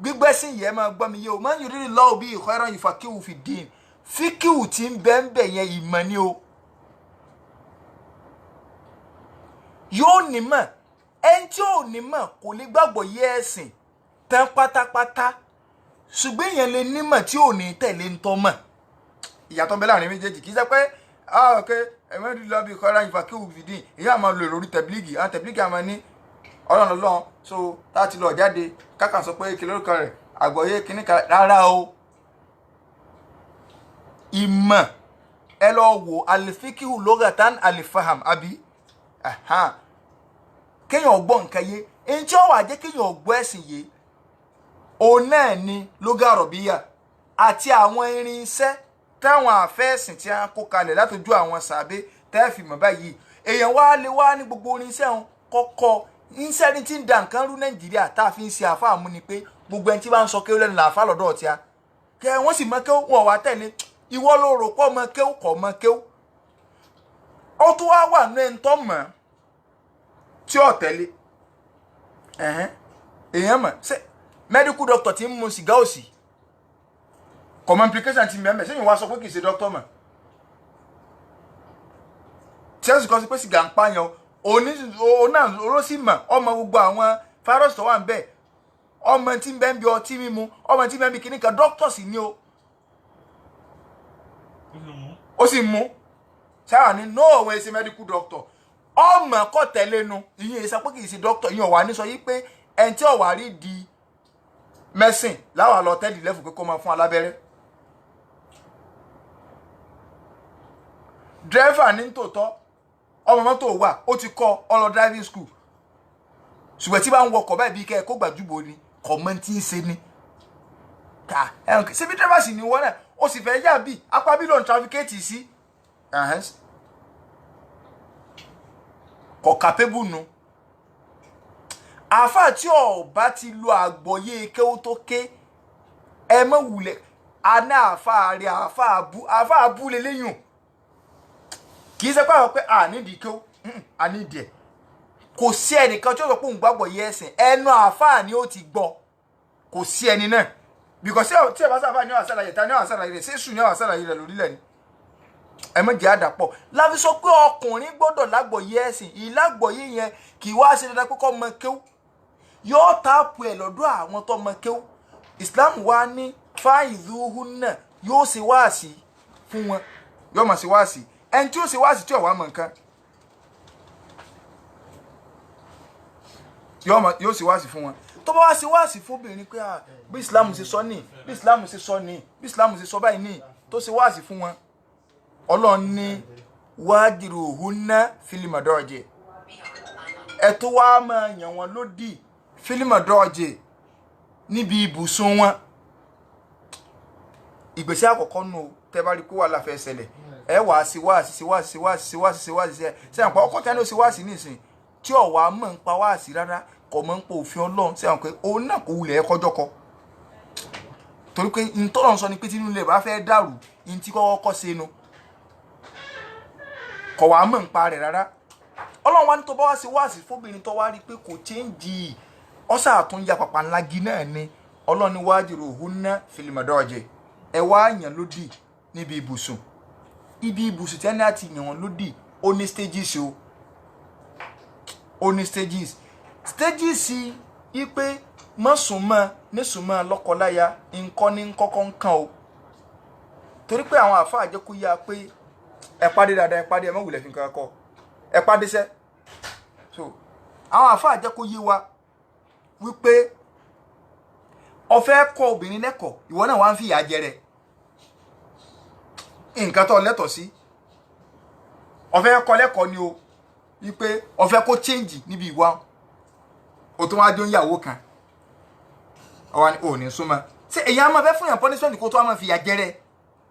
gbígbẹ́sìn yìí ẹ máa gbọ́ mi yé o man yuridillahu bihi khairan yufaqihu fid-din fíkìwù tí ń bẹ́ ń bẹ̀ yẹn ìmọ̀ ni o yóò nímọ̀ ẹni tí ò nímọ̀ kò lè gbàgbọ́ yé ẹ̀sìn tán pátápátá ṣùgbọ́n èèyàn lè nímọ̀ tí ò ní tẹ̀lé ń tọ́ mọ̀ ìyàtọ̀ bẹ́ẹ̀ láàrin méjèèjì kì í ṣe pé ok ẹ̀mọ́ ìlú lọ́bì kọ́ra yufaqihu fid-din ìyá àmọ́ lò lórí tẹ̀blígì àwọn tẹ̀blígì àmọ́ ní ọlọ́run so láti lọ jáde kákan sọ pé kí lórúkọ rẹ̀ àgbọ̀yé kìíní kan rárá o ìmọ̀ ẹ lọ wò alifikihu logatan alifaham àbí kéèyàn gbọ́ nǹkan yé èyí tí ó wà jẹ́ kéèyàn gbọ́ ẹ̀sìn yé òun náà ni lógàrọ̀bíyà àti àwọn irinṣẹ́ táwọn àfẹ́ẹ̀sìn tí a kó kalẹ̀ látọjú àwọn sàbẹ́ tẹ́ẹ̀fì mọ̀ báyìí èèyàn wá lè wá ní gbogbo irinṣẹ́ wọn kọ́kọ́ iṣẹ́ ní tí ń da nǹkan rú Nàìjíríà tá a fi ń ṣe àfáà mú ni pé gbogbo ẹni tí bá ń sọ kéwú lẹ́nu làáfà lọ́dọ̀ ọ̀tí a kẹ wọ́n sì mọ kéwú wọn wá tẹ̀lé ìwọ ló rò pọ̀ mọ kéwú kọ̀ mọ kéwú ó tún wá wà ní ẹni tó mọ̀ tí ò tẹ̀lé èèyàn mọ̀ ṣe medical doctor ti ń mu sìgá òsì common implication ti mẹ́mẹ́ sẹ́yìn wá sọ pé kì í ṣe doctor mọ̀ tí ẹ sì kọ́ sí pé sìgá ń pààyàn náà olóṣì mọ̀ ọmọ gbogbo àwọn fáírọ́ọ̀sì tó wà ń bẹ̀ ọmọ tí ń bẹ́ ń bí ọtí mímu ọmọ tí ń bẹ́ ń bí kíní kan doctor sì ni o ó sì mú sáà ní no òwe ṣe medical doctor ọmọ kọ́ tẹ̀lé nu ìyẹn ìsapò kì í ṣe doctor ìyẹn ọ̀wà ní sọ yí pé ẹni tí ọ̀wà rí di mẹ́sìn láwọn àlọ́ tẹ́lì lẹ́fù pé kó máa fún alábẹ́rẹ́ dírẹ́fà ní tòótọ́ ọmọ mọ́tò wà ó ti kọ́ ọlọ driving school ṣùgbọ́n tí bá ń wọkọ̀ báyìí bí kẹ́ ẹ̀ kó gbàjúbò ni kọ̀mọ́ tí ń ṣe ni ká ẹ̀hún ṣé bí dírẹ́fà sì ní wọ́n náà ó sì fẹ́ yà bí apá bí lòun traficate sí kọ̀ capable nu àáfàá tí ọba ti lo àgbọ̀yé kéwú tó ké ẹ mọ̀ wulẹ̀ àná àáfàá rẹ̀ àáfàá abú lélẹ́yìn kì í ṣe pé àwọn pé nídìí kéwú ànídìí ẹ̀ kò sí ẹnìkan tí ó sọ pé òun gbàgbọ́ yé ẹ̀sìn ẹnu àáfàá ni ó ti gbọ́ kò sí ẹni náà because tí ẹ bá sábà ní àwọn àṣàlàyé ta ní àwọn àṣàlàyé rẹ̀ ṣé sùn ní àwọn àṣàlàyé rẹ̀ lórílẹ̀ ni ẹ mọ̀ jẹ́ àdàpọ̀ láfi sọ pé ọkùnrin gbọ́dọ̀ lágbọ̀ọ́yé ẹ̀sìn ìlágbọ̀ọ́yé yẹn kì í wá ṣe dandan pé kó mọ kéwú yóò táàpù ẹ̀ lọ́dọ̀ àwọn tó mọ kéwú Islam wá ní fáìdúhùn náà yóò ṣe wáàsí fún wọn yóò máa ṣe wáàsí ẹni tí ó ṣe wáàsí tí ò wá mọ̀ nǹkan yóò ṣe wáàsí fún wọn tó bá wá ṣe wáàsí fún obìnrin pé bí Islam ṣe sọ ní bí Islam ṣe sọ ní bí Islam ṣe sọ báyìí ní tó ṣe wáàsí fún wọn Ọlọ́run ní wadiruhunna fil madaji ẹ tó wá máa yàn wọ́n lódì fil madaji níbi ibùsùn wọn ìgbésẹ̀ àkọ́kọ́ nù tẹ́ bá rí kó wà láfẹ́ ṣẹlẹ̀ ẹ wà sí wáàsí ṣe àpá ọkọ̀ tí a ní ó sì wáàsí nísìn tí ọ̀wà mọ̀ ń pa wáàsí rárá kò mọ̀ ń pa òfin Ọlọ́run ṣe àpé òun náà kò wulẹ̀ ẹ̀kọ́jọ́ kọ torí pé ntọ́lọ́run sọ ni pé tínú ilé bá fẹ́ dàrú ní tí kọ́kọ́ ṣe nu kò wá mọ̀ ń pa rẹ̀ rárá Ọlọ́run wá ní tó bá wá sí wáàsí fóbìnrin tó wá rí pé kò change ọ̀sà àtúnyà pàpà ńlá gi náà ni Ọlọ́run ní wadiruhunna fil madaji ẹ wá yàn lódì níbi ibùsùn ibi ibùsùn tí ẹni àti yàn wọn lódì ó ní stages o ó ní stages yìí pé mọ́sùnmọ́ nísùnmọ́ lọ́kọláya nǹkan ní kọ́kọ́ ń kàn o torí pé àwọn àfáà jẹ́ kó yá pé ẹ pàdé dáadáa ẹ pàdé ẹ mọ̀ wùlẹ̀ fi nǹkan kọ ẹ pàdé sẹ́ so àwọn àfáà jẹ́ kó yé wa wípé ó fẹ́ kọ́ obìnrin lẹ́kọ̀ọ́ ìwọ náà wá ń fìyà jẹ rẹ̀ nǹkan tó lẹ́tọ̀ọ́ sí ó fẹ́ kọ́ lẹ́kọ̀ọ́ ni o wípé ó fẹ́ kó change níbi ìwà o tó wá jó ń yàwó kan ọwọ́ ni ò ní súnmọ́ ṣé èyàn á máa fẹ́ fún yàn punishment kó tó wá máa fìyà jẹ rẹ̀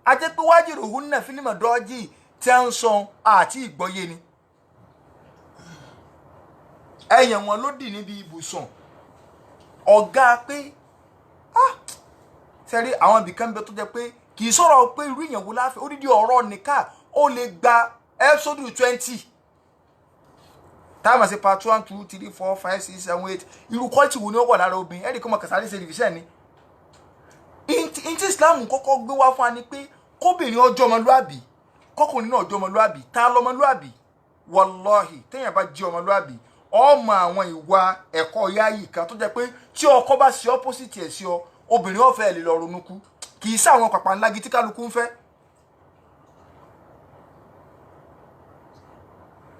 a jẹ́ pé wadiruhunna fil madaji tí a ń sọ àti ìgbọ́yé ni ẹ̀yàn wọn ló dì níbi ibùsùn ọ̀gá pé sẹ́rí àwọn ibìkan bẹ tó jẹ́ pé kì í sọ̀rọ̀ pé irú ìyẹ̀wò láfẹ́ odidi ọ̀rọ̀ nìka ó lè gba episode 20 táàmù sí part 1 2 3 4 5 6 7 8 irú quality wo ni ó wà lára obìnrin ẹ̀rí kọ́ mọ̀ kàsáré ṣe division ni ìntí Islam kọ́kọ́ gbé wá fún wa ni pé kóbìnrin ọjọ́ ọmọlúàbí kọkùnrin náà ọjọ́ ọmọlúàbí ta lọmọlúàbí wallahi téèyàn bá jẹ́ ọmọlúàbí ọmọ àwọn ìwà ẹ̀kọ́ yáyì kan tó jẹ́ pé tí ọkọ bá ṣe opposite ẹ̀ sí ọ obìnrin ọ̀fẹ́ lè lọ ronú kú kì í sáwọn pàpà ńlá gidi kálukú ń fẹ́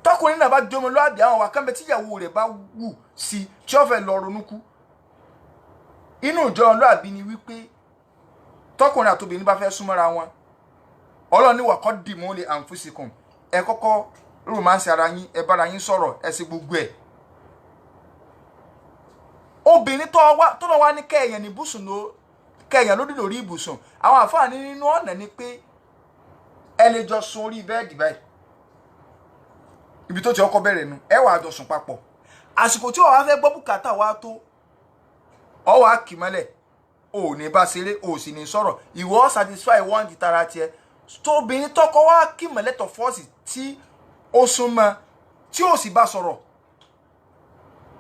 tọkùnrin náà bá jẹ́ ọmọlúàbí àwọn wà kánbẹ tíyàwó rẹ̀ bá wù sí tí ọ̀fẹ́ lọ ronú kú inú ìjọ ọmọlúàbí ni wípé tọkùnrin àtobìnrin bá fẹ́ súnmọ́ra wọn Ọlọ́run ní waqaddimu li anfusikum ẹ kọ́kọ́ romance ara yín ẹ bára yín sọ̀rọ̀ ẹ sì gbogbo ẹ̀ obìnrin tó lọ wá ní kẹ́ẹ̀yàn ní ibùsùn kẹ́ẹ̀yàn lódì lórí ibùsùn àwọn àǹfààní nínú ọ̀nà ni pé ẹ lè jọ sùn orí bẹ́ẹ̀dì báyìí ibi tó ti ọkọ bẹ̀rẹ̀ nu ẹ wàá jọ sùn papọ̀ àsìkò tí ó wá fẹ́ gbọ́ bùkátà wá tó ọ wá kì mọ́lẹ̀ ò ní bá ṣeré ò sì ní sọ̀rọ̀ ìwọ satisfy one di tara tiẹ̀ tóbìnrin tọkọ wá kì mọ́lẹ̀ tó fọ́ọ̀sì tí ó súnmọ́ tí ó sì bá sọ̀rọ̀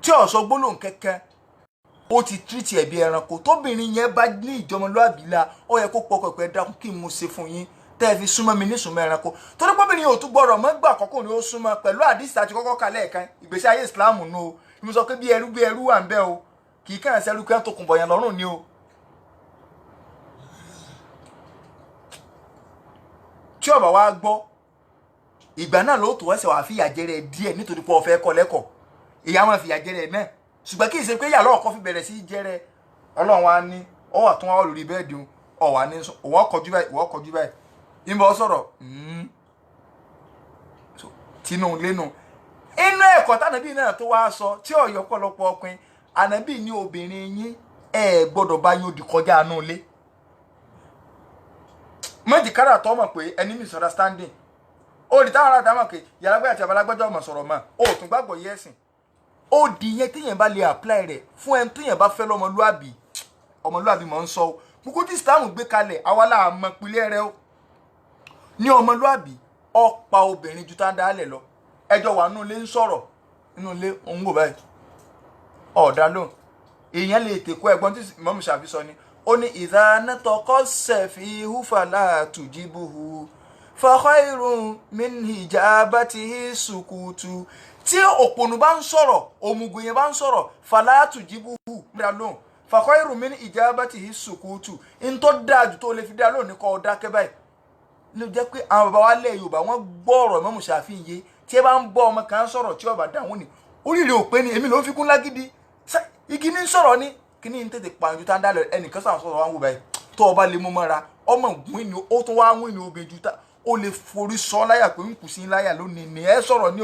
tí ó sọ gbólóhùn kẹ́kẹ́ ó ti tírìtì ẹ̀bí ẹranko tóbìnrin yẹn bá ní ìjọmọlúàbí la ó yẹ kó pọkàn pẹ́ dákun kí n mú ṣe fún yín tẹ́ ẹ fi súnmọ́ mi ní súnmọ́ ẹranko torí pọ́bìnrin yóò tún gbọ́dọ̀ mọ́ gbà kọ́kọ́ ni ó súnmọ́ pẹ̀lú àdìsí àti kọ́kọ́ kalẹ̀ kan ìgbésí ayé ìsìláàmù nù o mo sọ pé bí ẹrú wà ń bẹ o kì í kàn ṣe ẹrú kan tó kùn bọ̀yàn lọ́rùn ni o. tí ó bá wá gbọ́ ìgbà náà ló tó ẹsẹ̀ wàá fìyà jẹrẹ díẹ̀ nítorí pé ó fẹ́ kọ́ lẹ́kọ̀ọ́ ìyá máa fìyà jẹrẹ náà ṣùgbọ́n kì í ṣe pé yàrá ọkọ fi bẹ̀rẹ̀ sí jẹrẹ Ọlọ́run wa ní ọ wà tún wá lórí bẹ́ẹ̀dì ọ wà ní ìwọ kọjú báyìí ìbọn sọ̀rọ̀ tinú lẹ́nu inú ẹ̀kọ́ tánàbí náà tó wá sọ tí ọ̀yọ́ pọ̀lọpọ̀ ọkùnrin ànábì ní obìnrin yín ẹ gbọ́dọ̀ bá yín òdì kọjá àánú ilé méjì kára tó mọ̀ pé ẹni misunderstanding ó rí táwọn aráàlú mọ̀ pé yàrá àti abalagbẹ́jọ́ ọmọ sọ̀rọ̀ mọ́ ó tún gbàgbọ́ yẹ ẹ̀sìn ó di yẹn téèyàn bá lè apply rẹ̀ fún ẹni téèyàn bá fẹ́ ọmọlúàbí mọ̀ ń sọ o gbogbo tí Islam gbé kalẹ̀ àwa là mọ̀ pilẹ̀ rẹ o ní ọmọlúàbí ó pa obìnrin ju tá a dálẹ̀ lọ ẹjọ́ wà nù lé ń sọ̀rọ̀ inú ilé òun wò báyìí ọ̀dà lóhùn èèyàn lè tèkó ẹ̀gbọ́n tí Imam Shafi sọ ni ó ní idha nataqa safihu fala tujibuhu fa khayrun min hijabatihi sukutu. Tí òpònú bá ń sọ̀rọ̀ òmùgọ̀ yẹn bá ń sọ̀rọ̀ fala tujibuhu dá lóhùn fa khayrun min hijabatihi sukutu. In tó dáa jù tó lè fi dá lóhùn ní kó dákẹ́ báyìí ló jẹ́ pé àwọn bàbá wa lẹ̀ Yorùbá wọ́n gbọ́ ọ̀rọ̀ Imam Shafi yé tí ẹ bá ń bọ́ ọmọ kan sọ̀rọ̀ tí ọba dáhùn ni oríire ò pé ni èmi ló ń fi kún lágídí igi ní sọ̀rọ̀ ni kí ni tètè pàǹjú tá ń dálẹ̀ ẹnìkan sàn sọ̀rọ̀ wá ń wò báyìí tó ọba lè mú mọ́ra ọmọ ìwé ni ó tún wá ń wí ní obìnrin ju tá ó lè forí sọ láyà pé ń kù sí láyà lónìí ni ẹ sọ̀rọ̀ ni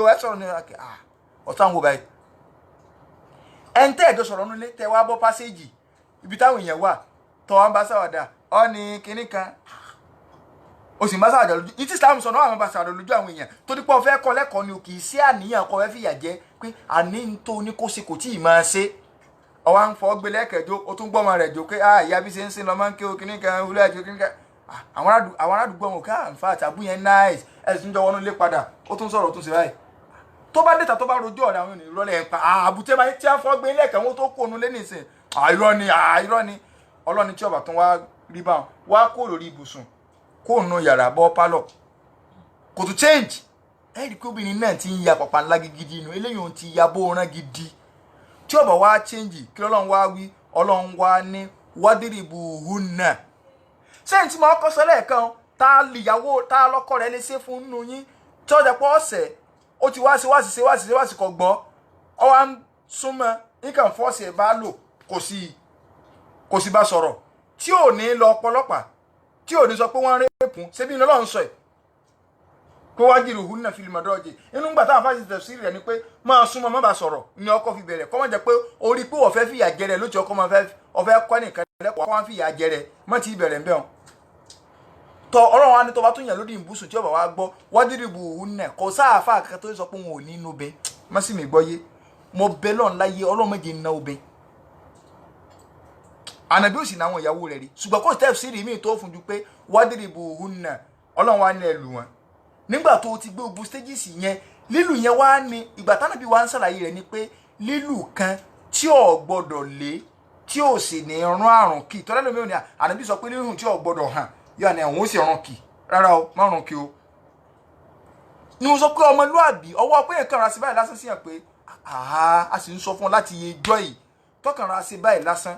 ọ̀tá ń wò báyìí ẹn tẹ́ ẹ̀jọ́ sọ̀rọ̀ nílé tẹ́ wá bọ́ pásíjì ibi táwọn èèyàn wà tọ́ wọn bá sáwàdà ọ ní kinní kan o sì máa sáwàdà lójú ìtí Islam sọ náà àwọn bá sáwàdà lójú àwọn èèyàn tó dípọ̀ fẹ́ kọ́ lẹ́kọ̀ọ́ ni o kì í sí àníyàn kọ́ fẹ́ fìyà jẹ pé àní tó ní kó ṣe kò tí ì máa ṣe ọwọ́ ń fọ́ gbé lẹ́kẹ̀ẹ́jọ́ ó tún gbọ́mọ rẹ̀ jò pé ìyá bí ṣe ń sin lọ máa ń ké o kinní kan wúlẹ̀ àti kinní kan àwọn aládùúgbò wọn ká nfa àtàbù yẹn nice ẹ̀sìn jọ wọnú lé padà ó tún sọ̀rọ̀ ó tún ṣe báyìí tó bá dẹ́ta tó bá rojú ọ̀rẹ́ àwọn ènìyàn rọlẹ̀ pa àbútẹ́ máa tí a fọ́ gbé lẹ́kẹ̀ẹ́ wọn tó kó onú lé nìsín irọ́ ni ọlọ́ni tí ọba tún wá rí bá wá kó lórí ibùsùn kó nu yàrá bọ́ pálọ̀ kò tún change ẹ̀rí pé obìnrin náà ti ń ya pàpà ńlá gidi inú eléyìí òun ti ya bó rán gidi tí ọba wá change kí ọlọ́run wá wí ọlọ́run wá ní wádìrìbù hùnà sẹ́yìn tí mo kọ́ sọ lẹ́ẹ̀kan tá lọ́kọ rẹ̀ lè ṣe fún nínú yín tí ọjà pọ̀ ọ̀sẹ̀ ó ti wá sí kọ gbọ́ ọ wá ń súnmọ́ nǹkan fọ́ọ̀sì ẹ̀ bá lò kò sí bá sọ̀rọ̀ tí ò ní lọ ọpọlọpàá tí ò ní sọ pé wọ́n rẹ́pùn ṣébí iná lọ́n sọ ẹ̀ pé wá jìrì òhun náà fílìmọ̀ dọ́ọ̀jì inú gbà táwọn fásitì tẹ̀sí rẹ̀ ni pé máa súnmọ́ má bá sọ̀rọ̀ ni ọkọ̀ fi bẹ̀rẹ̀ kọ́ mọ̀ jẹ́ pé orí pé wọ́n fẹ́ fìyà jẹrẹ lójú ọkọ̀ máa fẹ́ kọ́ nìkan lẹ́kọ̀ọ́ wọ́n fìyà jẹrẹ mọ́ ti bẹ̀rẹ̀ ń bẹ̀ wọn. tọ ọlọ́run wa ní tó bá tún yàn lórí ìbùsùn tí ọba wa gbọ́ wádìrìbù òun náà kò sáàfà kankan tó sọ pé wọn ò ní inú bẹ má sì mí gbọ́ yé mo bẹ lọ́n láyé ọlọ́run méje ń ná obẹ ànàbí òsì náà àwọn ìyàwó rẹ̀ rí ṣùgbọ́n kò tẹ́ sí rí mi tó fún ju pé wádìrìbù òun náà ọlọ́run wa ní ẹ lù wọn nígbà tó ti gbé ogun stages yẹn lílù yẹn wá ní ìgbà tánàbí wa ń ṣàlàyé rẹ̀ ni pé lílù kan tí ò gbọ́dọ̀ lé tí ò sì ní rún àrùn kì tọ́lá lómi ò ní ànàbí sọ pé lílù tí ò gbọ́dọ̀ hàn yóò ní àwọn ó sì rún kì rárá o má rún kì o ni mo sọ pé ọmọlúàbí ọwọ́ pé nǹkan ra sí báyìí lásán sí hàn pé a sì ń sọ fún ọ láti yẹ ẹjọ́ yìí tọkàn ra sí báyìí lásán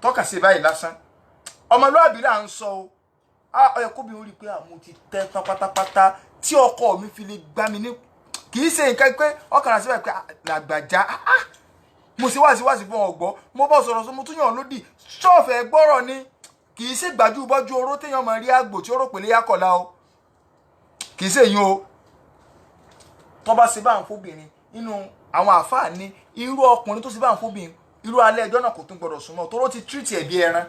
tọkàn sí báyìí lásán ọmọlúàbí là ń sọ o ó yẹ kó bí orí pé mo ti tẹ́ tán pátápátá tí ọkọ mi fi lè gbá mi ní kì í ṣe nǹkan pé ọkàn ra sí báyìí pé làgbàjá mo sì wáṣíwáṣí fún ọgbọ́ mo bọ́ sọ̀rọ̀ sọ mo tún yàn lódì ṣọ́ọ̀fẹ́ gbọ́rọ̀ ni kì í ṣe gbájú bọ́jú oró téèyàn máa rí àgbò tí ó rò pé léyà kọ̀la o kì í ṣe yín o tó bá ṣe bá ń fóbìnrin nínú àwọn àfáà ní irú ọkùnrin tó ṣe bá ń fóbìnrin irú alẹ́ ẹjọ́ náà kò tún gbọdọ̀ súnmọ́ tó ló ti tírìtì ẹ̀ bí ẹran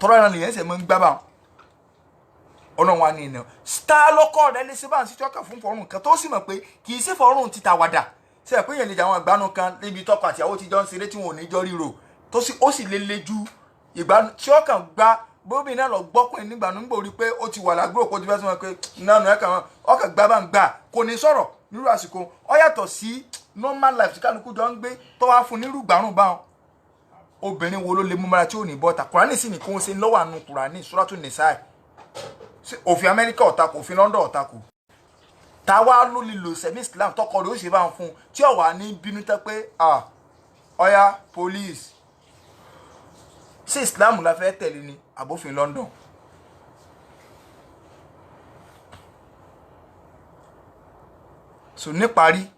tọ́rọ ẹran lèyẹn ṣe máa ń gbá bá ọlọ́run wa ní ìnáwó star lọ́kọ̀ rẹ̀ lè ṣe bá ń ṣiṣẹ́ ọkàn fún fọ́ọ̀rùn kan tó sì mọ̀ pé kì í ṣe fọ́ọ̀rùn ti tàwàdà ṣe é pé yẹn lè jà àwọn ìgbánu kan níbi tọkọ àtìyàwó ti jọ ń ṣeré tí wọn ò ní jọ ríro ó sì lè le ju ìgbánu tí ọkàn gbá bóbi náà lọ gbọ́kùnrin nígbà nígbà orí pé ó ti wà lágbó òkú ti fẹ́ sọ pé nánú ẹ̀ka wọn ọkàn gbá bá ń gbà kò ní sọ̀rọ̀ nírú àsìkò ó yàtọ̀ sí normal life tí kálukú jọ ń gbé tó wá fún nírú gbàrún báwọn obìnrin wo ló lè mú mara tí ò ní bọ́ta kùránì sì ní kó ń ṣe lọ́wọ́ àánú kùránì Suratu Nisa òfin Amẹ́ríkà ọ̀tako òfin London ọ̀tako táwa ló lè lò sẹ́mi Islam tọkọ rẹ̀ ó ṣe bá ń fún tí ọ̀wà ní bínú tẹ́ pé ọ̀ya police ṣé Islam la fẹ́ tẹ̀lé ni àbófin London so níparí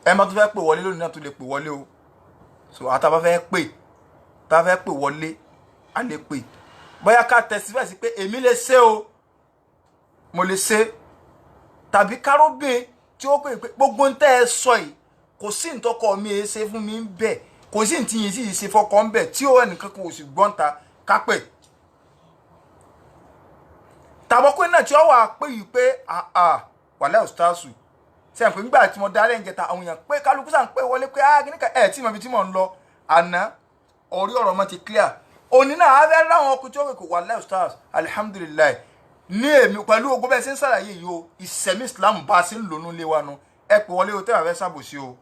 ẹ má tó fẹ́ pè wọlé lónìí náà tó lè pè wọlé o so àtàbá fẹ́ pè wọlé a lè pè bóyá ká tẹ̀síwẹ̀ sí pé èmi lè ṣe o mo lè ṣe tàbí kárọ́bìn tí ó pè pé gbogbo ń tẹ́ ẹ sọ yìí kò sí ntọ́kọ mi ẹ ṣe fún mi ń bẹ̀ kò sí ntí yìí sì ṣe fọkọ ń bẹ̀ tí ó ẹnìkan kò sì gbọ́n ta ká pè tàbọ́kùn náà tí ó wà pé yìí pé wàlẹ́ òsítàṣù ṣe àpè nígbà tí mo darí ẹ̀ǹjẹ̀ ta àwọn èèyàn pé kálukú sàn pé wọlé pé kíníkà ẹ̀ tí mo fi tí mò ń lọ àná orí ọ̀rọ̀ mọ́ ti clear òní náà á fẹ́ ráwọn ọkùnrin tí ó kò wàlẹ́ òsítàṣù alihamudulilayi ní èmi pẹ̀lú ogun bẹ́ẹ̀ sí ń ṣàlàyé yìí o ìsẹ̀mí Islam bá a sí ń lónú lé wa nu ẹ pè wọlé o tẹ́wà fẹ́ ṣàbòsí o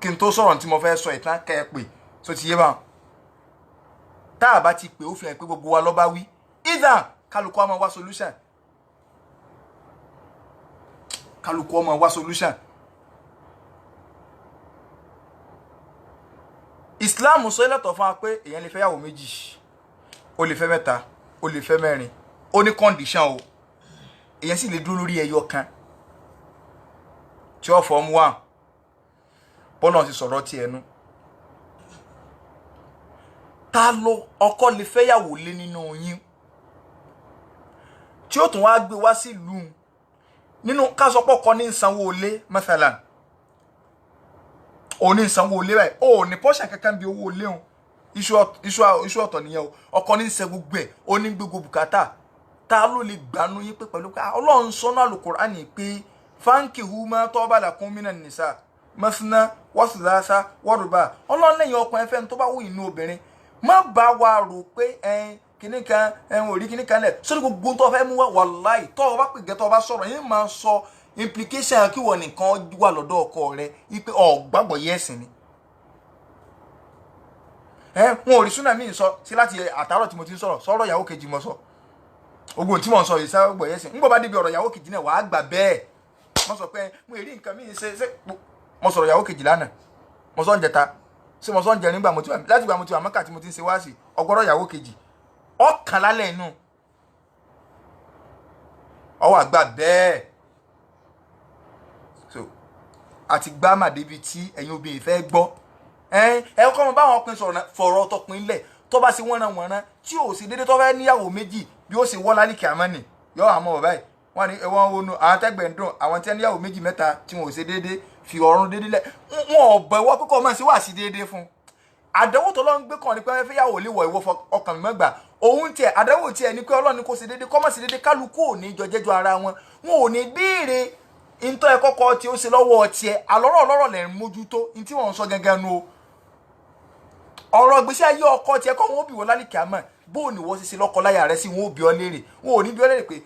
kí n tó sọ̀rọ̀ tí mo fẹ́ sọ ìtàn kẹ́ ẹ pè tó ti yé bá tá a bá ti pè ó fi hàn pé gbogbo wa ló bá wí either kálukú ọmọ wá solution kálukú ọmọ wá solution. Islam sọ lẹ́tọ̀ fún wa pé èèyàn lè fẹ́ yàwó méjì ó lè fẹ́ mẹ́ta ó lè fẹ́ mẹ́rin ó ní condition o èèyàn sì lè dúró lórí ẹyọ kan tí ó fọ́ọ̀mù wà bọ́lá ti sọ̀rọ̀ ti ẹnu ta ló ọkọ lè fẹ́ yàwó lé nínú yín tí ó tún wá gbé wá sí ìlú nínú kásọpọ̀ kọ́ ní ìsanwó ilé mẹ́fẹ̀lá o ní ìsanwó ilé báyìí o ní pọ́ṣà kankan bí owó ilé òun iṣu ọ̀tọ̀ nìyẹn o ọkọ ní ìṣẹ́ gbogbo ẹ̀ o ní gbogbo bùkátà ta ló lè gbanú yín pé pẹ̀lú ká Ọlọ́run sọ́nà Al-Qur'ani pé fankihu ma taba lakum minan nisa masna wa thulatha wa ruba Ọlọ́run lẹ́yìn ọkùnrin fẹ́ tó bá wù inú obìnrin má bá wa rò pé kíní kan orí kíní kan lẹ̀ sórí gbogbo tó fẹ́ mú wá wàláì tó bá pè gẹ́tọ́ bá sọ̀rọ̀ yín máa sọ implication kí wọ́n nìkan wà lọ́dọ̀ ọkọ rẹ̀ wípé gbàgbọ́ yẹ́sìn ni wọn ò rí súnà míì sọ sí láti àtàrọ̀ tí mo ti ń sọ̀rọ̀ ìyàwó kejì mo sọ ogun tí mo ń sọ yìí sáà gbọ́ yẹ́sìn ń gbọ́ bá débi ọ̀rọ̀ ìyàwó kejì náà wàá gbà bẹ́ẹ̀ mo sọ pé mo rí nǹkan míì ṣe mo sọ̀rọ̀ ìyàwó kejì lánàá mo sọ ń jẹta ṣé mo sọ ń jẹ nígbà mo ti wà láti gbà mo ti wà mọ́kà tí mo ti ń ṣe wáàsì ọgbọ́rọ̀ ìyàwó kejì ọkàn lálẹ́ inú ọwọ́ àgbà bẹ́ẹ̀ so àti gbá màdébi tí ẹ̀yin obìnrin fẹ́ gbọ́ ẹ kọ́ mọ báwọn ọkùnrin sọ̀rọ̀ fọ̀rọ̀ ọtọkùnrin lẹ̀ tó bá ṣe wọ́nranwọ̀nran tí ò sì déédéé tó fẹ́ níyàwó méjì bí ó ṣe wọ́ lálìkì àmọ́nì yọ àmọ́ bàbá yìí wọ́n ní ẹ̀wọ̀n wọnú àwọn tẹ́gbẹ̀ ń dùn àwọn tí wọ́n níyàwó méjì mẹ́ta tí wọn ò ṣe déédéé fi ọ̀run déédéé lẹ̀ wọn ò bọ̀ ìwọ́ pípọ̀ mọ́ sí wà sí déédéé fún àdánwò tó lọ́n gbé kàn ní pé wọ́n fẹ́ yàwó lè wọ̀ ìwọ ọkàn mi mọ́gbà òun tiẹ̀ àdánwò tiẹ̀ ní pé Ọlọ́run kò ṣe déédéé kọ́ mọ́ sí déédéé kálukú ò ní jọjẹ́jọ ara wọn wọn ò ní béèrè ntọ́ ẹ kọ́kọ́ tí ó ṣe lọ́wọ́ tiẹ̀ àlọ́rọ̀ ọlọ́rọ̀ lẹ̀ ń mójútó ní tí wọ́n ń sọ gángan nu o ọ̀rọ̀ gbèsè ayé ọkọ tiẹ̀ kọ́ wọn ó bì wọ́n lálẹ́ kìámọ̀ bó o ní wọ́n ṣe lọ́kọ láyà rẹ sí wọn ó bí ọ léèrè wọn ò ní bí ọ léèrè pé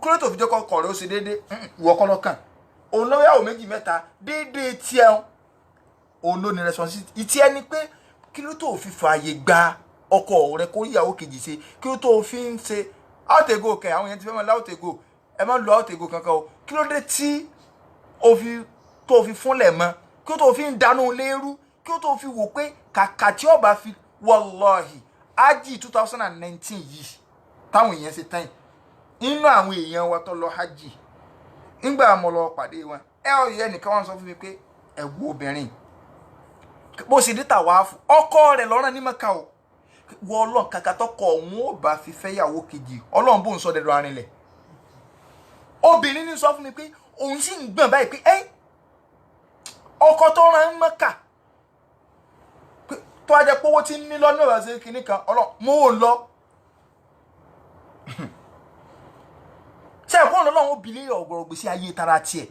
kúrò tó fi jẹ́ kọ́kọ́ rẹ ó ṣe déédéé ìwọ kọ́ lọ́kàn òun lọ́wọ́ yàwó méjì mẹ́ta déédéé tiẹ̀ òun ló ní responsibility ìtí ẹni pé kí ló tó fi fààyè gba ọkọ rẹ kó yàwó kejì ṣe kí ló tó fi ń ṣe outego kẹ àwọn yẹn ti fẹ́ mọ́ láwùtego ẹ má lo outego kankan o kí ló dé tí tó fi fúnlẹ̀ mọ́ kí ló tó fi ń dánú léèrú kí ló tó fi wò pé kàkà tí ọba fi wallahi ájì 2019 yìí táwọn èèyàn ṣe tán inú àwọn èèyàn wa tó lọ hajj nígbà mo lọ pàdé wọn yẹ nìkan wọn sọ fún mi pé ẹ wo obìnrin bó ṣe dé tàwáàfù ọkọ rẹ̀ lọ́rùn ní Mẹ́kà o wọ Ọlọ́run kàkà tọkọ òun ò bá fi fẹ́ yàwó kejì Ọlọ́run bó ń sọ dẹ̀dọ̀ arinlẹ̀ obìnrin ní sọ fún mi pé òun sì ń gbọ̀n báyìí pé ọkọ tó rán Mẹ́kà tó a jẹ́ pé owó tí ń ní lọ́nà ìwà sí kinní kan Ọlọ́run mo ò lọ ṣe ẹ̀kọ́ Ọlọ́run obìnrin ọ̀gọ̀rọ̀ gbèsè ayé tara tiẹ̀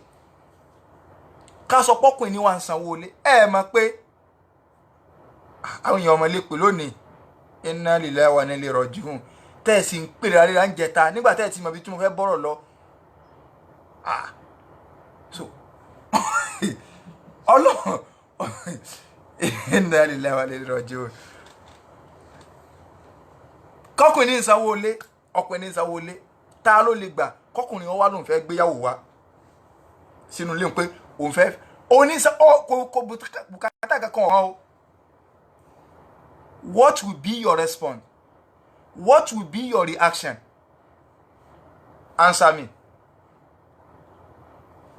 ká sọ pọ́kùnrin ní wà ń sanwó lé mọ̀ pé àwọn èèyàn ọmọ ilé pè lónìí inna lillahi wa inna ilaihi raji'un tẹ́ẹ̀sì ń pèrè àríra ń jẹta nígbà tẹ́ẹ̀sì mọ̀ bí tí mo fẹ́ bọ́rọ̀ lọ so Ọlọ́run inna lillahi wa inna ilaihi raji'un kọkùnrin ní ìsanwó lé ọkùnrin ní ìsanwó lé ta ló lè gbà kọkùnrin wọn wá lóun fẹ́ gbéyàwó wa sínú ilé pé òun fẹ́ kò bùkátà kankan ọ̀hán o. What will be your response? What will be your reaction? Answer me.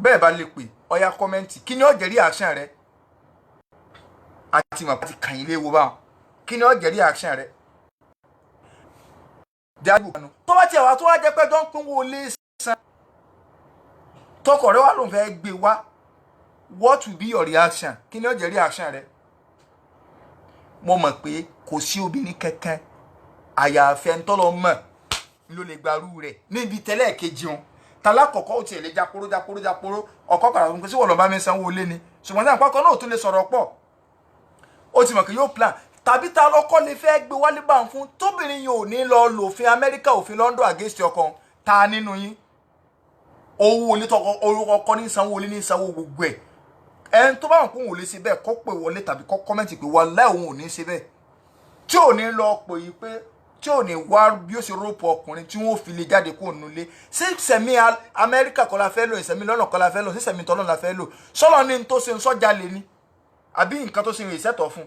Bẹ́ẹ̀ bá lè pè ọya kọ́mẹ́ǹtì kí ni ó jẹ́ reaction rẹ àti màá ti kàn yín léwu báwọn kí ni ó jẹ́ reaction rẹ. tó bá tiẹ̀ wá tó wá jẹ́ pé tó ń pín wo lé san tọkọ rẹ wà ló ń fẹ́ gbé wá what will be your reaction kí ni ó jẹ́ reaction rẹ. Mo mọ̀ pé kò sí obìnrin kankan àyàfẹ́ ń tọ́lọ mọ̀ ló lè gbarú rẹ̀ níbi tẹ́lẹ̀ kejì wọn tala kọ̀kọ́ ó tiẹ̀ lè jáporó ọkọ̀ kàrà fún pé sí wọ́n lọ bá mi sanwó lé ni ṣùgbọ́n tí àpapọ̀ náà tún lè sọ̀rọ̀ pọ̀ ó ti mọ̀ pé yóò plan tàbí ta lọ́kọ́ lè fẹ́ gbé wálé bá ń fún tóbìnrin yìí ò ní lọ lòfin Amẹ́ríkà òfin London against ọkọ ta nínú yín owó onítọ̀kọ orúkọ ọkọ ní sanwó olé ní sanwó gbogbo ẹ̀ ẹni tó bá wọn kó wọn ò lè ṣe bẹ́ẹ̀ kó pè wọlé tàbí kó kọ́mẹ́ǹtì pé wàláhì òun ò ní ṣe bẹ́ẹ̀ tí ò ní lọ pè yí pé tí ò ní wá bí ó ṣe rọ́pò ọkùnrin tí wọ́n fi lè jáde kó nulẹ̀ ṣé ìsẹ̀mí Amẹ́ríkà kọ́ la fẹ́ lò ìsẹ̀mí lọ́nà kọ́ la fẹ́ lò sísẹ̀mí tọ́lọ́ la fẹ́ lò sọ́lọ́ ní tó ṣe ń sọ́jà lé ní àbí nǹkan tó ṣe ń ìṣẹ́tọ̀ fún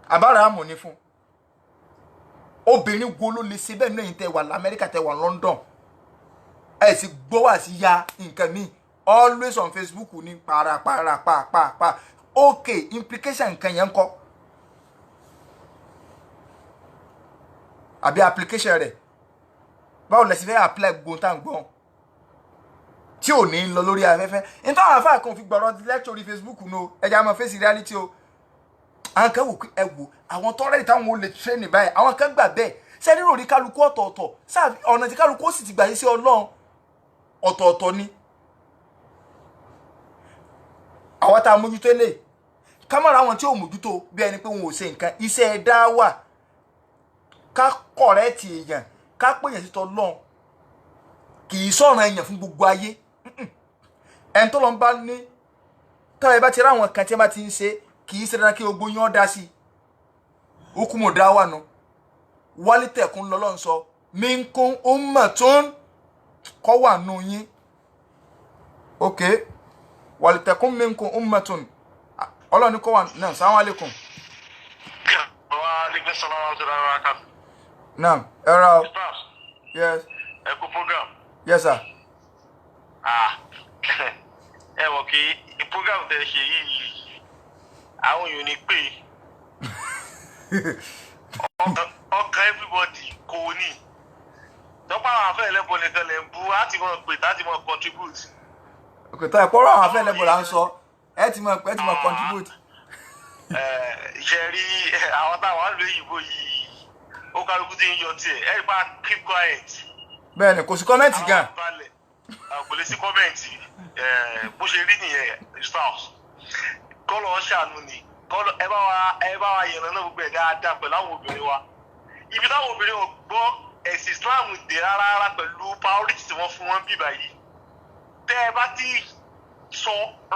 àbára àmọ̀ ní fún obìnrin wo ló lè ṣe bẹ́ẹ̀ náà tẹ wà lamẹ́ríkà tẹ wà London ẹ̀ sì gbọ́ wá sí ya nǹkan míì always on Facebook ní pa okay implication nǹkan yẹn ń kọ́ àbí application rẹ̀ báwo lẹ sì fẹ́ apply gbogbo tá à ń gbọ́n tí ò ní lọ lórí afẹ́fẹ́ nítorí àwọn afáà kan fi gbọ́rọ̀ lecture orí Facebook no ẹja máa face reality o àwọn kan wò pé ẹ wò àwọn tọ́rẹ́dì táwọn ò lè train báyìí àwọn kan gbà bẹ́ẹ̀ sẹ́ni rò rí kálukú ọ̀tọ̀ọ̀tọ̀ sáà ọ̀nà tí kálukú ó sì ti gbà yí sí Ọlọ́run ọ̀tọ̀ọ̀tọ̀ ni àwọn tá a mójútó lè kámọ́ra àwọn tí ò mójútó bí ẹni pé wọn ò ṣe nǹkan iṣẹ́ ẹ̀dá wà ká kọ̀rẹ́ẹ̀tì èèyàn ká pèyàn sí t'Ọlọ́run kì í sọ̀rọ̀ èèyàn fún gbogbo ayé ẹni tó lọ ń bá ní tọ́ ẹ bá ti ráwọn kan tí ẹ bá ti ń ṣe kì í ṣe dandan kí gbogbo yín ó dá sí hukumu dá wà nù wálé tẹ̀kún lọ́lọ́run sọ minkum ummatun kọ́ wà nù yín okay walitakun minkum ummatun Ọlọ́run kọ́ wà náà assalamu alaikum. Wa alaikum salam wa rahmatullahi wa barakatuh. Naam era o. Yes. Ẹ kú program. Yes sir. Ẹ wò kí program tẹ́ ṣe yìí àwọn èèyàn ní pé ọkàn everybody kò ní tọ́pọ̀ àwọn afẹ́ ẹlẹ́bọ̀ nìkan lè ń bú láti mọ̀ pé láti mọ̀ contribute. Okay tó ẹ̀pọ̀ àwọn afẹ́ ẹlẹ́bọ̀ là ń sọ ẹ ti mọ̀ pé ẹ ti mọ̀ contribute. Ṣe rí àwọn táwọn àlọ́ ìbò yìí ó kálukú tí ń yọ tiẹ̀ ẹ bá keep quiet. Bẹ́ẹ̀ ni kò sí kọ́mẹ́ǹtì gan. Kò lè sí kọ́mẹ́ǹtì bó ṣe rí nìyẹn spouse kọ́lọ̀ ṣàánú ni kọ́lọ̀ ẹ bá wa yẹ̀nà náà gbogbo ẹ̀ dáadáa pẹ̀lú àwọn obìnrin wa ibi táwọn obìnrin ò gbọ́ ẹ̀sìn Islam dé rárá pẹ̀lú priority tí wọ́n fún wọn bíbá yìí tẹ́ ẹ bá ti sọ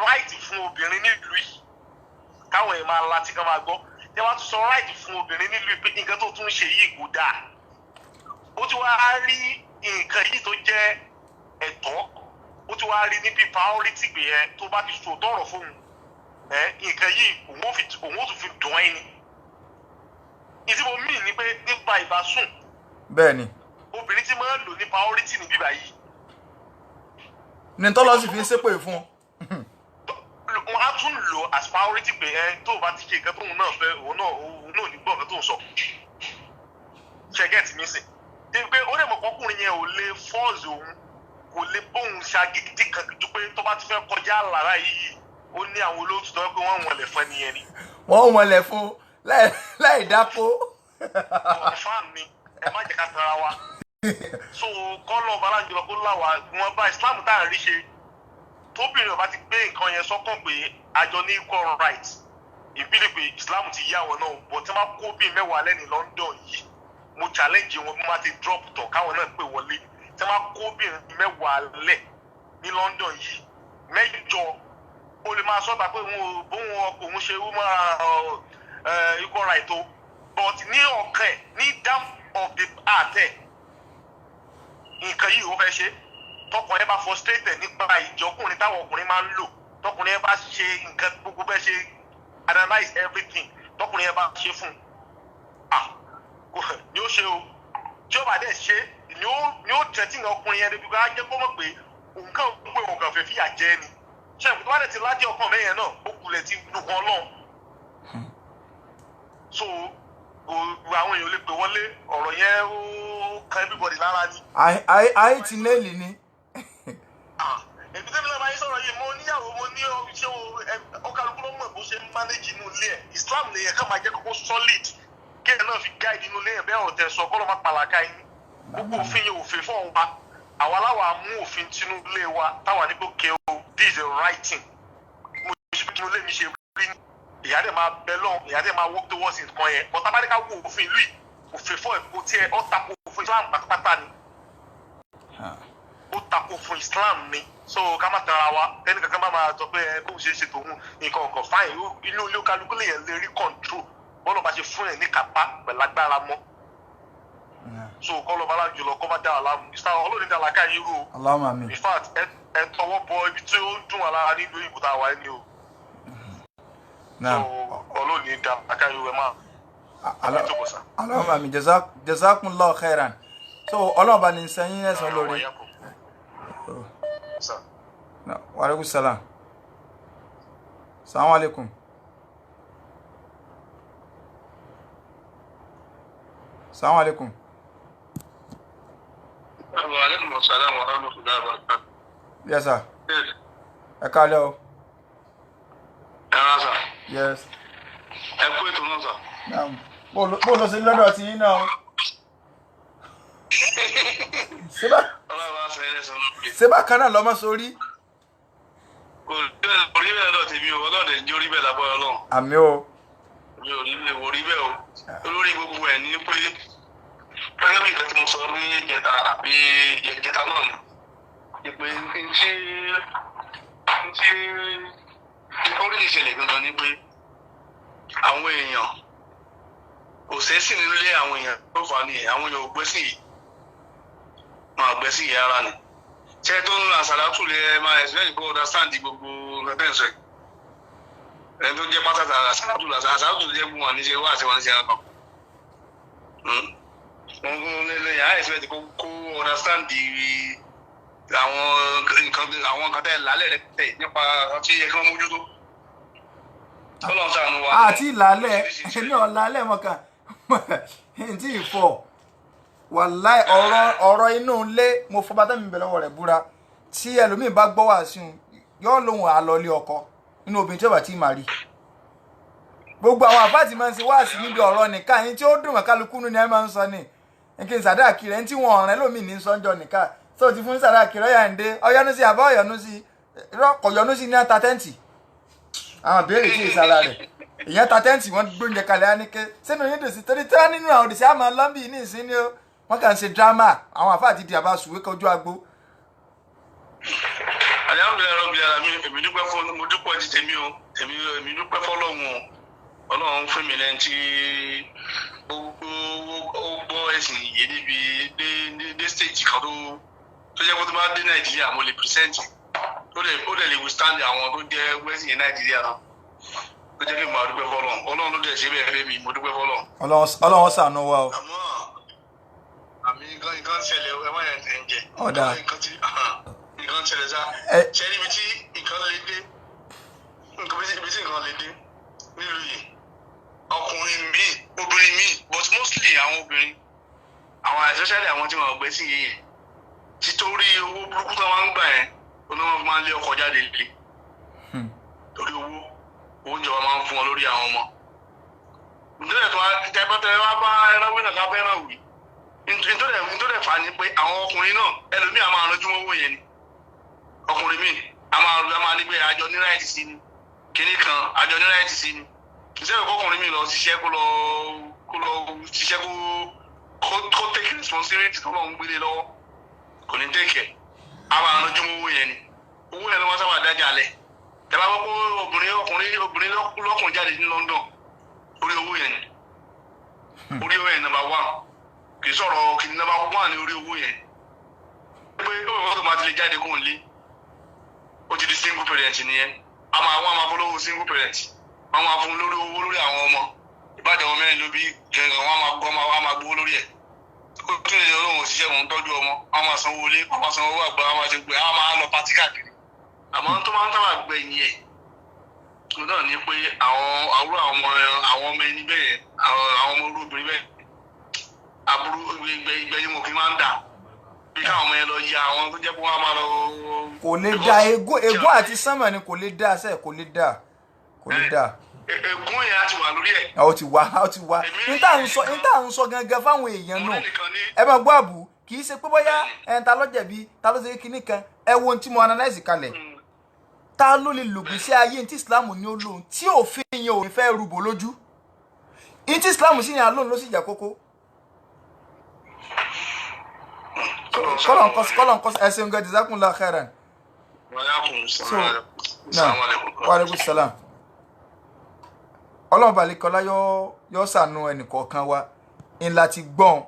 right fún obìnrin nílùú yìí káwọn ẹ̀ máa láti ká máa gbọ́ tẹ́ ẹ bá tún sọ right fún obìnrin nílùú yìí pé nǹkan tó tún ṣe yìí kò dáa ó ti wá rí nǹkan yìí tó jẹ́ ẹ̀tọ́ ó ti wá rí níbi priority gbé yẹn tó bá ti sòótọ́ ọ̀rọ̀ fóun nǹkan yìí òun ó tún fi dùn ẹ́ ni ìdí mo mí ni pé nípa ìbásùn bẹ́ẹ̀ ni obìnrin tí máa ń lò ní priority ní bíbá yìí ní tọ́lọ́ sì fi ń ṣépè fún wọn á tún lò as priority pé tó o bá ti ṣe nǹkan tóun náà fẹ́ òun náà ní gbọ́ nǹkan tó ń sọ ṣẹ́gẹ́tì mi sìn débi pé ó lè mọ̀ ọkùnrin yẹn ò lè fọ́ọ̀sì òun kò lè bóun ṣagídí kan ju pé tó bá ti fẹ́ kọjá àlàrà yìí ó ní àwọn olóòtú tó pé wọ́n wọlé fún ẹni yẹn ni. wọ́n wọlé fún láì dáko. fan mi ẹ má jẹ́ ká tara wa. so kọ́lọ̀ balanjọ kó láwa wọn bá Islam tá à ń rí ṣe tóbìnrin ọba ti gbé nǹkan yẹn sọ́kàn pé àjọ ní equal right ìbílẹ̀ pé Islam ti yá wọn náà bọ̀ tí wọ́n bá kó bíi mẹ́wàá lẹ́ni London yìí mo challenge wọn bí wọ́n ti drop tọ̀ káwọn náà pè wọlé tí wọ́n bá kó bíi mẹ́wàá lẹ̀ ní London yìí mẹ́jọ o lè máa sọ́ta pé bóun ọkùnrin ṣe woman equal right o but ní ọ̀kẹ́ ní dam of the heart ẹ̀ nǹkan yìí ó fẹ́ ṣe tọkùnrin ẹ bá frustrated nípa ìjọkùnrin táwọn ọkùnrin máa ń lò tọkùnrin ẹ bá ṣe nǹkan gbogbo bẹ́ẹ̀ ṣe analyse everything tọkùnrin ẹ bá ṣe fún ni ó ṣe o tí ó bá dẹ̀ ṣe ni ó tẹ̀tí ní ọkùnrin yẹn débi ká jẹ́ kó mọ̀ pé òun kàn gbé òun kàn fẹ́ fìyà jẹ ni ṣe ìpínlẹ̀ wà lẹ́tí lájẹ́ ọkàn mẹ́yẹn náà ó kulẹ̀ ti dùnkàn lọ́n so àwọn èèyàn lè pè wọlé ọ̀rọ̀ yẹn ó kan everybody lára ni. ayé ti léèlì ni. èmi tẹ́mi náà bá yín sọ̀rọ̀ yìí mo níyàwó mo ní ṣé ọkàlùkù ló mọ̀ bó ṣe ń manage inú ilé ẹ̀ Islam nìyẹn ká máa jẹ́ kókó solid kí ẹ̀ náà fi guide inú ilé ẹ̀ bẹ́ẹ̀ ọ̀tẹ̀ sọ kọ́ ló máa pàlàkà yín gbogbo òfin yẹn òfin fún wa àwa láwa mú òfin tinú ilé wa táwa ní kó ké o this is the right thing mo ṣe fi inú ilé mi ṣe rí ìyá dẹ̀ máa bẹ lọ́n ìyá dẹ̀ máa work towards nǹkan yẹn but tábàdíkà wo òfin ìlú yìí òfin fún ẹ̀kọ́ tí ẹ ọ́ tako òfin Islam pátápátá ni ó tako òfin Islam ni so ká má tara wa ẹnì kankan má máa sọ pé ẹ bó ṣe ṣe tòun nǹkan ọ̀kan fáìn ilé olú kálukú lè yẹn lè rí control bọ́lọ̀ bá ṣe fún ẹ̀ ní kápá pẹ̀lú agbára mọ́ so kọ́ lọ́ba aláàjù lọ kọ́ bá dá àlámù ìsá ọlọ́run dá làákà yín rú o Allahumma amin. in fact ẹ tọwọ́ bọ ibi tí ó ń dùn wà lára nínú ìbùdó àwa ẹni o so ọlọ́run dá làákà yín rú ẹ máa Allahumma amin. Jazakumullahu khairan. So Ọlọ́run bá ní sẹ́yìn ẹ̀san lórí. Wa alaikum salam. Assalamu alaikum. Assalamu alaikum. Wa alaikum assalam wa rahmatullahi wa barakatuh. Yes sir. Ẹ káalẹ́ o. Sir. Yes. Ẹ kú ètò náà sir. Naam. Bó lọ sí lọ́dọ̀ tí yín náà. Seba kan náà lọ́mọ sórí. Orí bẹ́ẹ̀ lọ tèmi o, ọlọ́dẹ̀ ń jórí bẹ́ẹ̀ lábọ́ ọlọ́run. Àmín o. Mi ò ní lè worí bẹ́ẹ̀ o. Olórí gbogbo ẹ̀ ní pé gẹ́gẹ́ bí ìgbà tí mo sọ ní ìjẹta àbí ìjẹta náà ni. Ìpè orí ìṣẹ̀lẹ̀ gangan ni pé àwọn èèyàn kò sẹ́sì nílé àwọn èèyàn tó fà ní ẹ̀ àwọn èèyàn ò gbẹ́sì yìí. Wọ́n àgbẹ́sì yìí ara ni. Ṣé tó ń ra àṣàlátù lè máa ẹ̀sìn kó understand gbogbo nǹkan sọ ẹni tó jẹ́ pátá àṣàlátù jẹ́ gbogbo wọn ní ṣe wá àti wọn ní ṣe ẹran kan. Wọ́n lè yà ẹ̀sìn kó understand àwọn nǹkan tẹ́ lálẹ́ rẹ̀ tẹ̀ nípa ọtí yẹ kí wọ́n mójútó. Ọlọ́run ṣàánú wa. Àti ìlàlẹ̀ ẹni ọ̀làlẹ̀ mọ̀kàn ẹni tí ì fọ̀. Wàláì ọ̀rọ̀ inú ilé mo fọ́ bàtà mi bẹ̀rẹ̀ lọ́wọ́ rẹ̀ búra tí ẹlòmíì bá gbọ́ wá sí un yóò lóhùn àlọ́lé ọkọ inú obìnrin tí ó bá ti máa rí gbogbo àwọn àfáàtì máa ń ṣe wá sí níbi ọ̀rọ̀ nìka yín tí ó dùn mọ́ kálukú ní ẹ máa ń sọ ní kí n sàdáàkì rẹ̀ ń tí wọ́n ọ̀rẹ́ lómi ní sọ́njọ́ nìka tó ti fún sàdáàkì rẹ̀ yà ń dé ọyọ́nú sí àbá ọ̀yọ́nú sí ọ̀yọ́nú sí ní ata tẹ́ǹtì àwọn ìbéèrè tí ìsara rẹ̀ ìyẹn ta tẹ́ǹtì wọ́n gbóúnjẹ kalẹ̀ á ní ké sínú yín dòsí torí tí wọ́n nínú àwọn òdìsí àmọ́ lọ́mbì ní ìsín ni ó wọ́n kàn ń ṣe drama àwọn àfáà ti di àbá sùwé kọjú agbó. Alhamdulillah Rabbil Alamin èmi dúpẹ́ fún mo dúpẹ́ ti tèmi o èmi dúpẹ́ fọ́lọ́run o Ọlọ́run fún mi lẹ́yìn tí ó gbọ́ ẹ̀sìn yìí níbi dé stage kan tó jẹ́ kó tó bá dé Nàìjíríà mo lè present ó lè withstand àwọn tó jẹ́ wẹ́sìn ní Nàìjíríà náà tó jẹ́ kí n máa dúpẹ́ fọ́lọ́run Ọlọ́run ló dẹ̀ ṣe bẹ́ẹ̀ fẹ́ mi mo dúpẹ́ fọ́lọ́run. Ọlọ́run ṣàánú wa o. Àmì nǹkan ṣẹlẹ̀ ẹ má yẹn tẹ̀ ń jẹ. Ọ̀dà. Nǹkan ṣẹlẹ̀ sá. Ṣé níbi tí nǹkan lè dé ibi tí nǹkan lè dé nílùú yìí ọkùnrin míì obìnrin míì but mostly àwọn obìnrin àwọn especially àwọn tí wọn gbé sí yìí yẹn títorí owó burúkú tó máa ń gbà yẹn onímọ̀ máa ń lé ọkọ̀ jáde lé torí owó ìjọba máa ń fún wọn lórí àwọn ọmọ. nítorí tó wá bá ẹran wí náà ká bá ẹran wí nítorí fà ní pé àwọn ọkùnrin náà ẹlòmíì a máa ranjú owó yẹn ni ọkùnrin míì a máa ní pé àjọ ní ráìtì sí ni kínní kan àjọ ní ráìtì sí ni ìṣẹ́ ìkọkùnrin míì lọ ṣiṣẹ́ kó lọ ṣiṣẹ́ kó take responsibility tó lọ́n gbélé lọ́wọ́ kò ní take ẹ̀ a máa ranjú owó yẹn ni owó yẹn ló máa sábà dájà lẹ̀ tẹ́ bá gbọ́ pé obìnrin lọ́kùnrin jáde ní London orí owó yẹn ni orí owó yẹn number 1 kì í sọ̀rọ̀ kì í number 1 ní orí owó yẹn pé ó tó máa ti lè jáde kó n lé ó ti di single parent nìyẹn àwọn máa fún lówó single parent wọ́n máa fún lórí owó lórí àwọn ọmọ ìbàdàn ọmọ mẹ́rin ló bí gẹ̀gẹ̀ wọ́n máa gbowó lórí ẹ̀ ó tún lè lọ́wọ́ òṣìṣẹ́ wọn tọ́jú ọmọ wọ́n máa sanwó ilé wọ́n máa sanwó àgbà wọ́n máa ṣe gbé wọ́n máa lọ pátí káàkiri àmọ́ tó máa ń sábà gbẹ̀yìn ẹ̀ náà ni pé àwọn ọmọ ẹni bẹ́ẹ̀ àwọn ọmọ olóbìnrin bẹ́ẹ̀ aburú ìgbẹ́yìn mọ̀ kí máa ń dà bí káwọn ọmọ yẹn lọ ya àwọn tó jẹ́ pé wọ́n á máa lọ. kò lè da egún àti sánmà ni kò lè da sẹ́ẹ̀ kò lè da. Ègún yẹn á ti wà lórí ẹ̀. ó ti wá níta ń sọ gangan fáwọn èèyàn náà ẹ máa gbọ́ àbú kì í ṣe pé bóyá ta ló jẹ̀bi ta ló ṣe kíní kan ẹ wo ohun tí mo analyse kalẹ̀ ta ló lè lògbèsí ayé tí Islam ní ó lóhun tí òfin yẹn ò ní fẹ́ rúbọ lójú in tí Islam sì ní alóhun ló sì jà kókó. kọ́lọ̀ nǹkan ẹ̀sìn nǹkan jazakumullahu khairan. Wa alaikum salam. Ọlọ́run balẹ̀kọ́lá yọ sànú ẹnìkọ̀ọ̀kan wa ń láti gbọ́n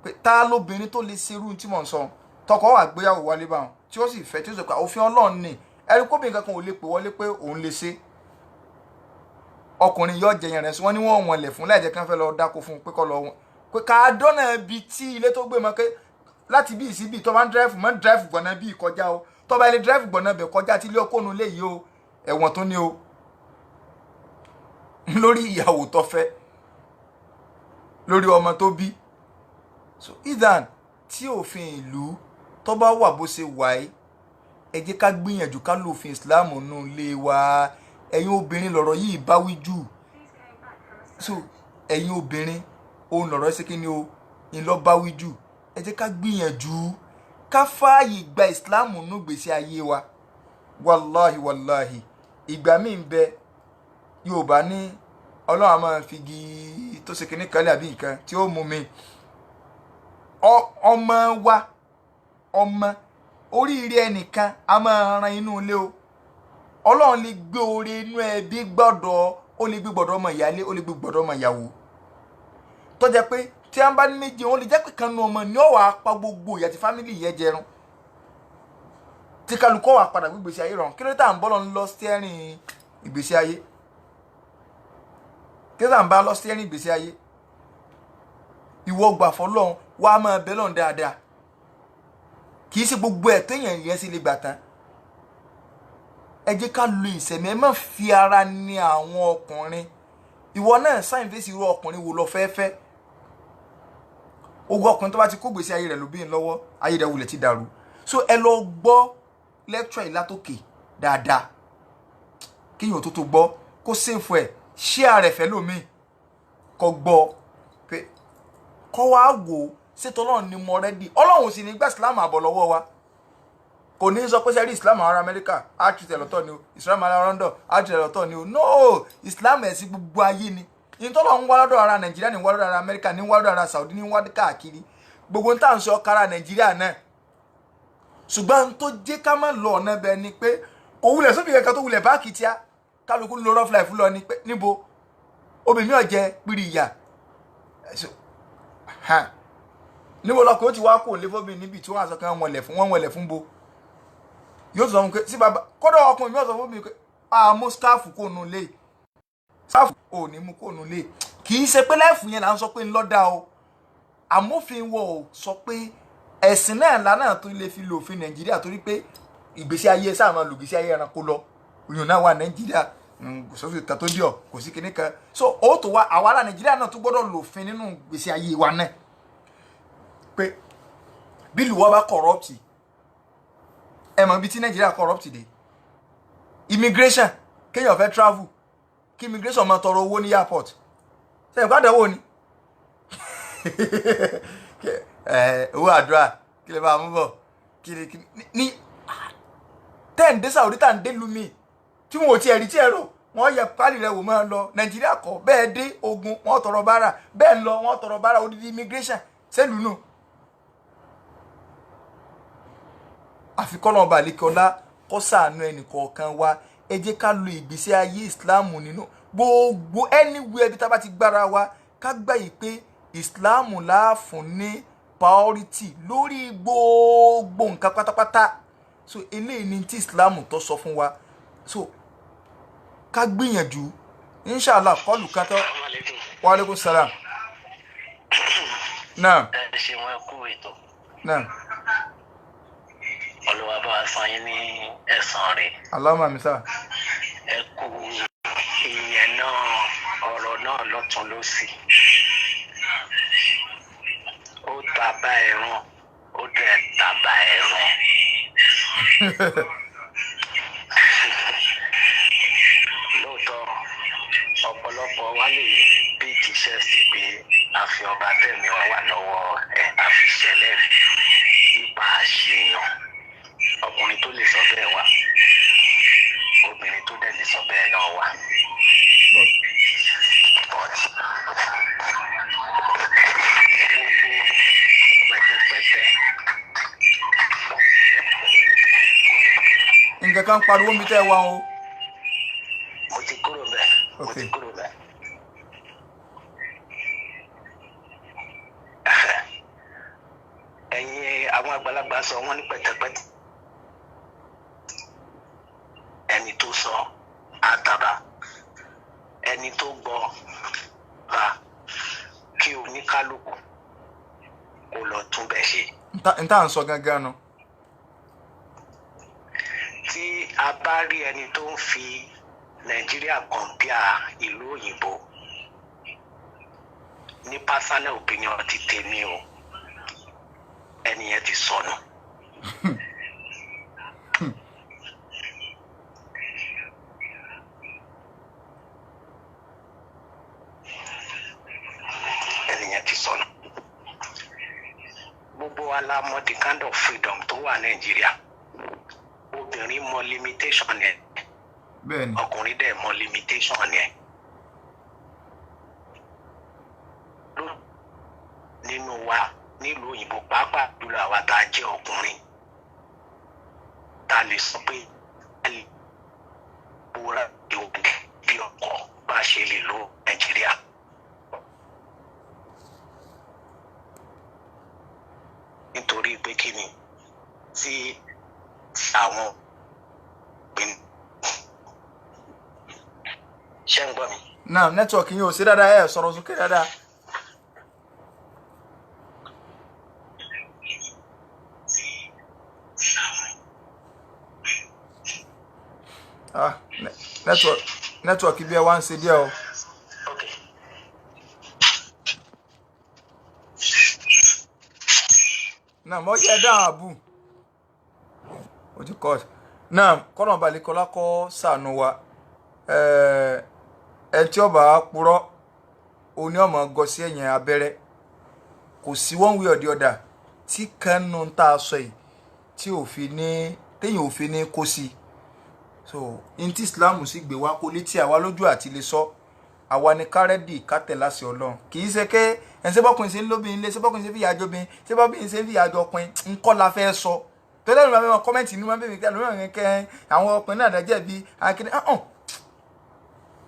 pé ta lóbìnrin tó lè ṣerú tí mò ń sọ tọkọ wà gbéyàwó wálé báwọn tí ó sì fẹ́ tí ó sọ pé òfin Ọlọ́run ni ẹ̀rí kóbìnrin kankan ò lè pè wọlé pé òun lè ṣe ọkùnrin yóò jẹyàn rẹ̀ sí wọ́n ní wọ́n wọ̀n lẹ̀ fún láìjẹ́ kí wọ́n fẹ́ lọ dáko fún un pé kọ́ lọ wọn pé ká dọ́nà ibi tí ilé tó gbé mọ́ pé láti bí ìsíbí tó bá ń dírẹ́fù mọ́ dírẹ́fù gbọ̀nà bí ìkọjá o tó bá ilé dírẹ́fù gbọ̀nà bẹ̀ kọjá tí ilé ọkọ̀nù lè yí o ẹ̀wọ̀n tó ní o lórí ìyàwó tó fẹ́ lórí ọmọ tó bí. So idan tí òfin ìlú tó bá wà bó ṣe wà yìí ẹ jẹ́ ká gbìyànjú ká lo òfin Islam nù lé wa ẹ̀yin obìnrin lọ̀rọ̀ yìí bá wí jù so ẹ̀yin obìnrin òun lọ̀rọ̀ ṣe kí ni o ìlọ bá wí jù ẹ jẹ́ ká gbìyànjú ká fààyè gba Islam nù gbèsè ayé wa wàláhì ìgbà míì ń bẹ Yorùbá ní Ọlọ́run a máa fi igi tó ṣe kíní kan lé àbí nǹkan tí ó mú mi ọmọ wa ọmọ oríire ẹnìkan a máa ran inú ilé o Ọlọ́run lè gbé oore inú ẹbí gbọ́dọ̀ ó lè gbé gbọ́dọ̀ ọmọ ìyálé ó lè gbé gbọ́dọ̀ ọmọ ìyàwó tó jẹ́ pé tí a bá ní méjì wọn lè jẹ́ pé kan nu ọmọ ní ó wá pa gbogbo ìyá tí fámìlì yẹn jẹrun tí kálukọ́ wà padà gbígbèsè ayé rọrùn kí ló tà ń bọ́ lọ ń lọ stẹ́rìn ìgbésí ayé kí ló tà ń bá lọ stẹ́rìn ìgbésí ayé ìwọ gbà fọlọ́run wàá máa bẹ lọ́run dáadáa kì í ṣe gbogbo ẹ̀ téèyàn yẹn sì lè gbà tán ẹ jẹ́ ká lo ìṣẹ̀mí ẹ má fi ara ní àwọn ọkùnrin ìwọ náà sáyìn fèsì irú ọkùnrin wo lọ fẹ́ẹ́fẹ́ ogun ọkùnrin tó bá ti kó gbèsè ayé rẹ̀ lóbìnrin lọ́wọ́ ayé rẹ̀ wulẹ̀ ti dàrú so ẹ lọ gbọ́ lecture yìí látòkè dáadáa kéèyàn tó tó gbọ́ kó sèfù ẹ̀ share rẹ̀ fẹ́ lómi kó gbọ́ pé kó wá wò ṣètò Ọlọ́run ni mo rẹ́dí Ọlọ́run sì ní gbà Islam àbọ̀ lọ́wọ́ wa kò ní sọ pé sẹ́rí Islam ará Amẹ́ríkà àtúntẹ̀ lọ́tọ̀ ni o Islam ará London àtúntẹ̀ lọ́tọ̀ ni o no Islam ẹ̀sìn gbogbo ayé ni ìtọ́lọ̀ ń wá lọ́dọ̀ ara Nàìjíríà ní wá lọ́dọ̀ ara Amẹ́ríkà ní wá lọ́dọ̀ ara Saudi ní wá káàkiri gbogbo ń tà ń sọ kára Nàìjíríà náà ṣùgbọ́n tó jẹ́ ká má lọ ọ̀nà bẹ́ẹ̀ ni pé kò wulẹ̀ sófin kankan tó wulẹ̀ báàkì tíá kálukú ń lo rough life lọ ní pé níbo obìnrin ọ̀jẹ̀ pírí ìyà níbo lọkùnrin ó ti wá kó lé fóbi níbi tí wọ́n àṣọ kan wọ́n wọlẹ̀ fún bo yóò sọ fún pé sí bàbá kọ́dọ̀ ọkùnrin yóò sọ fún mi pé àmú skáàfù kò nù lé skáàfù ò ní mú kò nù lé kì í ṣe pé láìfù yẹn là ń sọ pé ńlọ́dà o àmófin wọ̀ ò sọ pé ẹ̀sìn náà lánàá tó lè fi lò òfin Nàìjíríà torí pé ìgbésí ayé sáà máa lò ìgbésí ayé ẹranko lọ òyìn náà wà Nàìjíríà kò sófin kan tó dí ọ kò sí kinní kan so ó tó wá àwa ará Nàìjíríà náà tó gbọ́dọ̀ lò òfin nínú ìgbésí ayé wa náà pé bí ìlú wa bá corrupt ẹ mọ̀ ibi tí Nàìjíríà corrupt dé immigration kéèyàn fẹ́ travel kí immigration máa tọrọ owó ní airport ṣe ìpàdé owó ni owó àdúrà kí lè bá mú bọ̀ kiri ní 10 days Saudi tá ń dé lumi tí wọn ò tiẹ̀ rí tí ẹ rò wọ́n yẹ pálí rẹ̀ wò máa lọ Nàìjíríà kọ́ bẹ́ẹ̀ dé ogun wọ́n tọrọ bára bẹ́ẹ̀ lọ wọ́n tọrọ bára odidi immigration sẹ́lù nù. àfikọ́lọ́ ọba àlekọ́lá kó ṣàánú ẹnì kọ̀ọ̀kan wa ẹ jẹ́ ká lo ìgbésí ayé Islam nínú gbogbo anywhere bí tá bá ti gbára wa ká gbà yìí pé Islam láàfún ní priority lórí gbogbo nǹkan pátápátá so eléyìí ni tí Islam tó sọ fún wa so ká gbìyànjú inshallah kọlù kátó wa alaikum salam náà ẹ ṣe wọn kú ètò náà Olúwa bá wa san yín ní ẹ̀san rẹ̀. Allahumma amisa. Ẹ kú ìyẹn náà ọ̀rọ̀ náà lọ́tún lósì. Ó tàbá ẹran ó dẹ̀ tàbá ẹran. Lóòótọ́ ọ̀pọ̀lọpọ̀ wa lè bí tíṣẹ́ sí pé àfi ọba tẹ̀mí wọn wà lọ́wọ́ ẹ̀ àfiṣẹ́lẹ̀ nípa àṣeyàn. Ọkùnrin tó lè sọ bẹ́ẹ̀ wà obìnrin tó dẹ̀ lè sọ bẹ́ẹ̀ náà wà. But nǹkan kan pariwo mi tẹ́ wá o. mo ti kúrò bẹ́ẹ̀. Ẹ̀yin àwọn àgbàlagbà sọ wọ́n ní pẹ̀tẹ̀pẹ̀tẹ̀ ẹni tó sọ àtàbà ẹni tó gbọ́ bá kí oníkálukú kó lọ tún bẹ̀ ṣe. n tá à ń sọ gangan nu. Tí a bá rí ẹni tó ń fi Nàìjíríà kọ̀ǹpíà ìlú òyìnbó, ní personal opinion ti tèmi o, ẹni yẹn ti sọnù. Ẹni yẹn ti sọnù. Gbogbo wa la mọ̀ the kind of freedom tó wà Nàìjíríà. Obìnrin mọ̀ limitation yẹn. Bẹ́ẹ̀ni. Ọkùnrin dẹ̀ mọ̀ limitation yẹn. Nínú wa nílùú òyìnbó pàápàá jùlọ àwa tá a jẹ́ ọkùnrin tá a lè sọ pé a lè bóra ìwé bí ọkọ bá ṣe lè lo Nàìjíríà. Nítorí pé kí ni tí àwọn obìnrin ṣe ń gbọ́ mi. Náà nẹ́tíwọ̀kì yín ò sí dáadáa ẹ̀ sọ̀rọ̀ sókè dáadáa. Network bí ẹ wá ń ṣe díẹ̀ o. Náà mo yẹ dáhùn àbù. O ti kọ́ náà kọ́nà balẹ̀ kọ́lá kọ́ sànù wa. Ẹ tí ọba purọ́ oní ọmọ gọ sí ẹ̀yìn abẹ́rẹ́ kò sí one way or the other tí kan nù tá a sọ yìí tí òfin ní téèyàn òfin ní kó sí. So in tí Islam sì gbé wá kó létí àwa lójú àti lè sọ àwa ni kárẹ́dì kátẹ̀láṣẹ Ọlọ́run kì í ṣe ké ẹ̀ṣẹ́ bọ́kùnrin ṣe ń lóbìnrin lé ṣe bọ́kùnrin ṣe ń fi ìyàjọ́ bin ṣe bọ́kùnrin ṣe ń fi ìyàjọ́ pin ńkọ́ la fẹ́ sọ tó lẹ́nu àwọn kọ́mẹ́ǹtì inú máa ń bèbè kí ẹlòmíràn kẹ́ àwọn ọkùnrin náà dájẹ́ bí akíní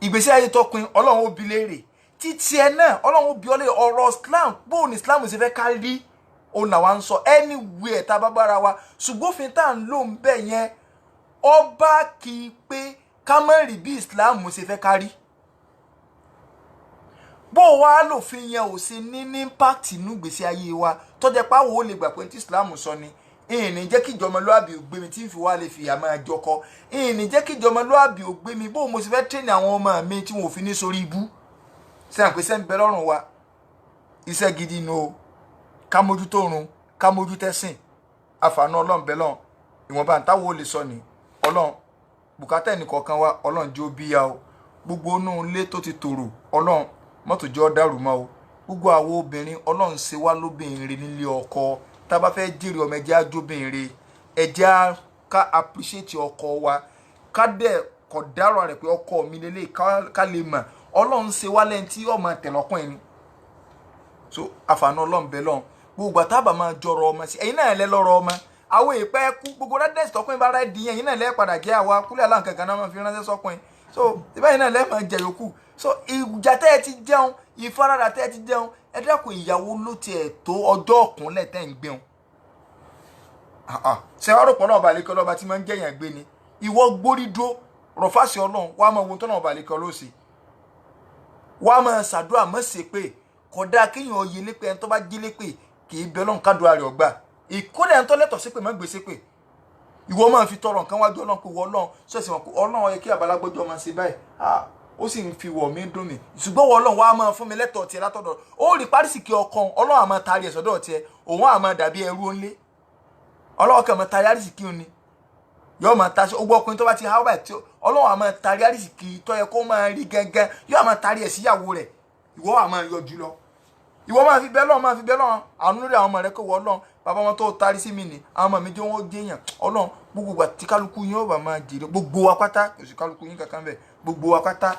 ìgbésí ayé tọkùnrin Ọlọ́run ó bi léèrè títí ẹ náà Ọlọ́run ó bi ọ léèrè ọ̀rọ̀ Islam bóun ni Islam ṣe fẹ́ kárí òun làwa ń sọ anywhere tá a bá bára wa ṣùgbọ́n òfin tá à ń lò ń bẹ̀ yẹn ọba kì í pé ká má rí bí Islam ṣe fẹ́ kárí bó wá lòfin yẹn ò sí ní impact inú ìgbésí ayé wa tó jẹ́ pé àwọn ò lè gbà pé tí Islam sọ ni ìní jẹ́ kí ìjọmọlúàbí ò gbé mi tí ń fi wá lè fi àmọ́ àjọkọ ìní jẹ́ kí ìjọmọlúàbí ò gbé mi bó mo sì fẹ́ tẹ́ni àwọn ọmọ mi tí wọn ò fi ní sórí ibú sẹ́yìn pé sẹ́yìn bẹ lọ́rùn wa iṣẹ́ gidi nu o ká mójútó oorun ká mójútẹ́sìn àfààní Ọlọ́run bẹ lọ́n ìwọ̀nba táwọn ò lè sọ ni Ọlọ́run bùkátà ẹnìkọ̀ọ̀kan wa Ọlọ́run jẹ́ ó bíyà o gbogbo inú ilé tó ti tòrò Ọlọ́run mọ́tò jẹ́ ọ́ dàrú mọ́ o gbogbo àwọn obìnrin Ọlọ́run ṣe wá lóbìnrin nílé ọkọ tá bá fẹ́ jèrè ọmọ ẹjẹ́ ajóbìnrin ẹjẹ́ ká appreciate ọkọ wa ká dẹ̀ kọ̀ dárò rẹ̀ pé ọkọ mi lélẹ̀ ká lè mọ̀ Ọlọ́run ṣe wá lẹ́yìn tí ọmọ tẹ̀lọ́kùnrin ni so àfààní Ọlọ́run bẹ lọ́n gbogbo àtàbà máa jọrọ ọmọ sí ẹ̀yin náà lẹ́ lọ́rọ̀ ọmọ àwọn èèpẹ́ kú gbogbo rẹ́dẹ̀sì tọkùnrin bá rẹ́ di ẹ̀yin náà lẹ́ padà jẹ́ àwa kúlẹ̀ aláǹkankan náà máa fi ránṣẹ́ sọ́kùnrin so ìbáyìí náà lẹ́ máa jẹ yòókù so ìjà tẹ́ ẹ ti jẹun ìfaradà tẹ́ ẹ ti jẹun ẹ dákun ìyàwó ló tiẹ̀ tó ọjọ́ ọ̀kúnlẹ̀ tẹ́ ń gbẹun ṣe wá rò pọ̀ náà balẹ̀ kọ́ lọ́ba tí máa ń jẹ̀yàn gbé ni ìwọ gbórí dúró rọ̀fáàsì Ọlọ́run wàá máa wo tó náà balẹ̀ kọ́ ló ṣe wàá máa ṣàdúrà mọ́ ṣe pé kódà kéèyàn oyè lépè ẹni tó bá jí lépè kì í bẹ Ọlọ́run kádùá rẹ̀ ọgbà ìkódà ẹni tó lẹ́tọ̀ọ́ sí pé má gbèsè pé ìwọ máa fi tọrọ nǹkan wájú Ọlọ́run pé wọ Ọlọ́run sọ̀sì wọn pé Ọlọ́run yẹ kí àbálágbọ́jọ́ máa ṣe báyìí ó sì ń fi wọ̀ mí dùn mí ṣùgbọ́n wọ Ọlọ́run wàá máa fún mi lẹ́tọ̀ọ́ tiẹ̀ látọ̀dọ̀ ó rí párísì kí ọkàn Ọlọ́run àmọ́ taari ẹ̀ sọ́dọ̀ tiẹ̀ òun àmọ́ dàbí ẹrú ńlé Ọlọ́run kàn mọ́ taari àrísìkí òní yóò máa ta sí ogbó ọkùnrin tó bá ti háwọ́ báyìí tí Ọlọ́run àmọ́ taari àrísìkí tó yẹ kó máa rí gẹ́gẹ́ yóò máa taari ẹ̀ síyàwó rẹ̀ ìwọ àmọ́ yọjú lọ ìwọ máa fi bẹ́ẹ̀ lọ́n àánú lórí àwọn ọmọ rẹ kó wọ Ọlọ́run bàbá wọn tó taari sí mi ni àwọn ọmọ mi jẹ́ wọn ó jẹ́yàn Ọlọ́run gbogbo ìgbà tí kálukú yín ó bá máa jèrè gbogbo wa pátá kò sí kálukú yín kankan bẹ́ẹ̀ gbogbo wa pátá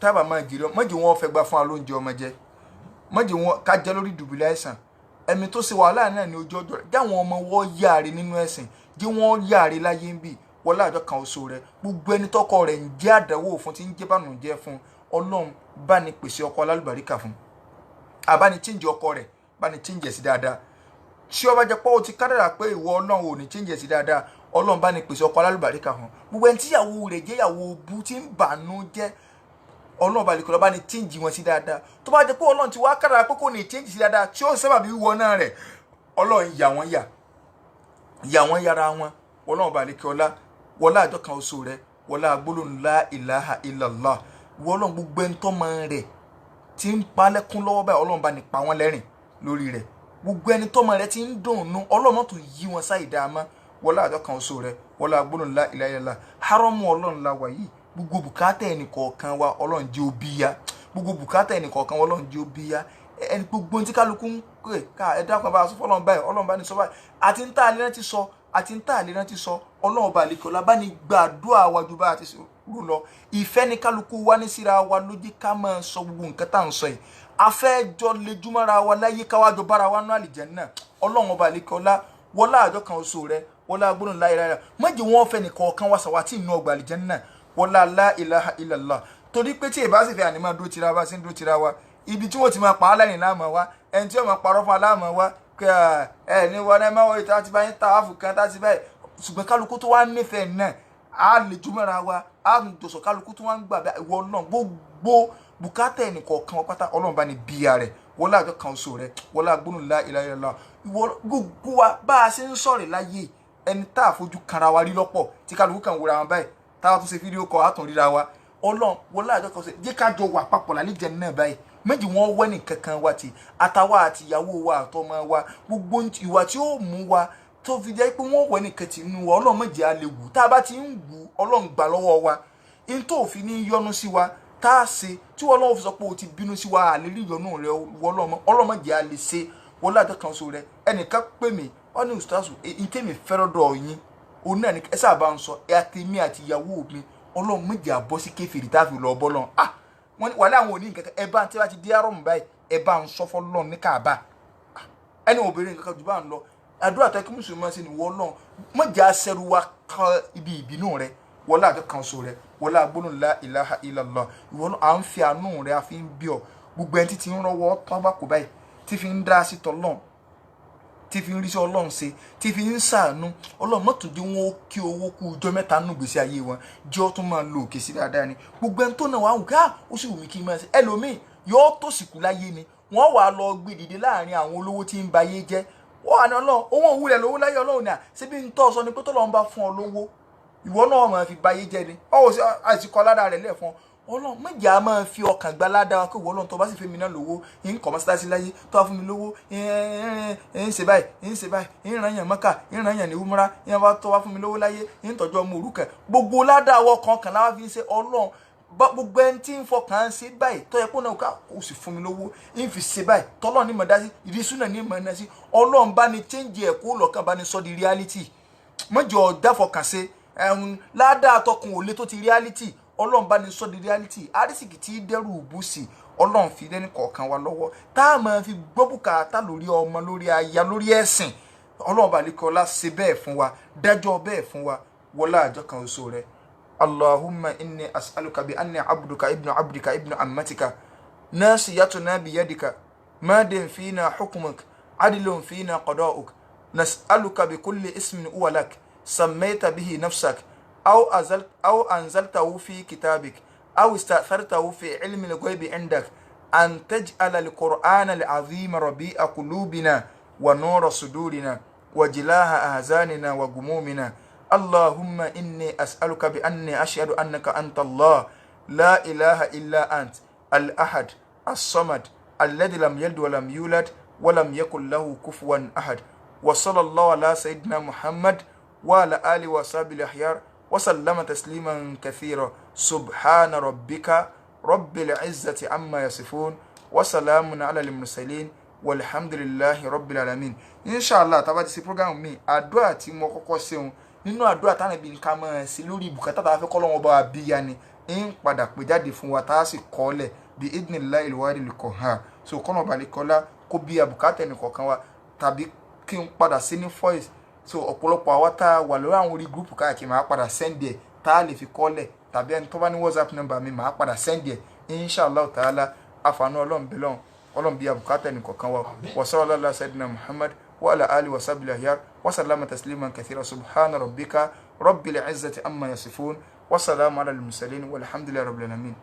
tá bá máa jèrè má jẹ́ wọn fẹ́ gbà fún alóúnjẹ ọmọ jẹ má jẹ́ wọn ká jẹ lórí dùbúlẹ̀ àìsàn ẹ̀mí tó ṣe wàhálà náà ní ojú ọjọ́ rẹ̀ jáwọn ọmọ wọ́n yáre nínú ẹ̀sìn jẹ́ wọ́n yáre láyé ń bì wọlé àjọ kan oṣù rẹ̀ gbogbo ẹni tọkọ rẹ̀ ń jẹ́ àdánwò fún tí ń jẹ́ bànújẹ́ fún Ọlọ́run bá ní pèsè ọkọ alálùbáríkà fún àbáni chíǹjì ọkọ rẹ̀ bá ní chíǹjì sí dáadáa tí ó bá jẹ́ pé o ti kádàrà pé ìwọ Ọlọ́run ò ní chíǹjì sí dáadáa Ọlọ́run bá ní pèsè ọkọ alálùbáríkà fún gbogbo ẹni tíyàwó rẹ̀ jẹ́ ìyàwó bú tí ń bànújẹ́ Ọlọ́run bá lè kọ́ lọ́ bá ní chíǹjì wọn sí dáadáa tó bá jẹ́ pé Ọlọ́run ti wá kádàrà pé kò ní chíǹjì sí dáadáa tí ó sábà bí wọ náà rẹ̀ Ọlọ́run yà wọ́n yára wọn Ọlọ́run bá lè kọ́ ọlá wọlá àjọ kan oṣù rẹ̀ wọlá gbólóhùn la ilaha illallah ìwọ Ọlọ́run gbogbo ẹni tọ́mọ rẹ̀ tí ń palẹ́kún lọ́wọ́ báyìí Ọlọ́run bá ní pa wọ́n lẹ́rìn lórí rẹ̀ gbogbo ẹni tọ́mọ rẹ̀ tí ń dùnnú Ọlọ́run tó yí wọn sáì dáama wọlá àjọ kan oṣù rẹ̀ wọlá gbólóhùn la ilaha illallah haramu Ọlọ́run la wà yìí gbogbo bùkátà ẹnì kọ̀ọ̀kan wa Ọlọ́run jẹ́ ó bíyá gbogbo bùkátà ẹnì kọ̀ọ̀kan wa Ọlọ́run jẹ́ ó bíyá ẹni gbogbo tí kálukú ń pè ká ẹ dákun bá a sọ fọlọ́run báyìí Ọlọ́run bá ní sọ báyìí àti ń tà àlẹ́ ti sọ àti ń tà àlẹ́ ti sọ Ọlọ́run bá lè kọ́ la bá ní gbàdúrà wájú bá a ti rú lọ ìfẹ́ ní kálukú wá ní síra wa lójú ká máa sọ gbogbo nǹkan tá à ń sọ yìí afẹ́jọ́ lejúmọ́ra wa láyé káwájọ bára wa nú àlìjánnà Ọlọ́run bá lè kọ́ la wọlá àjọ kan oṣù rẹ̀ wọlá gbólóhùn la ilaha illallah méjì wọn fẹ́ nìkan kan wá sàwátì inú ọgbà àlìjánnà wọlá la ilaha illallah torí pé tí ìbá sì fẹ́ àní máa dúró tira wa sí ń dúró tira wa ibi tí wọ́n ti máa pa á lẹ́yìn láàmú wa ẹni tí wọ́n máa parọ́ fún aláàmú wa ẹ ní wọn ẹ máa wọ ìta ti báyìí ta áfù kan tá ti báyìí ṣùgbọ́n kálukú tó wá nífẹ̀ẹ́ náà á lè jùmọ̀ra wa á dòṣọ̀ kálukú tó wá ń gbà ìwọ náà gbogbo bùkátà ẹnì kọ̀ọ̀kan pátá Ọlọ́run bá ní bíyà rẹ̀ wọlé àjọ kan oṣù rẹ̀ wọlé gbólóhùn la ilaha illallah ìwọ gbogbo wa bá a ṣe ń sọ̀rọ̀ láyé ẹni tá a fojú kanra wa rí lọ́pọ̀ tí kálukú kan wúra wọn báyìí táwa tún ṣe fídíò kọ àtún ríra wa Ọlọ́run wọlé àjọ kan oṣù jẹ́ ká jọ wà papọ̀ lálejò náà báyìí méjì wọn wẹ́ ní kankan wa ti àtàwa àti ìyàwó wa àtọmọ wa gbogbo ìwà tí ó mú wa tó fi jẹ́ pé wọ́n wẹ́ ní kẹtì inú wa Ọlọ́run méjì á lè wù tá a bá ti ń wù Ọlọ́run gbà lọ́wọ́ wa in tó fi ní yọ́nú sí wa tá a ṣe tí Ọlọ́run fi sọ pé o ti bínú sí wa àlè rí ìyọ́nú rẹ Ọlọ́run méjì á lè ṣe wọlé àjọ kan so rẹ ẹnìkan pè mí ọ ní ustazu ìtẹ́mi fẹ́ràn dọ̀ yín òun náà ní ẹ sábà ń sọ ẹ àtẹ̀mí àti ìyàwó mi Ọlọ́run méjì àbọ̀ sí kèfèrí tá a fi lọ bọ́ lọ́n wọ́n wà láwọn òní nǹkan ẹ bá tí wọ́n ti di arọ́mù báyìí ẹ bá ń sọ fọ́lọ́run ní Káàbà ẹni obìnrin nǹkan jù bá ń lọ àdúrà tó kí mùsùlùmí sí ni wọ́n náà mọ̀jà aṣẹ́rù wa kan ibi ìbínú rẹ wọlé àjọ kan so rẹ wọlé gbólóhùn la ilaha illallah ìwọ náà à ń fi àánú rẹ àfi ń bí ọ gbogbo ẹni tí ń rọwọ́ tọ́ba kò báyìí tí fi ń dá sí tọ́lọ́n tí fi ń rí sí Ọlọ́run ṣe tí fi ń ṣàánú Ọlọ́run mọ́tò dé wọn ó kí owó kú ọjọ́ mẹ́ta nù gbèsè ayé wọn jẹ́ ọ́ tún máa lo òkè sí dáadáa ni gbogbo ẹni tó náà wà wù ká ó sì wù mí kí n máa ṣe ẹlòmíì yóò tó sìkú láyé ni wọ́n wà lọ gbé dìde láàrin àwọn olówó tí ń ba ayé jẹ́ wọ́n wà ní Ọlọ́run owó òwúrẹ̀ lówó láyé Ọlọ́run ni à síbi ń tọ́ sọ ni pé tọ́lọ́run bá fún ọ lówó ìwọ náà máa fi ba ayé jẹ́ ni ọ̀hún sí àìsíkọ́ ládàá rẹ̀ lẹ́ẹ̀fọn Ọlọ́run méjì á máa fi ọkàn gba ládàá kó ìwọ Ọlọ́run tó bá sì fẹ́ mi náà lówó ń kọ́ mọ́sálásí láyé tó bá fún mi lówó ń ṣe báyìí ń ṣe báyìí ń ràn yàn Mẹ́kà ń ràn yàn ní umra ń bá tó bá fún mi lówó láyé ń tọ́jú ọmọ òrukàn gbogbo ládàá wọ kọ̀ọ̀kan láwa fi ń ṣe Ọlọ́run gbogbo ẹni tí ń fọkàn ṣe báyìí tó yẹ kó náà ká o sì fún mi lówó ń fi ṣe báyìí tọ́lọ́ ní mọ̀dá sí ìrísú náà ní mọ̀dá sí Ọlọ́run bá ní change ẹ̀kọ́ lọ́kàn bá ní sọ di reality mọ́jọ dáfọkàn ṣe ládàá tọkùn òlé tó ti reality Ọlọ́run bá ní sọ di reality àrísìkì tí dẹ́rù bùsì Ọlọ́run fi lẹ́nu kọ̀ọ̀kan wa lọ́wọ́ tá a máa fi gbọ́ bùkátà lórí ọmọ lórí aya lórí ẹ̀sìn Ọlọ́run bá lè kọ́ la ṣe bẹ́ẹ̀ fún wa dájọ́ bẹ́ẹ̀ fún wa wọlá àjọ kan oṣù rẹ̀ Allahumma inni as'aluka bi anni abduka ibnu abdika ibnu ammatika nasiyatuna biyadika madin fina hukmuk adilun fina qada'uk nas'aluka bi kulli ismin huwa lak sammayta bihi nafsak أو أنزلته في كتابك أو استأثرته في علم الغيب عندك أن تجعل القرآن العظيم ربيع قلوبنا ونور صدورنا وجلاء أحزاننا وغمومنا اللهم إني أسألك بأني أشهد أنك أنت الله لا إله إلا أنت الأحد الصمد الذي لم يلد ولم يولد ولم يكن له كفوا أحد وصلى الله على سيدنا محمد وعلى آله وصحبه الأخيار وسلم تسليما كثيرا سبحان ربك رب العزة عما يصفون وسلام على المرسلين والحمد لله رب العالمين. إن شاء الله tá bá ti ṣe program mi àdúrà tí mo kọ́kọ́ ṣeun nínú àdúrà táwọn ẹbí ká máa sí lórí bùkátà tá a fẹ́ kọ́ lọ́wọ́ bá wa bí ya ni ń padà pè jáde fún wa tá a sì kọ́ lẹ̀ bí idnillahi al-wahidil qahhar so kọ́nà balẹ̀kọ́lá kó bí abùkátà ẹnìkọ̀ọ̀kan wa tàbí kí n padà sí ní voice so ọ̀pọ̀lọpọ̀ àwa tá a wà lórí àwọn orí gúrùpù káàkiri máa padà send ẹ̀ tá a lè fi kọ́ lẹ̀ tàbí ẹni tó bá ní WhatsApp number mi máa padà send ẹ̀ inshallah ta'ala àfààní ọlọ́run bí abùkátà ẹnìkọ̀ọ̀kan wa wa sallallahu ala sayyidina Muhammad wa ala alihi wa sahbihi ahyar wa sallama tasliman kathira subhana rabbika rabbil izzati amma yasifun wa salamun ala al-mursalin walhamdulillahi rabbil alamin.